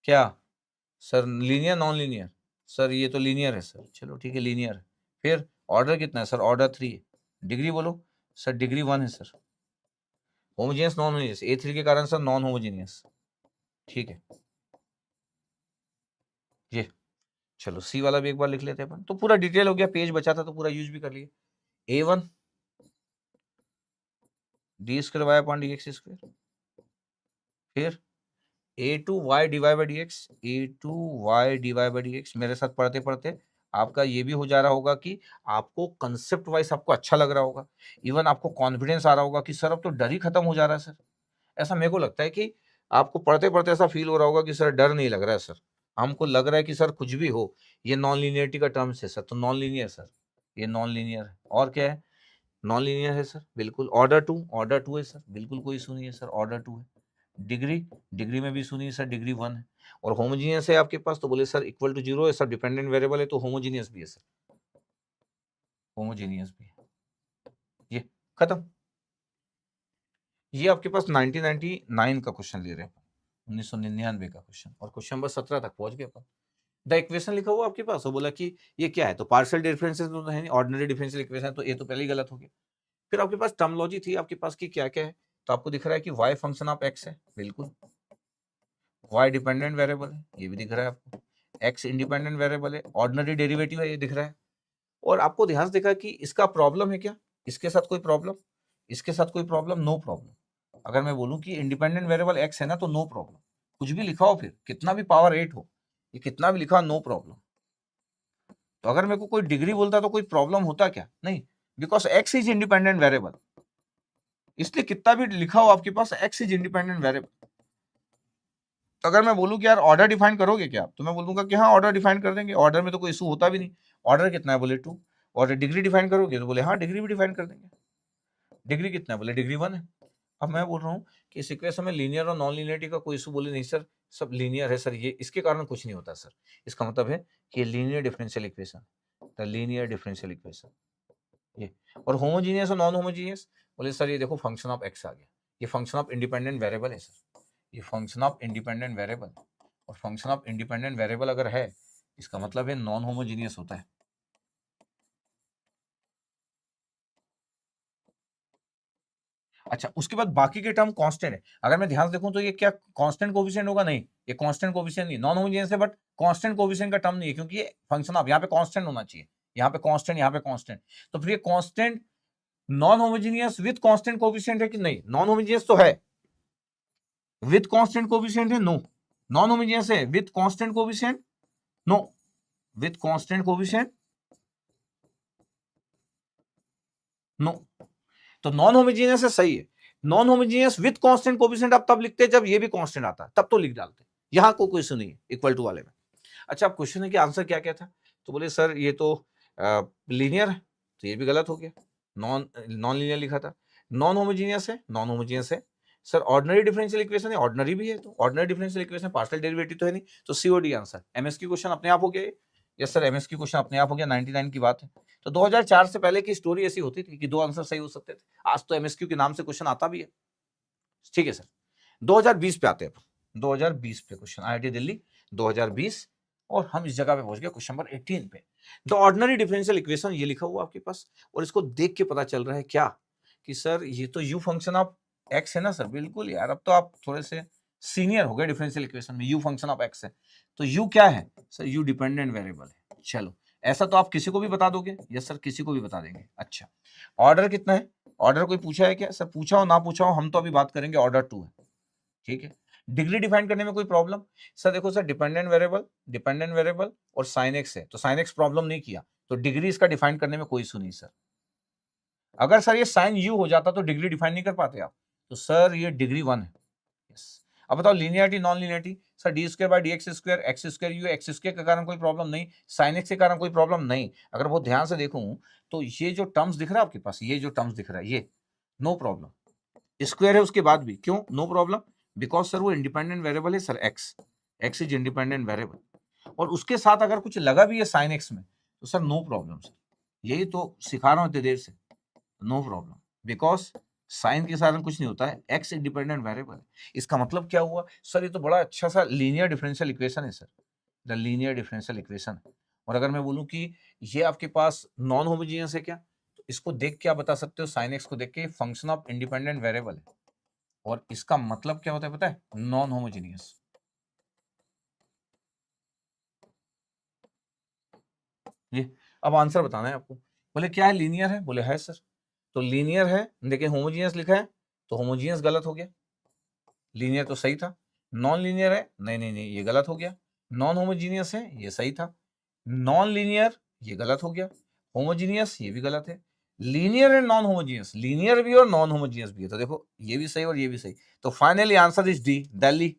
क्या sir linear non linear, sir ये तो लीनियर है सर, चलो ठीक है लीनियर है। फिर ऑर्डर कितना है सर, ऑर्डर 3 है। डिग्री बोलो सर, डिग्री 1 है sir. Homogeneous non homogeneous, A3 के कारण सर नॉन होमोजीनियस, ठीक है। ये चलो सी वाला भी एक बार लिख लेते हैं अपन, तो पूरा डिटेल हो गया, पेज बचा था तो पूरा यूज भी कर लिए। A1 d²y/dx², फिर A2y/dx मेरे साथ पढ़ते पढ़ते आपका ये भी हो जा रहा होगा कि आपको कंसेप्ट वाइज आपको अच्छा लग रहा होगा, इवन आपको कॉन्फिडेंस आ रहा होगा कि सर अब तो डर ही खत्म हो जा रहा है सर। ऐसा मेरे को लगता है कि आपको पढ़ते पढ़ते ऐसा फील हो रहा होगा कि सर डर नहीं लग रहा है सर, हमको लग रहा है कि सर कुछ भी हो, ये नॉन लीनियरिटी का टर्म्स है सर, तो नॉन लीनियर सर, ये नॉन लीनियर है। और क्या है, नॉन लीनियर है सर, बिल्कुल। ऑर्डर 2 है सर, बिल्कुल कोई इशू नहीं है सर, ऑर्डर 2 है। डिग्री में भी सुनिए सर, डिग्री 1 है। और होमोजीनियस है आपके पास, तो बोले सर इक्वल टू 0 है सर, डिपेंडेंट वेरिएबल है तो होमोजीनियस भी है सर, होमोजीनियस भी है। ये खत्म। ये आपके पास 1999 का क्वेश्चन ले रहे हैं, 1999 का क्वेश्चन, और क्वेश्चन नंबर 17 तक पहुंच गए अपन। द इक्वेशन लिखा हुआ आपके पास, वो बोला कि ये क्या है, तो पार्शियल डिफरेंसेस तो है नहीं, ऑर्डिनरी डिफरेंशियल इक्वेशन, तो ये तो पहले ही गलत हो गया। फिर आपके पास टर्मोलॉजी थी आपके पास की क्या क्या है, तो आपको दिख रहा है कि y फंक्शन ऑफ x है, बिल्कुल। y डिपेंडेंट वेरिएबल है, ये भी दिख रहा है आपको। x इंडिपेंडेंट वेरिएबल है, ऑर्डिनरी डेरिवेटिव है, ये दिख रहा है। और आपको ध्यान से देखा कि इसका प्रॉब्लम है क्या, इसके साथ कोई प्रॉब्लम, इसके साथ कोई प्रॉब्लम, नो प्रॉब्लम। अगर मैं बोलूं कि इंडिपेंडेंट वेरिएबल x है ना, तो नो प्रॉब्लम, कुछ भी लिखा हो, फिर कितना भी पावर 8 हो, ये कितना भी लिखा, नो प्रॉब्लम। तो अगर मेरे को कोई डिग्री बोलता तो कोई प्रॉब्लम होता क्या, नहीं, because x is independent variable, इसलिए कितना भी लिखा हो आपके पास x इज इंडिपेंडेंट वेरिएबल। तो अगर मैं बोलूं कि यार ऑर्डर डिफाइन करोगे क्या, तो मैं बोलूंगा कि हाँ ऑर्डर डिफाइन कर देंगे, ऑर्डर में तो कोई इशू होता भी नहीं। ऑर्डर कितना है, बोले 2। और डिग्री डिफाइन करोगे, तो बोले हाँ डिग्री भी डिफाइन कर देंगे। डिग्री कितना है, बोले डिग्री 1 है। अब मैं बोल रहा हूँ कि इस इक्वेशन में लीनियर और नॉन लीनियरिटी का कोई इशू, बोले नहीं सर सब लीनियर है सर, ये इसके कारण कुछ नहीं होता सर। इसका मतलब है कि linear differential equation, the linear differential equation ये। और होमोजीनियस और नॉन होमोजीनियस, बोले सर ये देखो फंक्शन ऑफ एक्स आ गया, ये फंक्शन ऑफ इंडिपेंडेंट वेरिएबल है सर, ये फंक्शन ऑफ इंडिपेंडेंट वेरिएबल। और फंक्शन ऑफ इंडिपेंडेंट वेरिएबल अगर है, इसका मतलब है नॉन होमोजीनियस होता है। अच्छा, उसके बाद बाकी के टर्म कांस्टेंट है। अगर मैं ध्यान से देखूं तो ये क्या कांस्टेंट कोएफिशिएंट होगा, नहीं, ये कांस्टेंट कोएफिशिएंट नहीं, नॉन होमोजेनियस है बट कांस्टेंट कोएफिशिएंट का टर्म नहीं है, क्योंकि ये फंक्शन ऑफ, यहाँ पे कांस्टेंट होना चाहिए, यहाँ पे कांस्टेंट, यहाँ पे कांस्टेंट। तो फिर ये constant non homogeneous with constant coefficient है कि नहीं, नॉन होमोजीनियस तो है, विद कांस्टेंट कोएफिशिएंट है, नो, नॉन होमोजेनियस है with constant coefficient, no, with constant coefficient no. तो नॉन होमोजेनियस है, सही है। Non homogeneous with constant coefficient आप तब लिखते हैं जब ये भी कांस्टेंट आता है, तब तो लिख डालते हैं, यहां कोई क्वेश्चन नहीं है इक्वल टू वाले में। अच्छा, अब क्वेश्चन है कि आंसर क्या क्या था, तो बोले सर ये तो लीनियर है, तो ये भी गलत हो गया, नॉन नॉन लीनियर लिखा था। नॉन होमोजेनियस है, नॉन होमोजेनियस है। सर ऑर्डिनरी डिफरेंशियल इक्वेशन है, ऑर्डिनरी भी है, तो ordinary differential equation partial derivative तो है नहीं, तो सीओडी आंसर। एमएसक्यू क्वेश्चन अपने आप हो गया। यस सर, एमएसक्यू क्वेश्चन अपने आप हो गया, 99 की बात है। तो 2004 से पहले की स्टोरी ऐसी होती थी कि दो आंसर सही हो सकते थे, आज तो एमएसक्यू के नाम से क्वेश्चन आता भी है। ठीक है सर, 2020 पे आते हैं, 2020 पे क्वेश्चन, आईआईटी दिल्ली 2020, और हम इस जगह पे पहुंच गए क्वेश्चन नंबर 18 पे। द ऑर्डिनरी डिफरेंशियल इक्वेशन ये लिखा हुआ आपके पास, और इसको देख के पता चल रहा है क्या कि सर ये तो यू फंक्शन ऑफ एक्स है ना सर। बिल्कुल यार, अब तो आप थोड़े से सीनियर हो गए डिफरेंशियल इक्वेशन में। यू फंक्शन ऑफ एक्स है, तो यू क्या है सर, यू डिपेंडेंट वेरिएबल है। चलो, ऐसा तो आप किसी को भी बता दोगे। यस सर, किसी को भी बता देंगे। अच्छा, ऑर्डर कितना है, ऑर्डर कोई पूछा है क्या सर? पूछा हो ना पूछा हो, हम तो अभी बात करेंगे ऑर्डर 2 है। ठीक है, डिग्री डिफाइन करने में कोई प्रॉब्लम? सर देखो सर, डिपेंडेंट वेरिएबल और साइन एक्स है, तो साइन एक्स प्रॉब्लम नहीं किया, तो डिग्री इसका डिफाइन करने में कोई इशू नहीं सर। अगर सर ये साइन यू हो जाता तो डिग्री डिफाइन नहीं कर पाते आप, तो सर ये डिग्री 1 है। यस। अब बताओ linearity non linearity, sir D square by D x square, x square you, x square के कारण कोई प्रॉब्लम नहीं, साइन एक्स के कारण कोई प्रॉब्लम नहीं। अगर बहुत ध्यान से देखूं तो ये जो टर्म्स दिख रहा है आपके पास, ये जो टर्म्स दिख रहा है, ये नो प्रॉब्लम। स्क्वायर है उसके बाद भी, क्यों नो प्रॉब्लम? बिकॉज सर वो इंडिपेंडेंट वेरिएबल है sir, x, x is independent variable, और उसके साथ अगर कुछ लगा भी है साइन एक्स में, तो सर नो प्रॉब्लम सर। यही तो सिखा रहा हूं इतनी देर से, नो प्रॉब्लम, बिकॉज साइन के साथ कुछ नहीं होता है, एक्स इंडिपेंडेंट वेरिएबल है। इसका मतलब क्या हुआ सर, ये तो बड़ा अच्छा सा लीनियर डिफरेंशियल इक्वेशन है sir, the linear differential equation. और अगर मैं बोलूं कि ये आपके पास नॉन होमोजेनियस है क्या, तो इसको देख के आप बता सकते हो, साइन एक्स को देख के फंक्शन ऑफ इंडिपेंडेंट वेरिएबल है, और इसका मतलब क्या होता है पता है, नॉन होमोजेनियस। ये अब आंसर बताना है आपको। बोले क्या है, लीनियर है, बोले है सर, तो लीनियर है, देखिए होमोजेनियस लिखा है, तो होमोजेनियस गलत हो गया, लीनियर तो सही था। नॉन लीनियर है, नहीं नहीं नहीं, ये गलत हो गया। नॉन होमोजीनियस है, ये सही था। नॉन लीनियर, ये गलत हो गया। होमोजीनियस, ये भी गलत है। Linear and non homogeneous, linear भी और नॉन होमोजीनियस भी है, तो देखो ये भी सही और ये भी सही। तो finally answer is D, Delhi,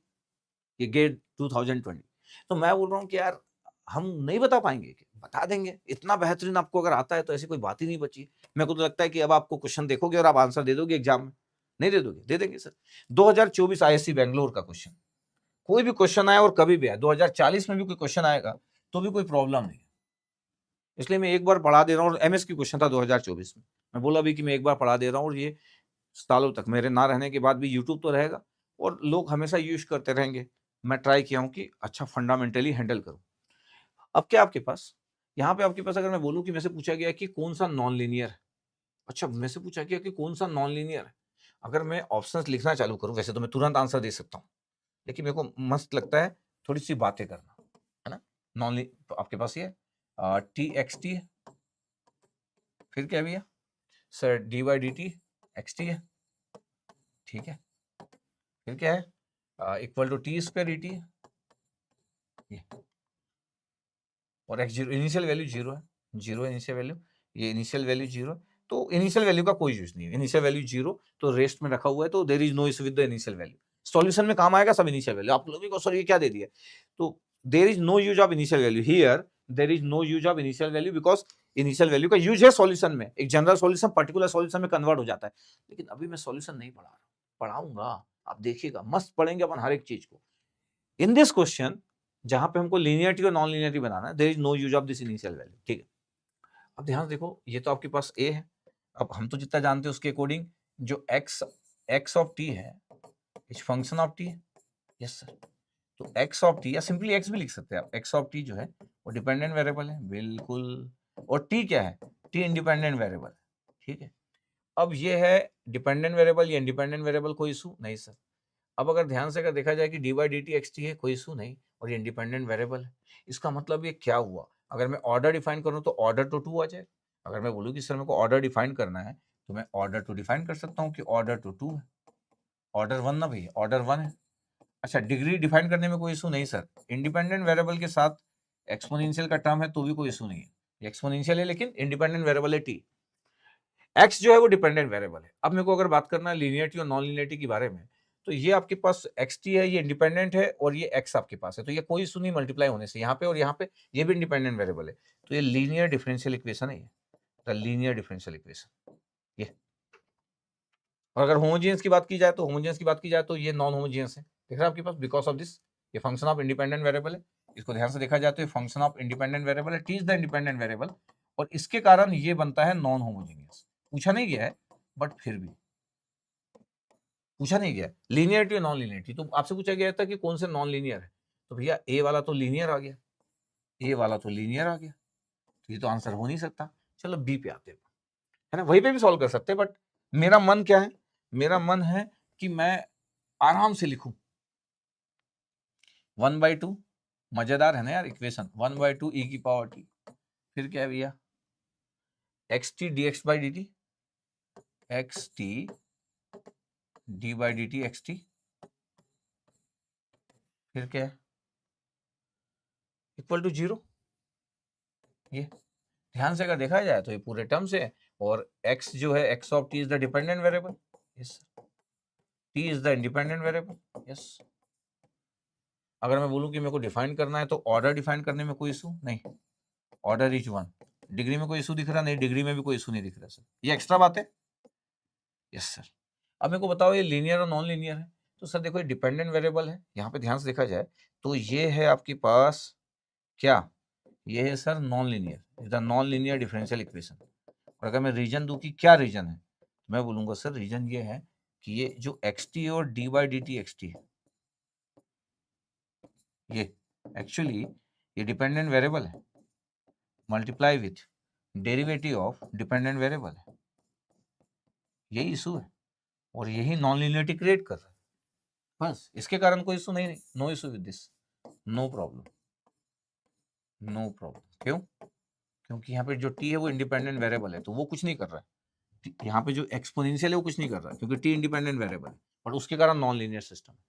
ये गेट 2020। तो मैं बोल रहा हूँ कि यार हम नहीं बता पाएंगे, बता देंगे, इतना बेहतरीन आपको अगर आता है तो ऐसी कोई बात ही नहीं बची। मेरे को तो लगता है कि अब आपको क्वेश्चन देखोगे और आप आंसर दे दोगे एग्जाम में, नहीं दे दोगे? दे देंगे सर। 2024 आईएससी बेंगलोर का क्वेश्चन, कोई भी क्वेश्चन आया और कभी भी आया, 2040 में भी कोई क्वेश्चन आएगा तो भी कोई प्रॉब्लम नहीं है। इसलिए मैं एक बार पढ़ा दे रहा हूँ, एमएस की क्वेश्चन था 2024 में, मैं बोला भी कि मैं एक बार पढ़ा दे रहा हूँ, और ये सालों तक मेरे ना रहने के बाद भी यूट्यूब तो रहेगा और लोग हमेशा यूज करते रहेंगे। मैं ट्राई किया हूँ कि अच्छा फंडामेंटली हैंडल करूँ। अब क्या आपके पास, यहाँ पे आपके पास अगर मैं बोलूँ कि मेरे से पूछा गया कि कौन सा नॉन लीनियर है, अच्छा मेरे से पूछा गया कि कौन सा नॉन लीनियर है, अगर मैं ऑप्शंस लिखना चालू करूँ, वैसे तो मैं तुरंत आंसर दे सकता हूँ, लेकिन मेरे को मस्त लगता है थोड़ी सी बातें करना, है ना। नॉन, तो आपके पास ये टी एक्स टी है, फिर क्या भैया sir, d y d T x T है, ठीक है, फिर क्या है, equal to t square d t है, ये, और x zero, initial value zero है, जीरो इनिशियल वैल्यू, ये इनिशियल वैल्यू जीरो, तो इनिशियल वैल्यू का कोई यूज नहीं है, इनिशियल वैल्यू जीरो, तो रेस्ट में रखा हुआ है, तो there is no issue with the initial value. Solution में काम आएगा सब इनिशियल वैल्यू, आप लोगों को सर ये क्या दे दिया, तो there is no use of initial value here, there is no use of initial value, because initial value का यूज है सॉल्यूशन में, एक जनरल सॉल्यूशन पर्टिकुलर सॉल्यूशन में कन्वर्ट हो जाता है। लेकिन अभी मैं सॉल्यूशन नहीं पढ़ा रहा, पढ़ाऊंगा, आप देखिएगा, मस्त पढ़ेंगे अपन हर एक चीज को। इन दिस क्वेश्चन जहां पे हमको लीनियरिटी और नॉन लीनियरिटी बनाना है, there is no use of this initial value, ठीक है। अब ध्यान से देखो, ये तो आपके पास ए है, अब हम तो जितना जानते हैं उसके अकॉर्डिंग जो एक्स ऑफ टी है, इज फंक्शन ऑफ टी है, यस सर। तो एक्स ऑफ टी, या सिंपली एक्स भी लिख सकते हैं आप, एक्स ऑफ टी जो है वो डिपेंडेंट वेरिएबल है, बिल्कुल, और टी क्या है, टी इंडिपेंडेंट वेरिएबल है, ठीक है। अब ये है डिपेंडेंट वेरिएबल या इंडिपेंडेंट वेरिएबल, कोई इशू नहीं सर। अब अगर ध्यान से अगर देखा जाए कि D by D T x T है, कोई इशू नहीं, और ये इंडिपेंडेंट वेरिएबल है, इसका मतलब ये क्या हुआ, अगर मैं ऑर्डर डिफाइन करूं तो ऑर्डर तो टू आ जाए। अगर मैं बोलूं कि सर मेरे को ऑर्डर डिफाइन करना है, तो मैं ऑर्डर टू डिफाइन कर सकता हूं कि ऑर्डर टू टू है, ऑर्डर वन ना भैया, ऑर्डर वन है। अच्छा, डिग्री डिफाइन करने में कोई इशू नहीं सर, इंडिपेंडेंट वेरिएबल के साथ एक्सपोनेंशियल का टर्म है तो भी कोई इशू नहीं है, एक्सपोनेंशियल है लेकिन इंडिपेंडेंट वेरिएबल है टी। एक्स जो है वो डिपेंडेंट वेरिएबल है। अब मेरे को अगर बात करना है लीनियरिटी और नॉन लीनियरिटी के बारे में, तो ये आपके पास एक्स टी है, ये इंडिपेंडेंट है, और ये एक्स आपके पास है, तो ये कोई इशू नहीं मल्टीप्लाई होने से यहाँ पे, और यहाँ पे ये भी इंडिपेंडेंट वेरिएबल है, तो ये लीनियर डिफरेंशियल इक्वेशन है, ये द लीनियर डिफरेंशियल इक्वेशन ये। और अगर होमोजेनियस की बात की जाए तो ये नॉन होमोजेनियस है, देख रहे हैं आपके पास, बिकॉज ऑफ दिस, ये फंक्शन ऑफ इंडिपेंडेंट वेरिएबल है, इसको ध्यान से देखा जाए तो ये फंक्शन ऑफ इंडिपेंडेंट वेरिएबल है, T is the independent variable, और इसके कारण ये बनता है नॉन होमोजेनियस। पूछा नहीं गया है बट फिर भी पूछा नहीं गया, लीनियरिटी और नॉन लीनियरिटी, तो आपसे पूछा गया था कि कौन से नॉन लीनियर है, तो भैया ए वाला तो लीनियर आ गया, ए वाला तो लीनियर आ गया, तो ये तो आंसर हो नहीं सकता। चलो बी पे आते हैं, है ना, वहीं पे भी सॉल्व कर सकते हैं, बट मेरा मन क्या है, मेरा मन है कि मैं आराम से लिखूं 1/2, मजेदार है ना यार इक्वेशन, 1/2 e की पावर टी, फिर क्या है भैया x T D x by D T, x T D by D T x T, फिर क्या है इक्वल टू 0। ये ध्यान से अगर देखा जाए तो ये पूरे टर्म से है, और x जो है x of t is the dependent variable, yes, t is the independent variable, yes. अगर मैं बोलूं कि मेरे को डिफाइन करना है तो ऑर्डर डिफाइन करने में कोई इशू नहीं, ऑर्डर इज 1, डिग्री में कोई इशू दिख रहा नहीं, डिग्री में भी कोई इशू नहीं दिख रहा सर, ये एक्स्ट्रा बात है, यस सर। अब मेरे को बताओ ये लीनियर और नॉन लीनियर है, तो सर देखो ये डिपेंडेंट वेरिएबल है, यहाँ पे ध्यान से देखा जाए तो ये है आपके पास क्या, ये है sir non linear, the non linear differential equation. और अगर मैं रीजन दूं कि क्या रीजन है, तो मैं बोलूंगा सर रीजन ये है कि ये जो एक्स टी और D by D T x T है, ये एक्चुअली ये डिपेंडेंट वेरिएबल है, multiply with derivative of dependent variable है, यही इशू है, और यही नॉन लीनियरिटी क्रिएट कर रहा है, बस इसके कारण कोई इशू नहीं, no issue with this, no problem, no problem. क्यों? क्योंकि यहाँ पे जो टी है वो इंडिपेंडेंट वेरिएबल है, तो वो कुछ नहीं कर रहा है, यहाँ पे जो एक्सपोनेंशियल है वो कुछ नहीं कर रहा है, क्योंकि टी इंडिपेंडेंट वेरिएबल है, और उसके कारण नॉन लीनियर सिस्टम है।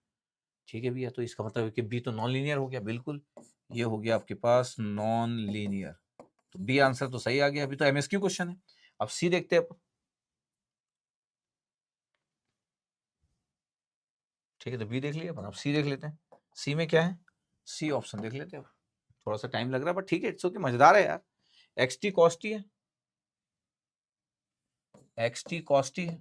ठीक है भैया, तो इसका मतलब है कि बी तो नॉन लीनियर हो गया, बिल्कुल, ये हो गया आपके पास नॉन लीनियर, तो बी आंसर तो सही आ गया। अभी तो एमएसक्यू क्वेश्चन है, अब सी देखते हैं। ठीक है, तो बी देख लिया अपन, अब सी देख लेते हैं। सी में क्या है, सी ऑप्शन देख लेते हैं। थोड़ा सा टाइम लग रहा है बट ठीक है, इट्स ओके, मजेदार है यार। एक्स टी कॉस टी है, एक्स टी कॉस टी है,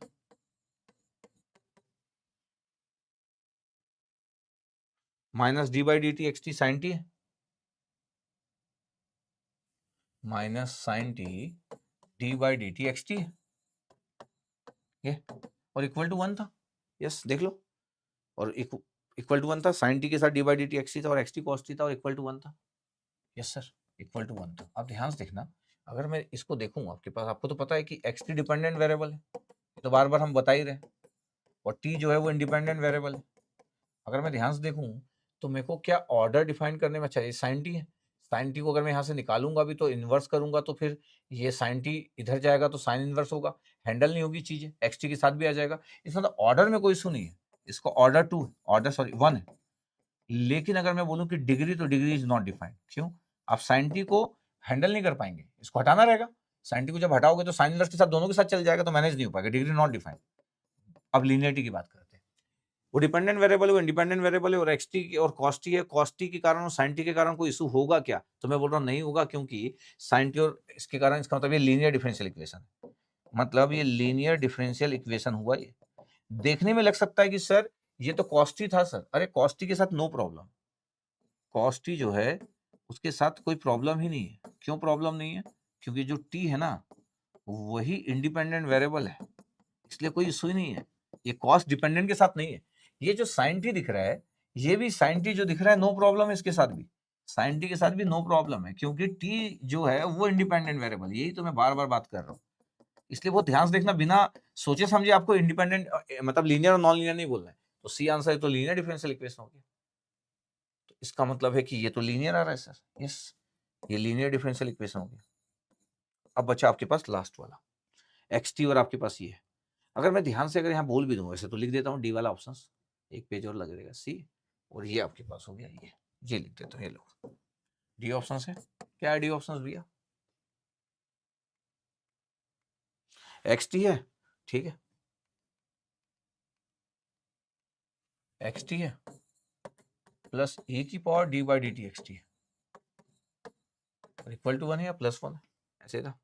minus D by D T x T sine T है, minus sine T D by D T x T है, ये और इक्वल टू 1 था, यस देख लो, और इक्वल टू 1 था, साइन टी के साथ D by D T x T था, और एक्स टी कॉस टी था, और इक्वल टू 1 था, यस सर, इक्वल टू 1 था। अब ध्यान से देखना, अगर मैं इसको देखूं आपके पास, आपको तो पता है कि एक्स टी डिपेंडेंट वेरिएबल है, तो बार बार हम बता ही रहे हैं, और टी जो है वो इंडिपेंडेंट वेरिएबल है। अगर मैं ध्यान से देखूं तो मेरे को क्या ऑर्डर डिफाइन करने में चाहिए, साइन टी है, साइन टी को अगर मैं यहाँ से निकालूंगा भी तो इन्वर्स करूंगा, तो फिर ये साइन टी इधर जाएगा तो साइन इन्वर्स होगा, हैंडल नहीं होगी चीजें, एक्स टी के साथ भी आ जाएगा, इसमें तो ऑर्डर में कोई इशू नहीं है, इसको ऑर्डर 2 ऑर्डर सॉरी 1 है। लेकिन अगर मैं बोलूं कि डिग्री, तो डिग्री इज नॉट डिफाइंड, क्यों, आप साइन टी को हैंडल नहीं कर पाएंगे, इसको हटाना रहेगा, साइन टी को जब हटाओगे तो साइन इन्वर्स के साथ दोनों के साथ चल जाएगा, तो मैनेज नहीं हो पाएगा, डिग्री नॉट डिफाइंड। अब लीनियरिटी की बात करते हैं, वो डिपेंडेंट वेरिएबल है, वो इंडिपेंडेंट वेरिएबल है, और एक्स टी और कॉस टी है, कॉस टी के कारण और साइन टी के कारण कोई इशू होगा क्या, तो मैं बोल रहा हूँ नहीं होगा, क्योंकि साइन टी और इसके कारण, इसका मतलब ये लीनियर डिफरेंशियल इक्वेशन, मतलब ये लीनियर डिफरेंशियल इक्वेशन हुआ। ये देखने में लग सकता है कि सर ये तो कॉस टी था सर, अरे कॉस टी के साथ नो प्रॉब्लम, कॉस टी जो है उसके साथ कोई प्रॉब्लम ही नहीं है, क्यों प्रॉब्लम नहीं है, क्योंकि जो टी है ना वही इंडिपेंडेंट वेरिएबल है, इसलिए कोई इशू ही नहीं है, ये कॉस्ट डिपेंडेंट के साथ नहीं है। ये जो साइन टी दिख रहा है, ये भी साइन टी जो दिख रहा है नो प्रॉब्लम है, इसके साथ भी साइन टी के साथ भी नो प्रॉब्लम है, क्योंकि टी जो है वो इंडिपेंडेंट वेरिएबल, यही तो मैं बार बार बात कर रहा हूँ, इसलिए बहुत ध्यान से देखना, बिना सोचे समझे आपको इंडिपेंडेंट मतलब लीनियर और नॉन लीनियर नहीं बोलना है, तो सी आंसर है, तो लीनियर डिफरेंशियल इक्वेशन हो गया, तो इसका मतलब है कि ये तो लीनियर आ रहा है सर, यस, ये लीनियर डिफरेंशियल इक्वेशन हो गया। अब बचा आपके पास लास्ट वाला एक्स टी, और आपके पास ये है, अगर मैं ध्यान से अगर यहाँ बोल भी दूं वैसे तो लिख देता हूँ डी वाला ऑप्शन, एक पेज और लगेगा सी, और ये आपके पास हो गया, ये लिख देता हूँ, ये लो डी ऑप्शन है। क्या है डी ऑप्शन भैया? एक्स टी है, ठीक है, एक्स टी है प्लस ए की power D by D T x T है और इक्वल टू 1 है या प्लस 1 है, ऐसे था,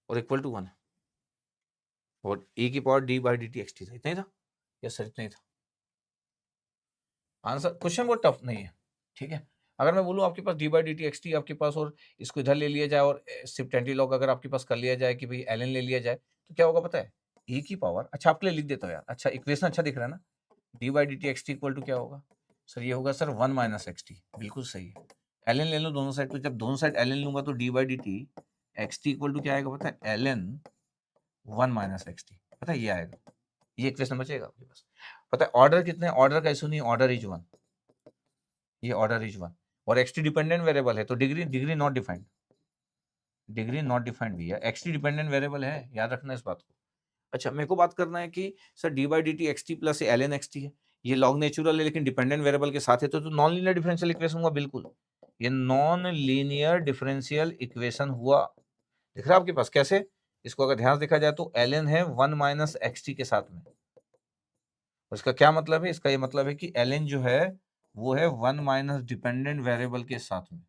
और इक्वल टू 1 है और ए की power D by D T x T था, इतना ही था? यस सर, इतना ही था आंसर। क्वेश्चन बहुत टफ नहीं है, ठीक है। अगर मैं बोलूँ आपके पास D by D T x T आपके पास और इसको इधर ले लिया जाए और सिर्फ एंटीलॉग अगर आपके पास कर लिया जाए कि भाई एल एन ले लिया जाए तो क्या होगा पता है? ए की पावर, अच्छा आपके लिए लिख देता हूँ यार, अच्छा इक्वेशन अच्छा दिख रहा है ना, d by D T x t equal to क्या होगा सर? ये होगा सर 1 माइनस एक्स टी, बिल्कुल सही है। एल एन ले लो दोनों साइड, तो जब दोनों साइड एल एन लूंगा तो d by D T x t equal to क्या आएगा पता है? L n 1 minus x t, पता है ये आएगा, ये इक्वेशन बचेगा आपके पास। पता है ऑर्डर कितने, ऑर्डर का इशू नहीं, ऑर्डर इज 1, ये ऑर्डर इज 1 और एक्स टी डिपेंडेंट वेरिएबल है तो degree degree not defined, degree not defined भैया, एक्स टी डिपेंडेंट वेरिएबल है, याद रखना इस बात को। अच्छा मेरे को बात करना है कि sir d by D T x t plus l n x T है, ये लॉग नेचुरल है लेकिन डिपेंडेंट वेरिएबल के साथ है तो नॉन लीनियर डिफरेंशियल इक्वेशन हुआ, बिल्कुल ये नॉन लीनियर डिफरेंशियल इक्वेशन हुआ। दिख रहा है आपके पास कैसे? इसको अगर ध्यान से देखा जाए तो एल एन है 1 माइनस एक्स टी के साथ में, इसका क्या मतलब है? इसका ये मतलब है कि एल एन जो है वो है 1 माइनस डिपेंडेंट वेरिएबल के साथ में,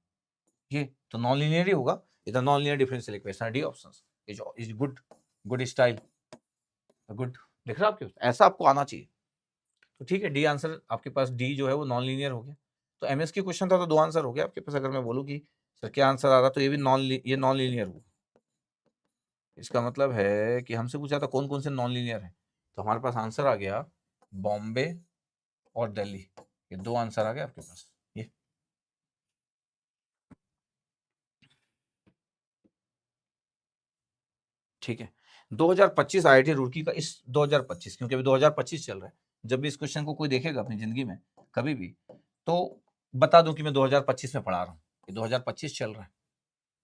ये तो नॉन लीनियर ही होगा, ये तो नॉन लीनियर डिफरेंशियल इक्वेशन है, D options is good, good style, good. दिख रहा है आपके, ऐसा आपको आना चाहिए, तो ठीक है डी आंसर आपके पास, डी जो है वो नॉन लीनियर हो गया। तो एमएस की क्वेश्चन था तो 2 आंसर हो गया आपके पास। अगर मैं बोलूँ कि सर क्या आंसर आ रहा तो ये भी ये नॉन लीनियर हुआ, इसका मतलब है कि हमसे पूछा था कौन कौन से नॉन लीनियर है, तो हमारे पास आंसर आ गया बॉम्बे और दिल्ली, ये 2 आंसर आ गए आपके पास। ये ठीक है, 2025 आईआईटी रुड़की का, इस 2025 क्योंकि अभी 2025 चल रहा है, जब भी इस क्वेश्चन को कोई देखेगा अपनी जिंदगी में कभी भी तो बता दूं कि मैं 2025 में पढ़ा रहा हूँ, ये 2025 चल रहा है,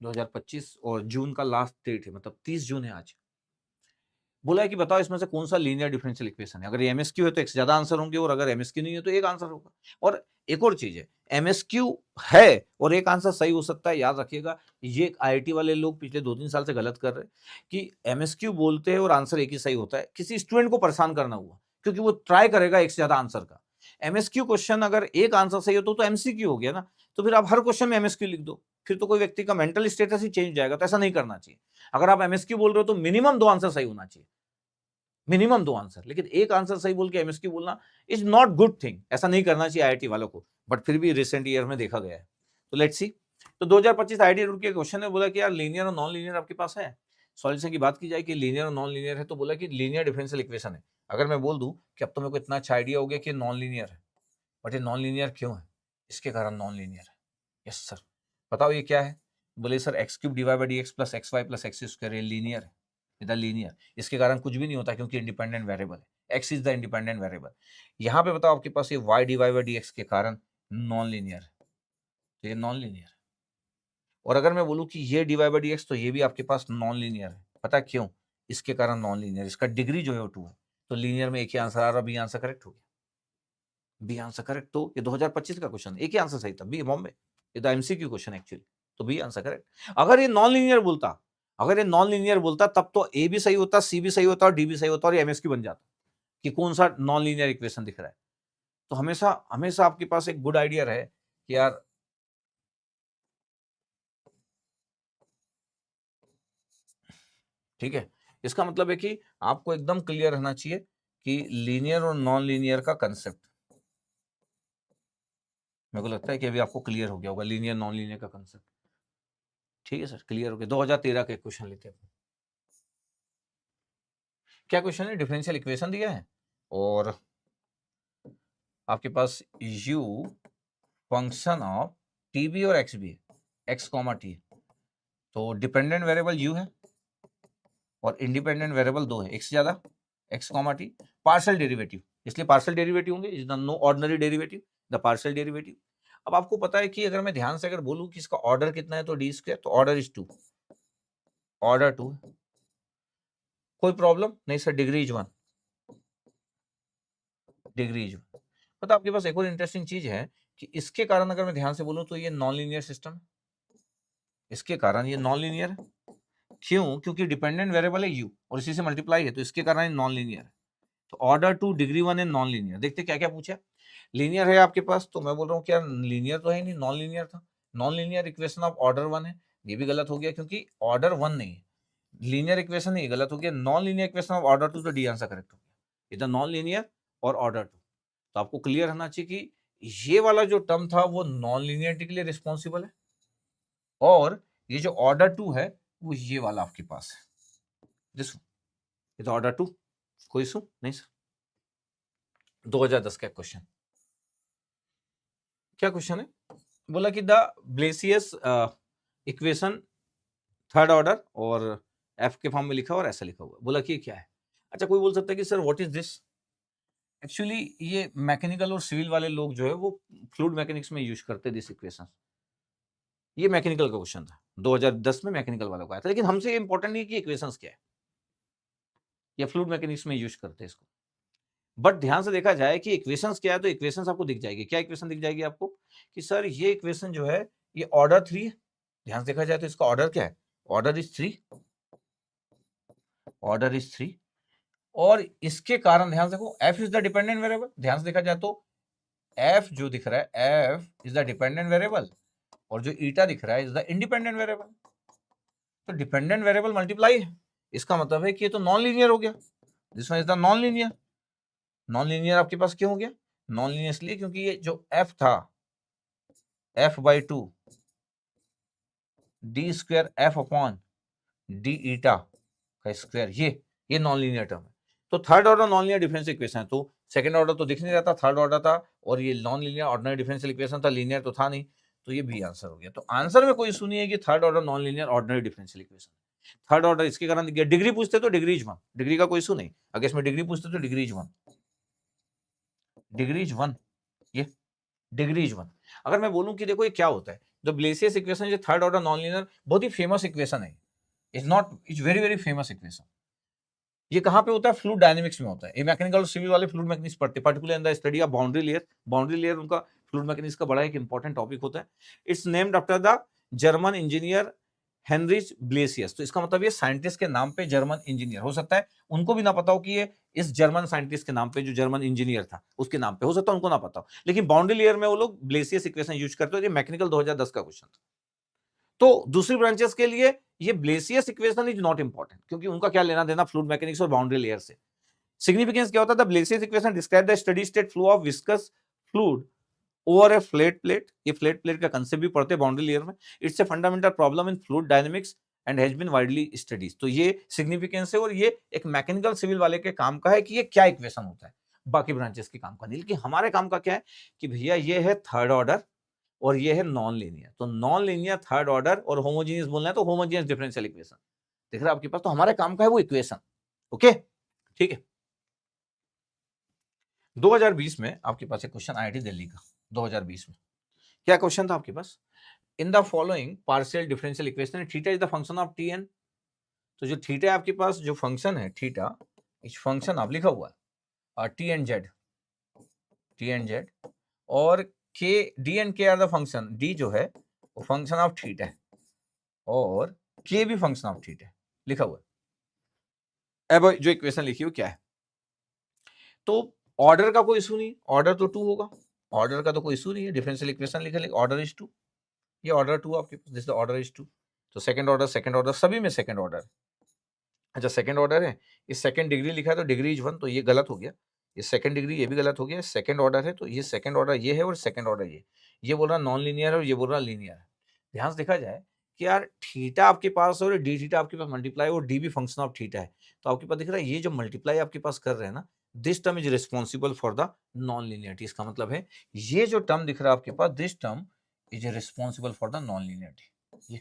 2025 और जून का लास्ट डेट है, मतलब 30 जून है आज। बोला है कि बताओ इसमें से कौन सा लीनियर डिफरेंशियल इक्वेशन है, अगर एमएसक्यू है तो एक से ज्यादा आंसर होंगे और अगर एमएसक्यू नहीं है तो एक आंसर होगा। और एक और चीज है, एमएसक्यू है और एक आंसर सही हो सकता है, याद रखिएगा, ये आईआईटी वाले लोग पिछले 2-3 साल से गलत कर रहे हैं कि एमएसक्यू बोलते हैं और आंसर एक ही सही होता है, किसी स्टूडेंट को परेशान करना हुआ क्योंकि वो ट्राई करेगा एक से ज्यादा आंसर का। एमएसक्यू क्वेश्चन अगर एक आंसर सही हो तो एमसीक्यू हो गया ना, तो फिर आप हर क्वेश्चन में एमएसक्यू लिख दो, फिर तो कोई व्यक्ति का मेंटल स्टेटस ही चेंज जाएगा, तो ऐसा नहीं करना चाहिए। अगर आप एमएसक्यू बोल रहे हो तो मिनिमम 2 आंसर सही होना चाहिए, मिनिमम 2 आंसर, लेकिन एक आंसर सही बोल के एमएसक्यू बोलना इज नॉट गुड थिंग, ऐसा नहीं करना चाहिए आईआईटी वालों को, बट फिर भी रिसेंट ईयर में देखा गया है। तो लेट्स सी, तो 2025 आईआईटी रुड़की के क्वेश्चन ने बोला कि यार लीनियर और नॉन लीनियर आपके पास है, सॉल्यूशन की बात की जाए कि लीनियर और नॉन लीनियर है तो बोला कि लीनियर डिफरेंशियल इक्वेशन है। अगर मैं बोल दूं कि अब तो मेरे को इतना अच्छा आइडिया हो गया कि नॉन लीनियर है, बट ये नॉन लीनियर क्यों है, इसके कारण नॉन लीनियर है। यस सर, बताओ ये क्या है? बोले sir x cube divide by D x plus x y plus x square, ये लीनियर है, इधर लीनियर, इसके कारण कुछ भी नहीं होता क्योंकि इंडिपेंडेंट वेरिएबल है, x is the independent variable. यहाँ पे बताओ आपके पास ये y divide by D x के कारण नॉन लीनियर है, तो ये नॉन लीनियर है। और अगर मैं बोलूँ कि ये डिवाइड बाई डी एक्स तो ये भी आपके पास नॉन लीनियर है, पता क्यों? इसके कारण नॉन लीनियर, इसका डिग्री जो है वो 2 है, तो लीनियर में एक ही आंसर आ रहा, बी आंसर करेक्ट हो गया, बी आंसर करेक्ट। तो ये 2025 का क्वेश्चन, एक ही आंसर सही था, बी बॉम्बे, ये तो एमसीक्यू क्वेश्चन एक्चुअली, तो बी आंसर करेक्ट। अगर ये नॉन लीनियर बोलता, अगर ये नॉन लीनियर बोलता तब तो ए भी सही होता, सी भी सही होता और डी भी सही होता और ये एमएसक्यू बन जाता कि कौन सा नॉन लीनियर इक्वेशन दिख रहा है। तो हमेशा हमेशा आपके पास एक गुड आइडिया रहे कि यार ठीक है, इसका मतलब है कि आपको एकदम क्लियर रहना चाहिए कि लीनियर और नॉन लीनियर का कंसेप्ट, मेरे को लगता है कि अभी आपको क्लियर हो गया होगा लीनियर नॉन लीनियर का कंसेप्ट। ठीक है सर, क्लियर हो गया। 2013 के क्वेश्चन लेते हैं, क्या क्वेश्चन है? डिफरेंशियल इक्वेशन दिया है और आपके पास u function of T B और X B, X comma T, तो डिपेंडेंट वेरिएबल u है और इंडिपेंडेंट वेरिएबल 2 है, एक से ज्यादा, x comma t, partial derivative, इसलिए पार्शियल डेरिवेटिव होंगे, is the no ordinary derivative, the partial derivative. अब आपको पता है कि अगर मैं ध्यान से अगर बोलूं कि इसका ऑर्डर कितना है तो डी स्क्वायर, तो ऑर्डर इज 2, ऑर्डर 2, कोई प्रॉब्लम नहीं sir, degree is 1, degree is 1। पता आपके पास एक और इंटरेस्टिंग चीज है कि इसके कारण अगर मैं ध्यान से बोलूं तो ये नॉन लीनियर सिस्टम है, इसके कारण ये नॉन लीनियर है। क्यों? क्योंकि डिपेंडेंट वेरिएबल है u और इसी से मल्टीप्लाई है, तो इसके कारण ये नॉन लीनियर है। तो ऑर्डर 2 डिग्री 1 है नॉन लीनियर। देखते क्या क्या पूछा। लीनियर है आपके पास, तो मैं बोल रहा हूँ क्या लीनियर तो है नहीं, नॉन लीनियर था। Non linear equation of order 1 है, ये भी गलत हो गया क्योंकि ऑर्डर 1 नहीं है। लीनियर इक्वेशन नहीं, गलत हो गया। Non linear equation of order 2, तो डी आंसर करेक्ट हो गया। इधर नॉन लीनियर और ऑर्डर 2। तो आपको क्लियर होना चाहिए कि ये वाला जो टर्म था वो नॉन लीनियरिटी के लिए रिस्पॉन्सिबल है, और ये जो ऑर्डर 2 है वो ये वाला आपके पास है, दिस ये तो ऑर्डर 2। कोई इशू नहीं सर। 2010 का क्वेश्चन, क्या क्वेश्चन है? बोला कि the Blasius equation third order, और एफ के फॉर्म में लिखा और ऐसा लिखा हुआ। बोला कि ये क्या है? अच्छा, कोई बोल सकता है कि sir what is this? Actually ये मैकेनिकल और सिविल वाले लोग जो है वो फ्लूइड मैकेनिक्स में यूज करते दिस इक्वेशन। ये मैकेनिकल का क्वेश्चन था, 2010 में मैकेनिकल वाला को आया था, लेकिन हमसे ये इंपॉर्टेंट नहीं कि इक्वेशंस क्या है, या फ्लूइड मैकेनिक्स में यूज करते हैं इसको। बट ध्यान से देखा जाए कि इक्वेशंस क्या है, तो इक्वेशंस आपको दिख जाएगी। क्या इक्वेशन दिख जाएगी आपको? कि सर ये इक्वेशन जो है ये ऑर्डर 3 है। ध्यान से देखा जाए तो इसका ऑर्डर क्या है? Order is 3, order is 3। और इसके कारण ध्यान से देखो, f is the dependent variable. ध्यान से देखा जाए तो f जो दिख रहा है, f is the dependent variable, और जो ईटा दिख रहा है इज द इंडिपेंडेंट वेरिएबल। तो डिपेंडेंट वेरिएबल मल्टीप्लाई है, इसका मतलब है कि ये तो नॉन लीनियर हो गया। This one is the non linear. Non linear आपके पास क्यों हो गया? नॉन लीनियर इसलिए क्योंकि ये जो f था, f/2 D square f upon D eta का स्क्वायर, ये नॉन लीनियर टर्म है। तो third order non linear differential equation है, तो सेकंड ऑर्डर तो दिख नहीं रहा था, थर्ड ऑर्डर था, और ये non linear ordinary differential equation था, लीनियर तो था नहीं, तो ये भी आंसर हो गया। तो आंसर में कोई इशू नहीं है कि third order non linear ordinary differential equation. Third order इसके कारण दिख गया। डिग्री पूछते तो डिग्री इज 1, डिग्री का कोई इशू नहीं। अगर इसमें डिग्री पूछते तो डिग्री इज 1, डिग्री इज 1, ये डिग्री इज 1। अगर मैं बोलूं कि देखो ये क्या होता है, द ब्लेसियस इक्वेशन, जो थर्ड ऑर्डर नॉन लीनियर, बहुत ही फेमस इक्वेशन है। It's very very famous equation. ये कहाँ पे होता है? फ्लूइड डायनेमिक्स में होता है। ये मैकेनिकल और सिविल वाले फ्लूइड मैकेनिक्स पढ़ते हैं, particular in the study of boundary layer. Boundary layer उनका फ्लूइड मैकेनिक्स का बड़ा एक इंपॉर्टेंट टॉपिक होता है। It's named after the German engineer Heinrich Blasius. तो इसका मतलब ये साइंटिस्ट के नाम पे जर्मन इंजीनियर, हो सकता है उनको भी ना पता हो कि ये इस जर्मन साइंटिस्ट के नाम पे, जो जर्मन इंजीनियर था उसके नाम पे, हो सकता है उनको ना पता हो, लेकिन बाउंड्री लेयर में वो लोग ब्लेसियस इक्वेशन यूज करते हैं। ये मैकेनिकल 2010 का क्वेश्चन था। तो दूसरी ब्रांचेस के लिए ये Blasius equation is not important, क्योंकि उनका क्या लेना देना फ्लूइड मैकेनिक्स और बाउंड्री लेयर से। सिग्निफिकेंस क्या होता है? The Blasius equation describe the steady state flow of viscous fluid over a flat plate. ये फ्लैट प्लेट का कंसेप्ट भी पढ़ते हैं बाउंड्री लेयर में। It's a fundamental problem in fluid dynamics and has been widely studies. तो ये सिग्निफिकेंस है, और ये एक मैकेनिकल सिविल वाले के काम का है कि ये क्या इक्वेशन होता है, बाकी ब्रांचेस के काम का नहीं। लेकिन हमारे काम का क्या है कि भैया ये है थर्ड ऑर्डर और ये है नॉन लीनियर। तो नॉन लीनियर, थर्ड ऑर्डर और होमोजेनियस बोलना है तो होमोजेनियस डिफरेंशियल इक्वेशन दिख रहा है आपके पास। तो हमारे काम का है वो इक्वेशन। ओके, ठीक है। 2020 में आपके पास एक क्वेश्चन आईआईटी दिल्ली का, 2020 में क्या क्वेश्चन था आपके पास? In the following partial differential equation theta is the function of T N. तो जो थीटा है आपके पास, जो फंक्शन है थीटा, इस फंक्शन आप लिखा हुआ है t n z, t n z, और k d n k r the function, d जो है वो फंक्शन ऑफ थीटा है, और के भी फंक्शन ऑफ थीटा है, लिखा हुआ है। अब जो इक्वेशन लिखी हो क्या है? तो ऑर्डर का कोई इशू नहीं, ऑर्डर तो 2 होगा, ऑर्डर का तो कोई इशू नहीं है। डिफरेंशियल इक्वेशन लिखे, ऑर्डर इज 2, ये ऑर्डर 2 आपके पास, दिस ऑर्डर इज 2। तो सेकंड ऑर्डर सभी में सेकंड ऑर्डर। अच्छा, सेकंड ऑर्डर है, इस सेकंड डिग्री लिखा है तो डिग्री इज 1, तो ये गलत हो गया। ये सेकंड डिग्री, ये भी गलत हो गया। सेकंड ऑर्डर है तो ये सेकंड ऑर्डर ये है, और सेकंड ऑर्डर ये बोल रहा नॉन लीनियर है और ये बोल रहा लीनियर है। ध्यान से देखा जाए कि यार थीटा आपके पास और डी थीटा आपके पास मल्टीप्लाई, और डी भी फंक्शन ऑफ थीटा है, तो आपके पास दिख रहा है ये जो मल्टीप्लाई आपके पास कर रहे हैं ना, this term is responsible for the non linearity. इसका मतलब है ये जो टर्म दिख रहा है आपके पास, this term is responsible for the non linearity.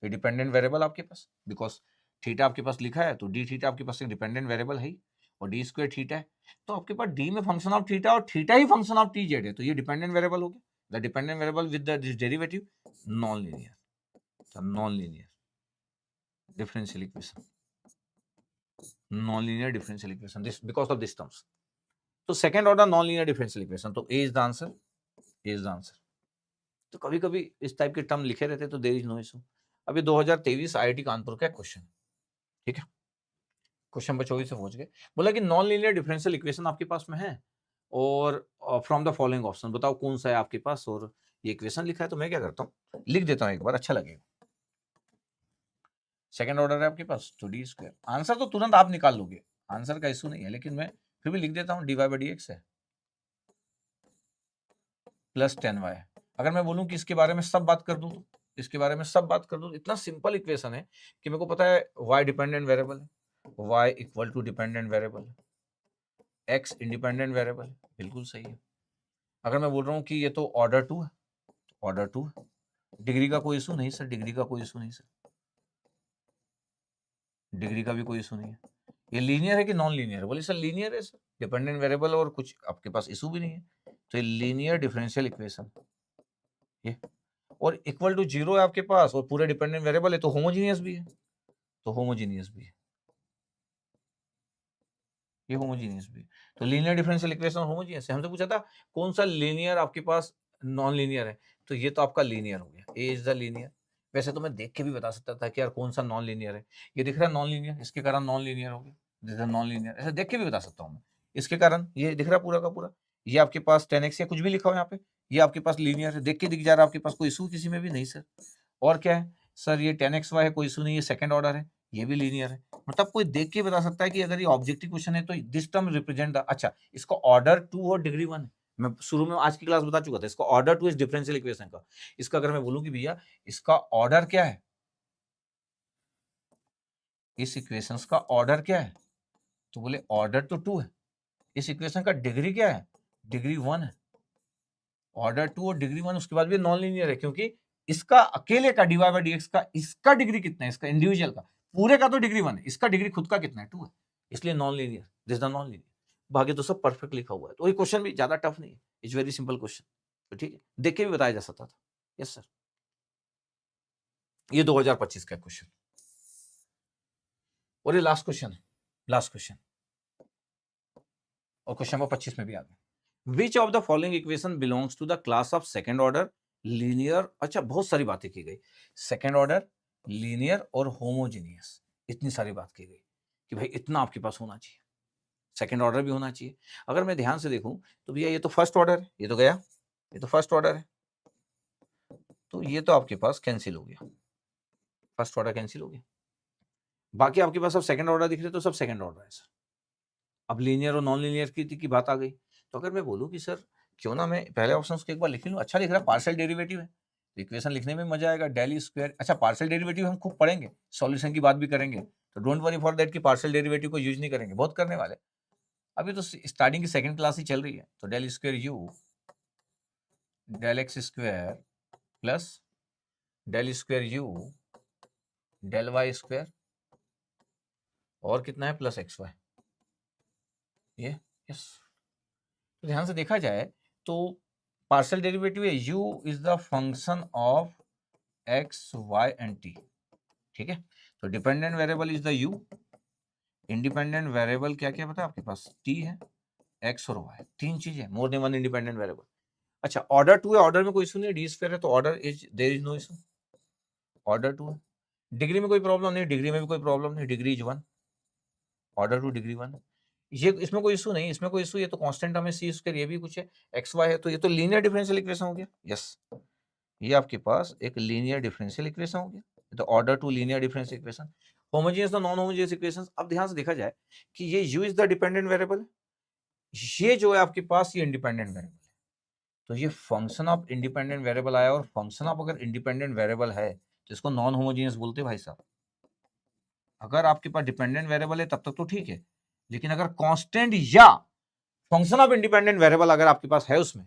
ये डिपेंडेंट वेरिएबल आपके पास, बिकॉज थीटा आपके पास लिखा है तो डी थीटा आपके पास एक डिपेंडेंट वेरिएबल है, और डी स्क्वायर थीटा है, तो आपके पास डी में फंक्शन ऑफ थीटा और थीटा ही फंक्शन ऑफ टी जेड है, तो ये डिपेंडेंट वेरिएबल हो गया। The dependent variable with the derivative non linear, non linear differential equation, non linear differential equation, this because of this terms. तो second order non linear differential equation, तो A is the answer. Is the answer. तो कभी कभी इस टाइप के टर्म लिखे रहते तो देयर इज नो इशू। अभी 2023 आईआईटी कानपुर का क्वेश्चन, ठीक है, क्वेश्चन नंबर 24 से पहुंच गए। बोला कि नॉन लीनियर डिफरेंशियल इक्वेशन आपके पास में है और फ्रॉम द फॉलोइंग ऑप्शन बताओ कौन सा है आपके पास, और ये इक्वेशन लिखा है। तो मैं क्या करता हूँ, लिख देता हूँ एक बार, अच्छा लगेगा। सेकंड ऑर्डर है आपके पास तो डी स्क्वायर, आंसर तो तुरंत आप निकाल लोगे, आंसर का इशू नहीं है, लेकिन मैं फिर भी लिख देता हूँ dy बाई डी एक्स है प्लस 10y। अगर मैं बोलूं कि इसके बारे में सब बात कर दूं, तो इसके बारे में सब बात कर दूं, इतना सिंपल इक्वेशन है कि मेरे को पता है y डिपेंडेंट वेरिएबल है, y equal to dependent variable है, x इंडिपेंडेंट वेरिएबल है, बिल्कुल सही है। अगर मैं बोल रहा हूँ कि ये तो ऑर्डर 2 है, ऑर्डर 2 है, डिग्री का कोई इशू नहीं सर, डिग्री का कोई इशू नहीं सर, डिग्री का भी कोई इशू नहीं है। ये लीनियर है कि नॉन लीनियर है, बोले सर लीनियर है सर, डिपेंडेंट वेरिएबल और कुछ आपके पास इशू भी नहीं है, तो ये लीनियर डिफरेंशियल इक्वेशन ये, और इक्वल टू 0 है आपके पास और पूरे डिपेंडेंट वेरिएबल है, तो होमोजीनियस भी है, तो होमोजीनियस भी है, ये होमोजीनियस भी है। तो लीनियर डिफरेंशियल इक्वेशन होमोजीनियस है। हमसे पूछा था कौन सा लीनियर आपके पास नॉन लीनियर है, तो ये तो आपका लीनियर हो गया, ए इज द लीनियर। वैसे तो मैं देख के भी बता सकता था कि यार कौन सा नॉन लीनियर है, ये दिख रहा है नॉन लीनियर, इसके कारण नॉन लीनियर हो गया, दिस इज नॉन लीनियर, ऐसे देख के भी बता सकता हूँ मैं, इसके कारण ये दिख रहा है पूरा का पूरा, ये आपके पास 10x या कुछ भी लिखा हो यहाँ पे, ये आपके पास लीनियर है, देख के दिख जा रहा है आपके पास, कोई इशू किसी में भी नहीं सर। और क्या है सर, ये 10xy है, कोई इशू नहीं है, सेकंड ऑर्डर है, ये भी लीनियर है। मतलब कोई देख के बता सकता है कि अगर ये ऑब्जेक्टिव क्वेश्चन है तो दिस टर्म रिप्रेजेंट द, अच्छा इसका ऑर्डर 2 और डिग्री 1 है, मैं शुरू में आज की क्लास बता चुका था, इसका ऑर्डर 2 इस डिफरेंशियल इक्वेशन का, इसका अगर मैं बोलूं कि भैया इसका ऑर्डर क्या है, इस इक्वेशंस का ऑर्डर क्या है, तो बोले ऑर्डर तो 2 है, इस इक्वेशन का डिग्री क्या है, डिग्री 1 है, ऑर्डर 2 और डिग्री 1, उसके बाद भी नॉन लीनियर है, क्योंकि इसका अकेले का dy बाई dx का, इसका डिग्री कितना है, इसका इंडिविजुअल का, पूरे का तो डिग्री 1 है, इसका डिग्री खुद का कितना है, 2 है, इसलिए non linear, this the non linear. बाकी तो सब परफेक्ट लिखा हुआ है, तो ये क्वेश्चन भी ज्यादा टफ नहीं है, इट्स वेरी सिंपल क्वेश्चन, तो ठीक है, देख के भी बताया जा सकता था। यस सर, ये 2025 का क्वेश्चन, और ये लास्ट क्वेश्चन है, लास्ट क्वेश्चन, और क्वेश्चन नंबर 25 में भी आ गया। Which of the following equation belongs to the class of second order linear, अच्छा बहुत सारी बातें की गई, सेकंड ऑर्डर लीनियर और होमोजीनियस, इतनी सारी बात की गई कि भाई इतना आपके पास होना चाहिए, सेकंड ऑर्डर भी होना चाहिए। अगर मैं ध्यान से देखूं तो भैया ये तो फर्स्ट ऑर्डर है, ये तो गया, ये तो फर्स्ट ऑर्डर है, तो ये तो आपके पास कैंसिल हो गया, फर्स्ट ऑर्डर कैंसिल हो गया, बाकी आपके पास सब सेकंड ऑर्डर दिख रहे, तो सब सेकंड ऑर्डर है सर। अब लीनियर और नॉन लीनियर की बात आ गई, तो अगर मैं बोलूँ कि सर क्यों ना मैं पहले ऑप्शन को एक बार लिख लूँ, अच्छा लिख रहा है, पार्शियल डेरिवेटिव है, इक्वेशन लिखने में मजा आएगा, डेल स्क्वायर, अच्छा पार्शियल डेरिवेटिव हम खूब पढ़ेंगे, सॉल्यूशन की बात भी करेंगे, तो डोंट वरी फॉर दैट कि पार्शियल डेरिवेटिव को यूज नहीं करेंगे, बहुत करने वाले, अभी तो स्टार्टिंग की सेकंड क्लास ही चल रही है, तो del square u del x square plus del square u del y square, और कितना है प्लस एक्स वाई, ये यस। तो ध्यान से देखा जाए तो पार्शियल डेरिवेटिव है u is the function of x y and t, ठीक है, तो dependent variable is the u, independent variable क्या क्या पता है आपके पास, t है, x और y, तीन चीजें, more than one independent variable. अच्छा ऑर्डर 2 है, ऑर्डर में कोई इशू नहीं, डी स्क्वायर है तो order is, there is no issue, order 2 है, डिग्री में कोई प्रॉब्लम नहीं, डिग्री में भी कोई प्रॉब्लम नहीं, डिग्री इज 1, ऑर्डर 2 डिग्री 1, ये इसमें कोई इशू नहीं, इसमें कोई इशू, ये तो कांस्टेंट हमें सी स्क्वायर, ये भी कुछ है, एक्स वाई है, तो ये तो लीनियर डिफरेंशियल इक्वेशन हो गया, यस, ये आपके पास एक लीनियर डिफरेंशियल इक्वेशन हो गया, तो order 2 linear differential equation, homogeneous और नॉन होमोजेनियस इक्वेशंस। अब ध्यान से देखा जाए कि ये u is the dependent variable, ये जो है आपके पास ये इंडिपेंडेंट वेरिएबल है, तो ये फंक्शन ऑफ इंडिपेंडेंट वेरिएबल आया, और फंक्शन ऑफ अगर इंडिपेंडेंट वेरिएबल है तो इसको नॉन होमोजेनियस बोलते हैं भाई साहब। अगर आपके पास डिपेंडेंट वेरिएबल है तब तक तो ठीक है, लेकिन अगर कांस्टेंट या फंक्शन ऑफ इंडिपेंडेंट वेरिएबल अगर आपके पास है उसमें,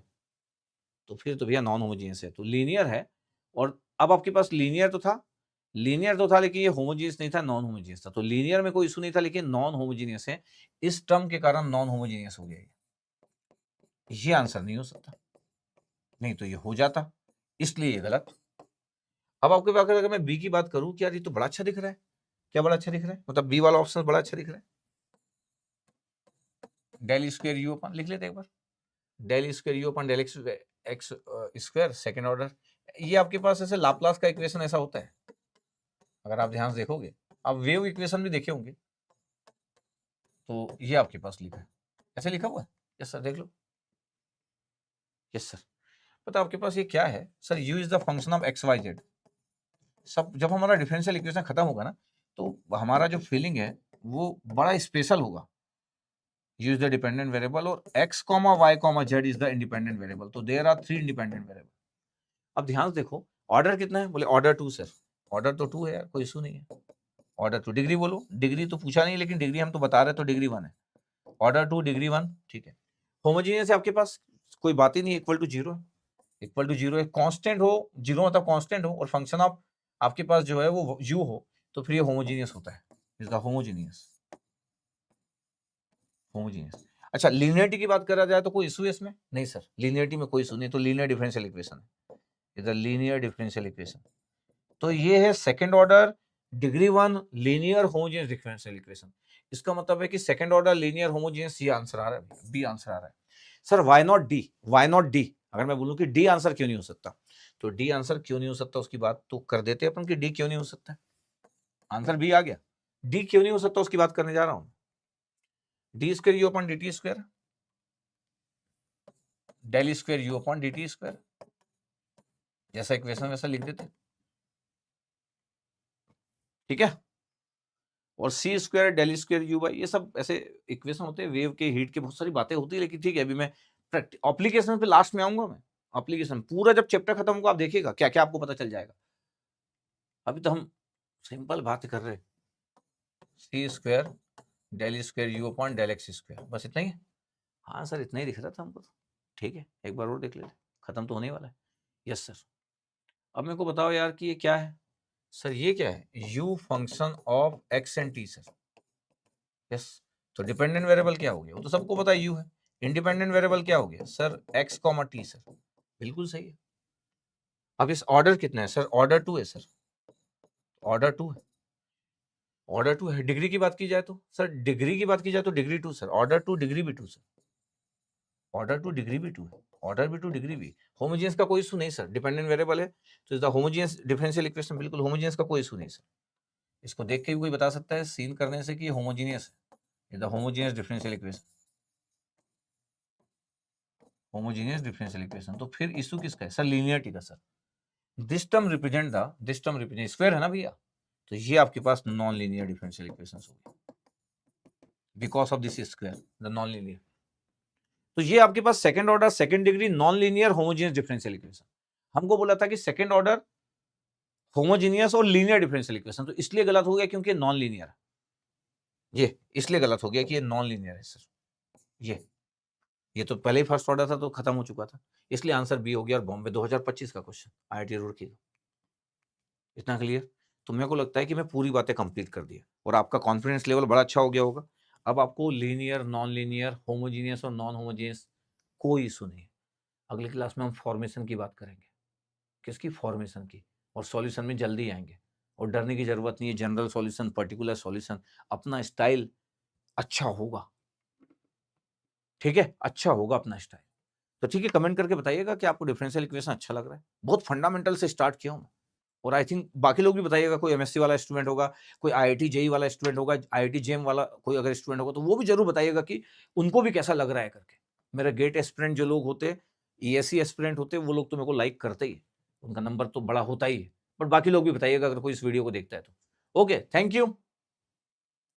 तो फिर तो भैया नॉन होमोजीनियस है, तो लीनियर है, और अब आपके पास लीनियर तो था, लीनियर तो था लेकिन ये होमोजीनियस नहीं था, नॉन होमोजीनियस था, तो लीनियर में कोई इशू नहीं था, लेकिन नॉन होमोजीनियस है, इस टर्म के कारण नॉन होमोजीनियस हो गया, ये आंसर नहीं हो सकता, नहीं तो ये हो जाता, इसलिए ये गलत। अब आपके पास अगर मैं बी की बात करूं कि यार ये तो बड़ा अच्छा दिख रहा है, क्या बड़ा अच्छा दिख रहा है, मतलब बी वाला ऑप्शन बड़ा अच्छा दिख रहा है, डेल स्क्वायर यू अपन लिख लेते एक बार, del square U upon del X X square second order, ये आपके पास ऐसे लाप्लास का इक्वेशन ऐसा होता है, अगर आप ध्यान से देखोगे, आप वेव इक्वेशन भी देखे होंगे, तो ये आपके पास लिखा है, ऐसे लिखा हुआ है। यस सर, देख लो। यस सर, पता आपके पास ये क्या है sir, u is the function of x y z. सब जब हमारा डिफरेंशियल इक्वेशन खत्म होगा ना, तो हमारा जो फीलिंग है वो बड़ा स्पेशल होगा। u is the dependent variable और x, y, z is the independent variable, तो देयर आर 3 इंडिपेंडेंट वेरिएबल। अब ध्यान से देखो, ऑर्डर कितना है, बोले ऑर्डर 2 सर, ऑर्डर तो 2 है यार, कोई इशू नहीं है। ऑर्डर 2, डिग्री बोलो, डिग्री तो पूछा नहीं, लेकिन डिग्री हम तो बता रहे, तो डिग्री 1 है। ऑर्डर 2 डिग्री 1, ठीक है। होमोजीनियस है आपके पास, कोई बात ही नहीं, इक्वल टू 0 है, इक्वल टू 0 है। कांस्टेंट हो, 0 मतलब कांस्टेंट हो, और फंक्शन ऑफ आपके पास जो है वो u हो, तो फिर ये होमोजीनियस होता है, इज द होमोजीनियस। होमोजीनियस। अच्छा, लीनियरिटी की बात करा जाए तो कोई इशू है इसमें? नहीं सर, लीनियरिटी में कोई इशू नहीं, तो लीनियर डिफरेंशियल इक्वेशन है, is the linear differential equation. तो ये है second order degree 1 linear homogeneous differential equation. इसका मतलब है कि सेकंड ऑर्डर लीनियर होमोजेनियस, ये आंसर आ रहा है, बी आंसर आ रहा है। Sir why not D, why not D, अगर मैं बोलूं कि डी आंसर क्यों नहीं हो सकता, तो डी आंसर क्यों नहीं हो सकता उसकी बात तो कर देते अपन कि डी क्यों नहीं हो सकता। आंसर बी आ गया, डी क्यों नहीं हो सकता उसकी बात करने जा रहा हूं। D square U upon D T square, del square U upon D T square, जैसा इक्वेशन वैसा लिख देते, ठीक है। और C square del square U by, ये सब ऐसे इक्वेशन होते हैं, वेव के हीट के बहुत सारी बातें होती है, लेकिन ठीक है, अभी मैं एप्लीकेशन पे लास्ट में आऊंगा। मैं एप्लीकेशन पूरा जब चैप्टर खत्म होगा आप देखिएगा क्या क्या आपको पता चल जाएगा। अभी तो हम सिंपल बात कर रहे हैं, C square del square U upon del x square, बस इतना ही है। हाँ सर, इतना ही दिख रहा था हमको, तो ठीक है, एक बार और देख लेते, खत्म तो होने वाला है। यस सर, अब मेरे को बताओ यार कि ये क्या है। सर ये क्या है, u function of x and t sir. Yes, तो डिपेंडेंट वेरिएबल क्या हो गया, वो तो सबको पता है u है। इंडिपेंडेंट वेरिएबल क्या हो गया सर, x, t सर, बिल्कुल सही है। अब इस ऑर्डर कितना है सर, ऑर्डर 2 है सर, ऑर्डर 2 है, ऑर्डर 2 है। डिग्री की बात की जाए तो सर, डिग्री की बात की जाए तो डिग्री 2 सर, ऑर्डर 2 डिग्री भी 2 सर, ऑर्डर 2 डिग्री भी 2 है, ऑर्डर भी 2 डिग्री भी। होमोजेनियस का कोई इशू नहीं सर, डिपेंडेंट वेरिएबल है, तो is the homogeneous differential equation, बिल्कुल होमोजेनियस का कोई इशू नहीं सर। इसको देख के भी कोई बता सकता है सीन करने से कि ये होमोजीनियस है, the homogeneous differential equation, homogeneous differential equation. तो फिर इशू किसका है सर, लीनियरिटी का sir. This term represent the, this term represent square है ना भैया, तो ये आपके पास नॉन लीनियर डिफरेंशियल इक्वेशंस हो गए, because of this square the non linear. तो ये आपके पास second order second degree non linear homogeneous differential equation. हमको बोला था कि सेकंड ऑर्डर होमोजीनियस और लीनियर डिफरेंशियल इक्वेशन, तो इसलिए गलत हो गया क्योंकि नॉन लीनियर है, ये इसलिए गलत हो गया कि ये नॉन लीनियर है सर। ये तो पहले ही फर्स्ट ऑर्डर था तो खत्म हो चुका था, इसलिए आंसर बी हो गया। और बॉम्बे 2025 का क्वेश्चन, आईआईटी रुड़की का। इतना क्लियर? तो मेरे को लगता है कि मैं पूरी बातें कंप्लीट कर दी और आपका कॉन्फिडेंस लेवल बड़ा अच्छा हो गया होगा। अब आपको लीनियर, नॉन लीनियर, होमोजीनियस और नॉन होमोजीनियस कोई इशू नहीं है। अगली क्लास में हम फॉर्मेशन की बात करेंगे, किसकी, फॉर्मेशन की, और सॉल्यूशन में जल्दी आएंगे। और डरने की जरूरत नहीं है, जनरल सॉल्यूशन, पर्टिकुलर सॉल्यूशन, अपना स्टाइल अच्छा होगा, ठीक है, अच्छा होगा अपना स्टाइल। तो ठीक है, कमेंट करके बताइएगा कि आपको डिफरेंशियल इक्वेशन अच्छा लग रहा है। बहुत फंडामेंटल से स्टार्ट किया हूं मैं, और आई थिंक बाकी लोग भी बताइएगा, कोई एमएससी वाला स्टूडेंट होगा, कोई आईआईटी जेई वाला स्टूडेंट होगा, आईआईटी जेम वाला कोई अगर स्टूडेंट होगा, तो वो भी जरूर बताइएगा कि उनको भी कैसा लग रहा है करके। मेरे गेट एस्पिरेंट जो लोग होते, ईएससी एस्पिरेंट होते, वो लोग तो मेरे को लाइक करते ही, उनका नंबर तो बड़ा होता ही है। बट बाकी लोग भी बताइएगा अगर कोई इस वीडियो को देखता है तो। Okay, thank you.